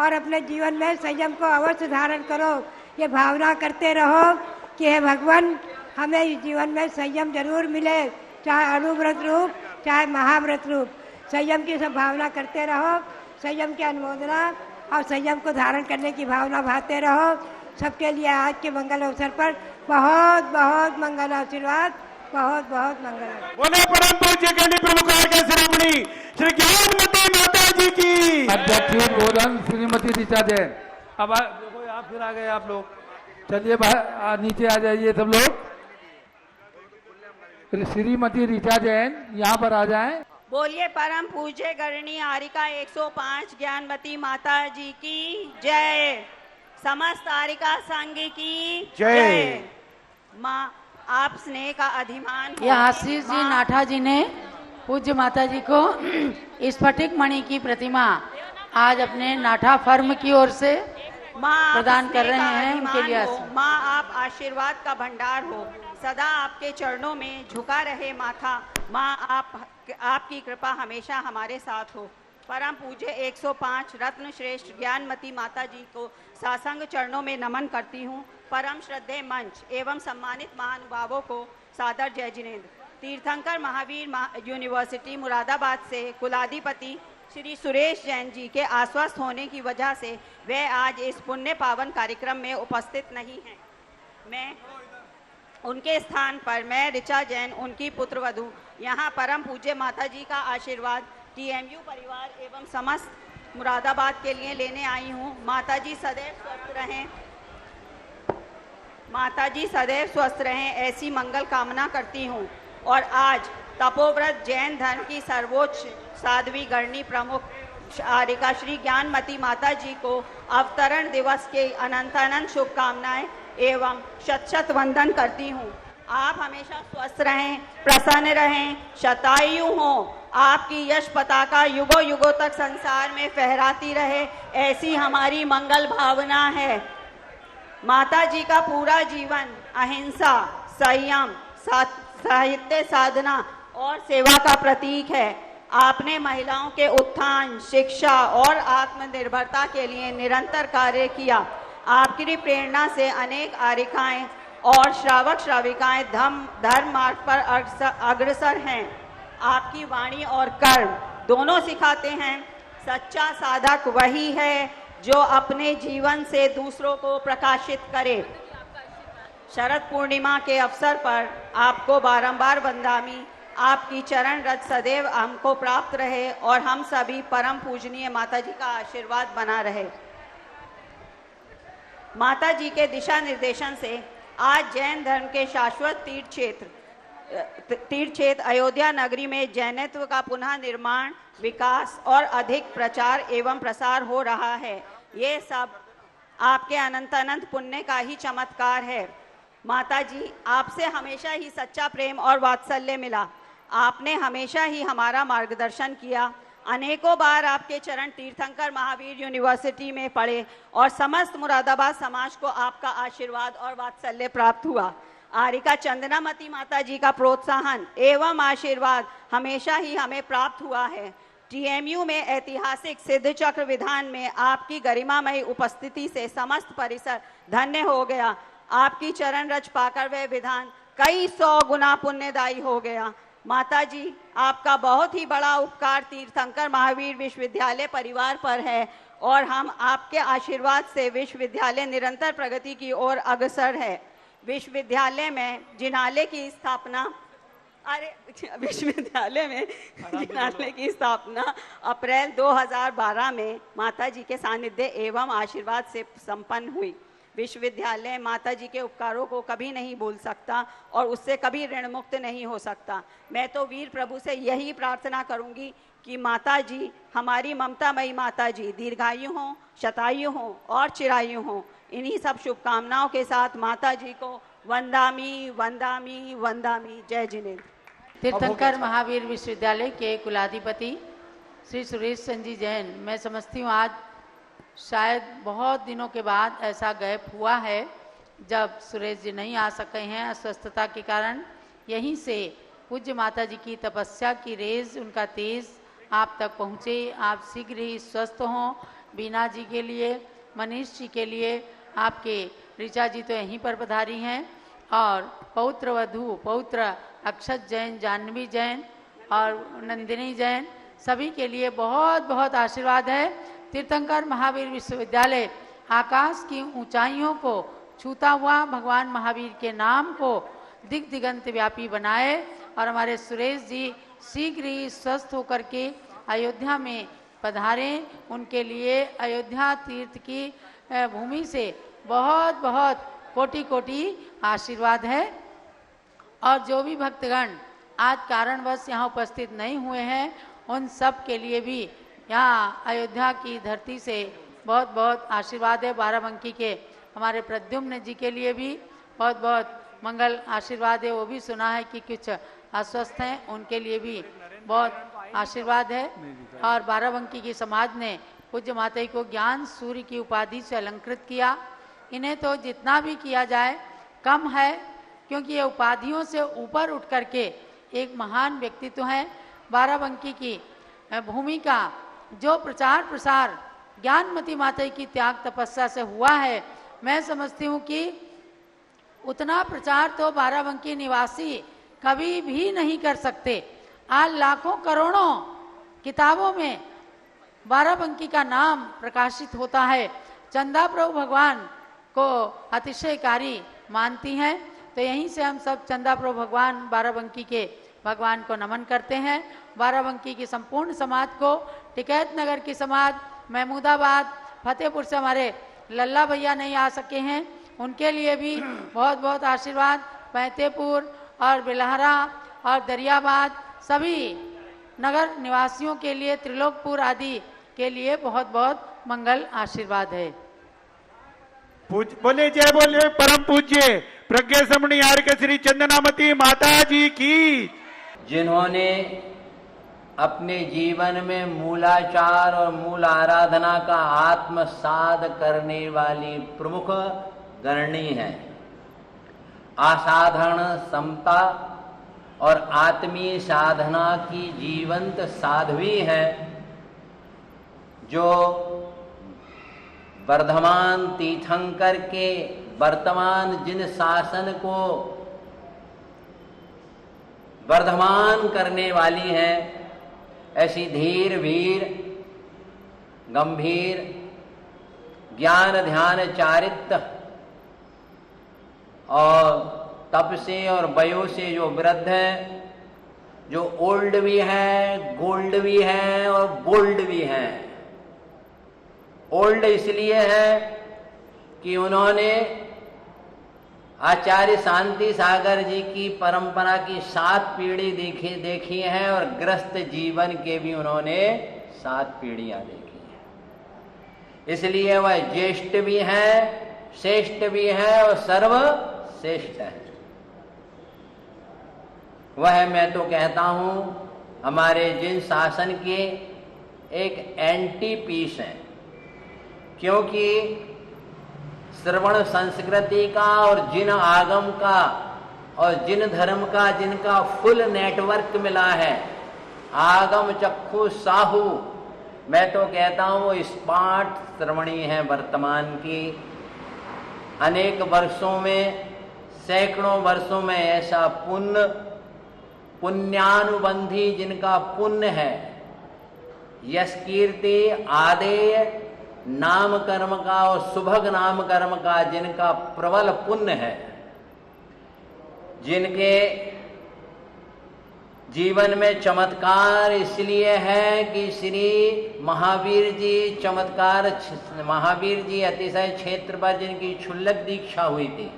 और अपने जीवन में संयम को अवश्य धारण करो। ये भावना करते रहो कि हे भगवान, हमें इस जीवन में संयम जरूर मिले, चाहे अनुव्रत रूप चाहे महाव्रत रूप। संयम की सब भावना करते रहो, संयम की अनुमोदना और संयम को धारण करने की भावना भाते रहो। सबके लिए आज के मंगल अवसर पर बहुत बहुत मंगल आशीर्वाद, बहुत बहुत मंगल। बोले परम पूज्य गण्य प्रमुख आर्य के श्रोमणी श्री ज्ञानमती माता जी की। अध्यक्ष गोधन श्रीमती ऋचा जैन। अब देखो आप फिर आ गए आप लोग, चलिए नीचे आ जाइए सब लोग। श्रीमती ऋचा जैन यहाँ पर आ जाएं। बोलिए परम पूज्य गणनी आरिका 105 ज्ञानमती माता जी की जय। समस्त आरिका संघ की जय। माँ आप स्नेह का अधिमान हो। ये आशीष जी नाठा जी ने पूज्य माता जी को स्फटिक मणि की प्रतिमा आज अपने नाठा फर्म की ओर से माँ आप प्रदान कर स्नेह रहे का हैं उनके लिए अधिमान हो। आशीर्वाद। माँ आप आशीर्वाद का भंडार हो, सदा आपके चरणों में झुका रहे माथा। माँ आपकी कृपा हमेशा हमारे साथ हो। परम पूज्य 105 रत्न श्रेष्ठ ज्ञानमती माता जी को सासंग चरणों में नमन करती हूँ। परम श्रद्धेय मंच एवं सम्मानित महानुभावों को सादर जय जिनेन्द्र। तीर्थंकर महावीर यूनिवर्सिटी मुरादाबाद से कुलाधिपति श्री सुरेश जैन जी के अस्वस्थ होने की वजह से वे आज इस पुण्य पावन कार्यक्रम में उपस्थित नहीं हैं। मैं उनके स्थान पर मैं ऋचा जैन, उनकी पुत्रवधू, यहाँ परम पूज्य माता जी का आशीर्वाद टीएमयू परिवार एवं समस्त मुरादाबाद के लिए लेने आई हूँ। माता जी सदैव स्वस्थ रहें, माता जी सदैव स्वस्थ रहें, ऐसी मंगल कामना करती हूँ। और आज तपोव्रत जैन धर्म की सर्वोच्च साध्वी गणनी प्रमुख आरिका श्री ज्ञानमती माता जी को अवतरण दिवस के अनंत अनंत शुभकामनाएं एवं शत शत वंदन करती हूँ। आप हमेशा स्वस्थ रहें, प्रसन्न रहें, शतायु हों, आपकी यश पताका युगों युगों तक संसार में फहराती रहे, ऐसी हमारी मंगल भावना है। माता जी का पूरा जीवन अहिंसा, संयम, साहित्य साधना और सेवा का प्रतीक है। आपने महिलाओं के उत्थान, शिक्षा और आत्मनिर्भरता के लिए निरंतर कार्य किया। आपकी प्रेरणा से अनेक आरिकाएं और श्रावक श्राविकाएं धर्म मार्ग पर अग्रसर हैं। आपकी वाणी और कर्म दोनों सिखाते हैं सच्चा साधक वही है जो अपने जीवन से दूसरों को प्रकाशित करे। शरद पूर्णिमा के अवसर पर आपको बारंबार वंदामी। आपकी चरण रज सदैव हमको प्राप्त रहे और हम सभी परम पूजनीय माता जी का आशीर्वाद बना रहे। माता जी के दिशा निर्देशन से आज जैन धर्म के शाश्वत तीर्थ क्षेत्र अयोध्या नगरी में जैनत्व का पुनः निर्माण, विकास और अधिक प्रचार एवं प्रसार हो रहा है। ये सब आपके अनंत अनंत पुण्य का ही चमत्कार है। माता जी, आपसे हमेशा ही सच्चा प्रेम और वात्सल्य मिला। आपने हमेशा ही हमारा मार्गदर्शन किया। अनेकों बार आपके चरण तीर्थंकर महावीर यूनिवर्सिटी में पड़े और समस्त मुरादाबाद समाज को आपका आशीर्वाद और वात्सल्य प्राप्त हुआ। आरिका चंदनामती माता जी का प्रोत्साहन एवं आशीर्वाद हमेशा ही हमें प्राप्त हुआ है। टीएमयू में ऐतिहासिक सिद्ध चक्र विधान में आपकी गरिमामयी उपस्थिति से समस्त परिसर धन्य हो गया। आपकी चरण रज पाकर वह विधान कई 100 गुना पुण्यदायी हो गया। माता जी, आपका बहुत ही बड़ा उपकार तीर्थंकर महावीर विश्वविद्यालय परिवार पर है और हम आपके आशीर्वाद से विश्वविद्यालय निरंतर प्रगति की ओर अग्रसर है। विश्वविद्यालय में जिनालय की स्थापना की स्थापना अप्रैल 2012 में माता जी के सानिध्य एवं आशीर्वाद से संपन्न हुई। विश्वविद्यालय माता जी के उपकारों को कभी नहीं भूल सकता और उससे कभी ऋण मुक्त नहीं हो सकता। मैं तो वीर प्रभु से यही प्रार्थना करूंगी कि माता जी, हमारी ममतामयी माता जी दीर्घायु हों, शतायु हों और चिरायु हों। इन्हीं सब शुभकामनाओं के साथ माता जी को वंदामी वंदामी वंदामी। जय जिनेन्द्र। तीर्थंकर महावीर विश्वविद्यालय के कुलाधिपति श्री सुरेश चंद्र जैन, मैं समझती हूँ आज शायद बहुत दिनों के बाद ऐसा गैप हुआ है जब सुरेश जी नहीं आ सके हैं अस्वस्थता के कारण। यहीं से पूज्य माता जी की तपस्या की रेज, उनका तेज आप तक पहुँचे। आप शीघ्र ही स्वस्थ हों। बीना जी के लिए, मनीष जी के लिए, आपके ऋचा जी तो यहीं पर पधारी हैं और पौत्र वधू पौत्र अक्षत जैन, जाह्नवी जैन और नंदिनी जैन, सभी के लिए बहुत बहुत आशीर्वाद है। तीर्थंकर महावीर विश्वविद्यालय आकाश की ऊंचाइयों को छूता हुआ भगवान महावीर के नाम को दिग दिगंत व्यापी बनाए और हमारे सुरेश जी शीघ्र ही स्वस्थ होकर के अयोध्या में पधारें। उनके लिए अयोध्या तीर्थ की भूमि से बहुत बहुत कोटि कोटि आशीर्वाद है। और जो भी भक्तगण आज कारणवश यहाँ उपस्थित नहीं हुए हैं, उन सब के लिए भी यहाँ अयोध्या की धरती से बहुत बहुत आशीर्वाद है। बाराबंकी के हमारे प्रद्युम्न जी के लिए भी बहुत बहुत मंगल आशीर्वाद है वो भी सुना है कि कुछ अस्वस्थ हैं, उनके लिए भी बहुत आशीर्वाद है। और बाराबंकी की समाज ने पूज्य माता जी को ज्ञान सूर्य की उपाधि से अलंकृत किया। इन्हें तो जितना भी किया जाए कम है, क्योंकि ये उपाधियों से ऊपर उठ करके एक महान व्यक्तित्व हैं। बाराबंकी की भूमिका जो प्रचार प्रसार ज्ञानमती माता जी की त्याग तपस्या से हुआ है, मैं समझती हूँ कि उतना प्रचार तो बाराबंकी निवासी कभी भी नहीं कर सकते। आज लाखों करोड़ों किताबों में बाराबंकी का नाम प्रकाशित होता है। चंदा प्रभु भगवान को अतिशयकारी मानती हैं, तो यहीं से हम सब चंदा प्रभु भगवान बाराबंकी के भगवान को नमन करते हैं। बाराबंकी की संपूर्ण समाज को, टिकैत नगर की समाज, महमूदाबाद, फतेहपुर से हमारे लल्ला भैया नहीं आ सके हैं, उनके लिए भी बहुत बहुत आशीर्वाद। फतेहपुर और बिलहरा और दरियाबाद सभी नगर निवासियों के लिए, त्रिलोकपुर आदि के लिए बहुत बहुत मंगल आशीर्वाद है। बोले जय बोले परम पूज्य प्रज्ञा समणी आर्य श्री चंदनामती माता जी की। जिन्होंने अपने जीवन में मूलाचार और मूल आराधना का आत्मसाद करने वाली प्रमुख गणनी है। असाधारण समता और आत्मीय साधना की जीवंत साध्वी है, जो वर्धमान तीर्थंकर के वर्तमान जिन शासन को वर्धमान करने वाली हैं, ऐसी धीर वीर गंभीर ज्ञान ध्यान चारित्र और तप से और वयो से जो वृद्ध हैं, जो ओल्ड भी हैं, गोल्ड भी हैं और बोल्ड भी हैं। ओल्ड इसलिए है कि उन्होंने आचार्य शांति सागर जी की परंपरा की 7 पीढ़ी देखी है और ग्रस्त जीवन के भी उन्होंने 7 पीढ़ियां देखी हैं। इसलिए वह ज्येष्ठ भी हैं, श्रेष्ठ भी हैं और सर्वश्रेष्ठ है। वह मैं तो कहता हूं हमारे जिन शासन के एक एंटी पीस हैं, क्योंकि श्रवण संस्कृति का और जिन आगम का और जिन धर्म का जिनका फुल नेटवर्क मिला है, आगम चक्षु साहू, मैं तो कहता हूं वो स्मार्ट श्रवणी है वर्तमान की। अनेक वर्षों में, सैकड़ों वर्षों में ऐसा पुण्यानुबंधी जिनका पुण्य है, यश कीर्ति आदेय नाम कर्म का और सुभग नाम कर्म का जिनका प्रबल पुण्य है, जिनके जीवन में चमत्कार इसलिए है कि श्री महावीर जी चमत्कार, महावीर जी अतिशय क्षेत्र पर जिनकी क्षुल्लक दीक्षा हुई थी,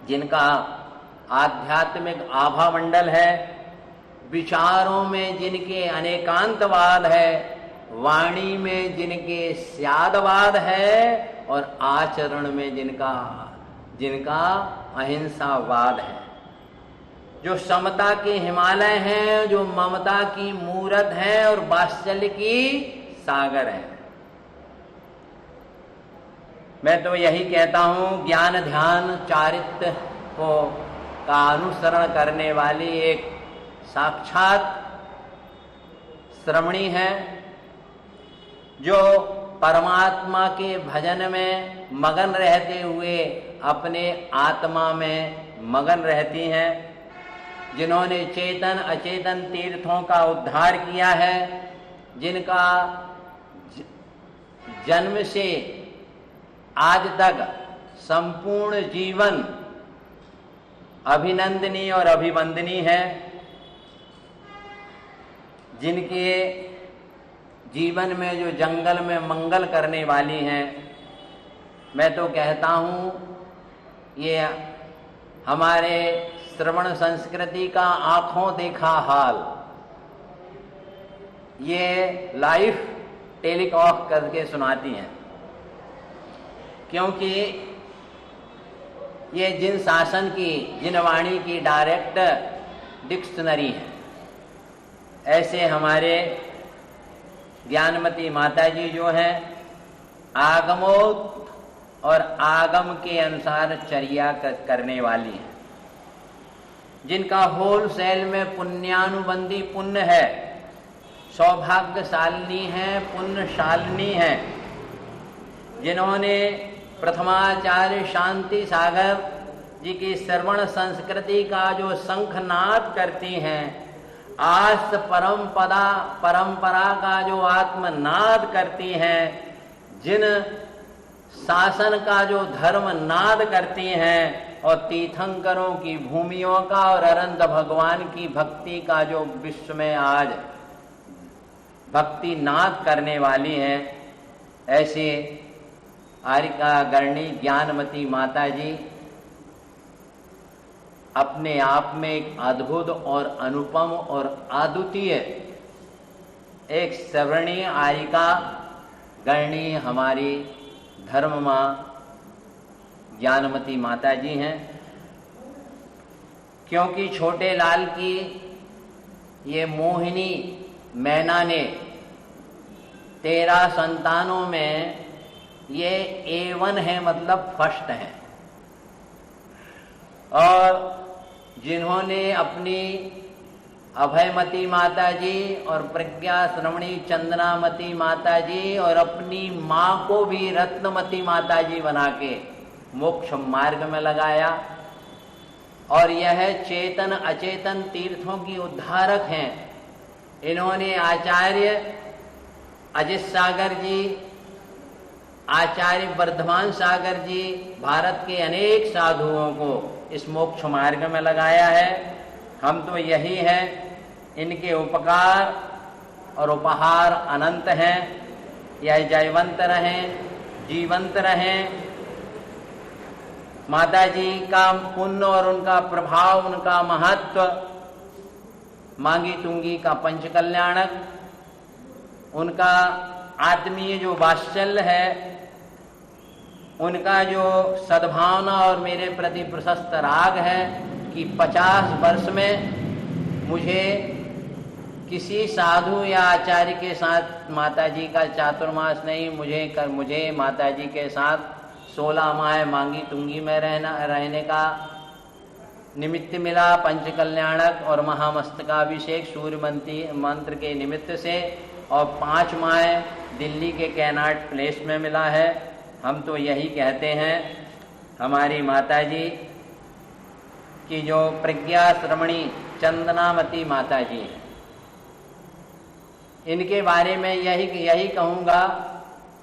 जिनका आध्यात्मिक आभा मंडल है, विचारों में जिनके अनेकांतवाद है, वाणी में जिनके स्यादवाद है और आचरण में जिनका अहिंसावाद है, जो समता के हिमालय हैं, जो ममता की मूरत हैं और वात्सल्य की सागर है। मैं तो यही कहता हूं, ज्ञान ध्यान चारित्र का अनुसरण करने वाली एक साक्षात श्रमणी है, जो परमात्मा के भजन में मगन रहते हुए अपने आत्मा में मगन रहती हैं, जिन्होंने चेतन अचेतन तीर्थों का उद्धार किया है, जिनका जन्म से आज तक संपूर्ण जीवन अभिनंदनीय और अभिवंदनीय है, जिनके जीवन में जो जंगल में मंगल करने वाली हैं। मैं तो कहता हूं ये हमारे श्रवण संस्कृति का आंखों देखा हाल, ये लाइव टेलीकास्ट करके सुनाती हैं, क्योंकि ये जिन शासन की, जिन वाणी की डायरेक्ट डिक्शनरी है, ऐसे हमारे ज्ञानमती माताजी जो हैं आगमोक्त और आगम के अनुसार चर्या करने वाली हैं, जिनका होलसेल में पुण्यानुबंधी पुण्य है, सौभाग्यशालिनी है, पुण्यशालिनी है, जिन्होंने प्रथमाचार्य शांति सागर जी की श्रवण संस्कृति का जो शंखनाद करती हैं, आस परंपरा का जो आत्मनाद करती हैं, जिन शासन का जो धर्म नाद करती हैं, और तीर्थंकरों की भूमियों का और अनंत भगवान की भक्ति का जो विश्व में आज भक्ति नाद करने वाली हैं, ऐसे आरिका गरणी ज्ञानमती माता जी अपने आप में एक अद्भुत और अनुपम और अद्वितीय एक श्रवणीय आरिका गरणी हमारी धर्म मां ज्ञानमती माता जी हैं। क्योंकि छोटे लाल की ये मोहिनी मैना ने 13 संतानों में ये A1 है, मतलब फर्स्ट है। और जिन्होंने अपनी अभयमती माता जी और प्रज्ञा श्रवणी चंदनामती माता जी और अपनी माँ को भी रत्नमती माता जी बना के मोक्ष मार्ग में लगाया, और यह चेतन अचेतन तीर्थों की उद्धारक हैं। इन्होंने आचार्य अजित सागर जी, आचार्य वर्धमान सागर जी, भारत के अनेक साधुओं को इस मोक्ष मार्ग में लगाया है। हम तो यही है, इनके उपकार और उपहार अनंत हैं। यह जयवंत रहें, जीवंत रहें। माता जी का पुण्य और उनका प्रभाव, उनका महत्व, मांगी तुंगी का पंच कल्याणक, उनका आत्मीय जो वात्सल्य है, उनका जो सद्भावना और मेरे प्रति प्रशस्त राग है कि 50 वर्ष में मुझे किसी साधु या आचार्य के साथ माताजी का चातुर्मास नहीं, मुझे माताजी के साथ 16 माह मांगी तुंगी में रहने का निमित्त मिला। पंच कल्याणक और महामस्तकाभिषेक सूर्य मंत्र के निमित्त से, और 5 माह दिल्ली के कैनाट प्लेस में मिला है। हम तो यही कहते हैं, हमारी माताजी की जो प्रज्ञा श्रवणी चंदनामती माता जी हैं, इनके बारे में यही कहूँगा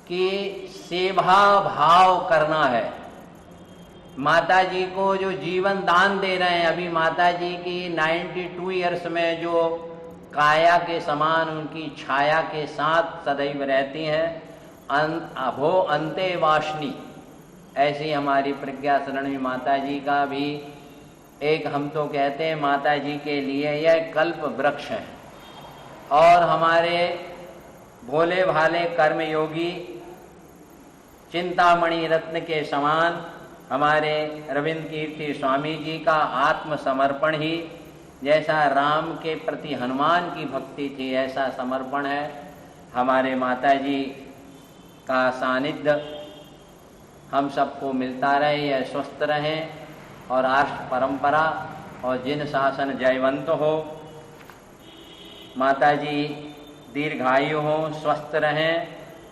कि सेवा भाव करना है। माता जी को जो जीवन दान दे रहे हैं, अभी माता जी की 92 ईयर्स में जो काया के समान उनकी छाया के साथ सदैव रहती हैं, अभो अंते वासनी, ऐसी हमारी प्रज्ञा शरणी माता जी का भी एक, हम तो कहते हैं माता जी के लिए यह कल्प वृक्ष है। और हमारे भोले भाले कर्मयोगी चिंतामणि रत्न के समान हमारे रविंद्र कीर्ति स्वामी जी का आत्मसमर्पण ही, जैसा राम के प्रति हनुमान की भक्ति थी, ऐसा समर्पण है। हमारे माता जी का सानिध्य हम सबको मिलता रहे, यह स्वस्थ रहें, और राष्ट्र परंपरा और जिन शासन जयवंत हो, माता जी दीर्घायु हो, स्वस्थ रहें,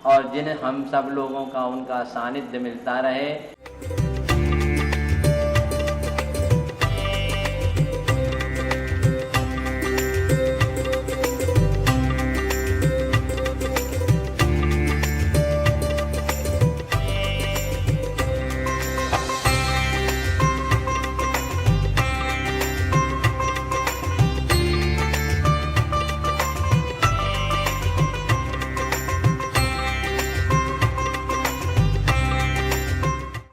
और जिन हम सब लोगों का उनका सानिध्य मिलता रहे।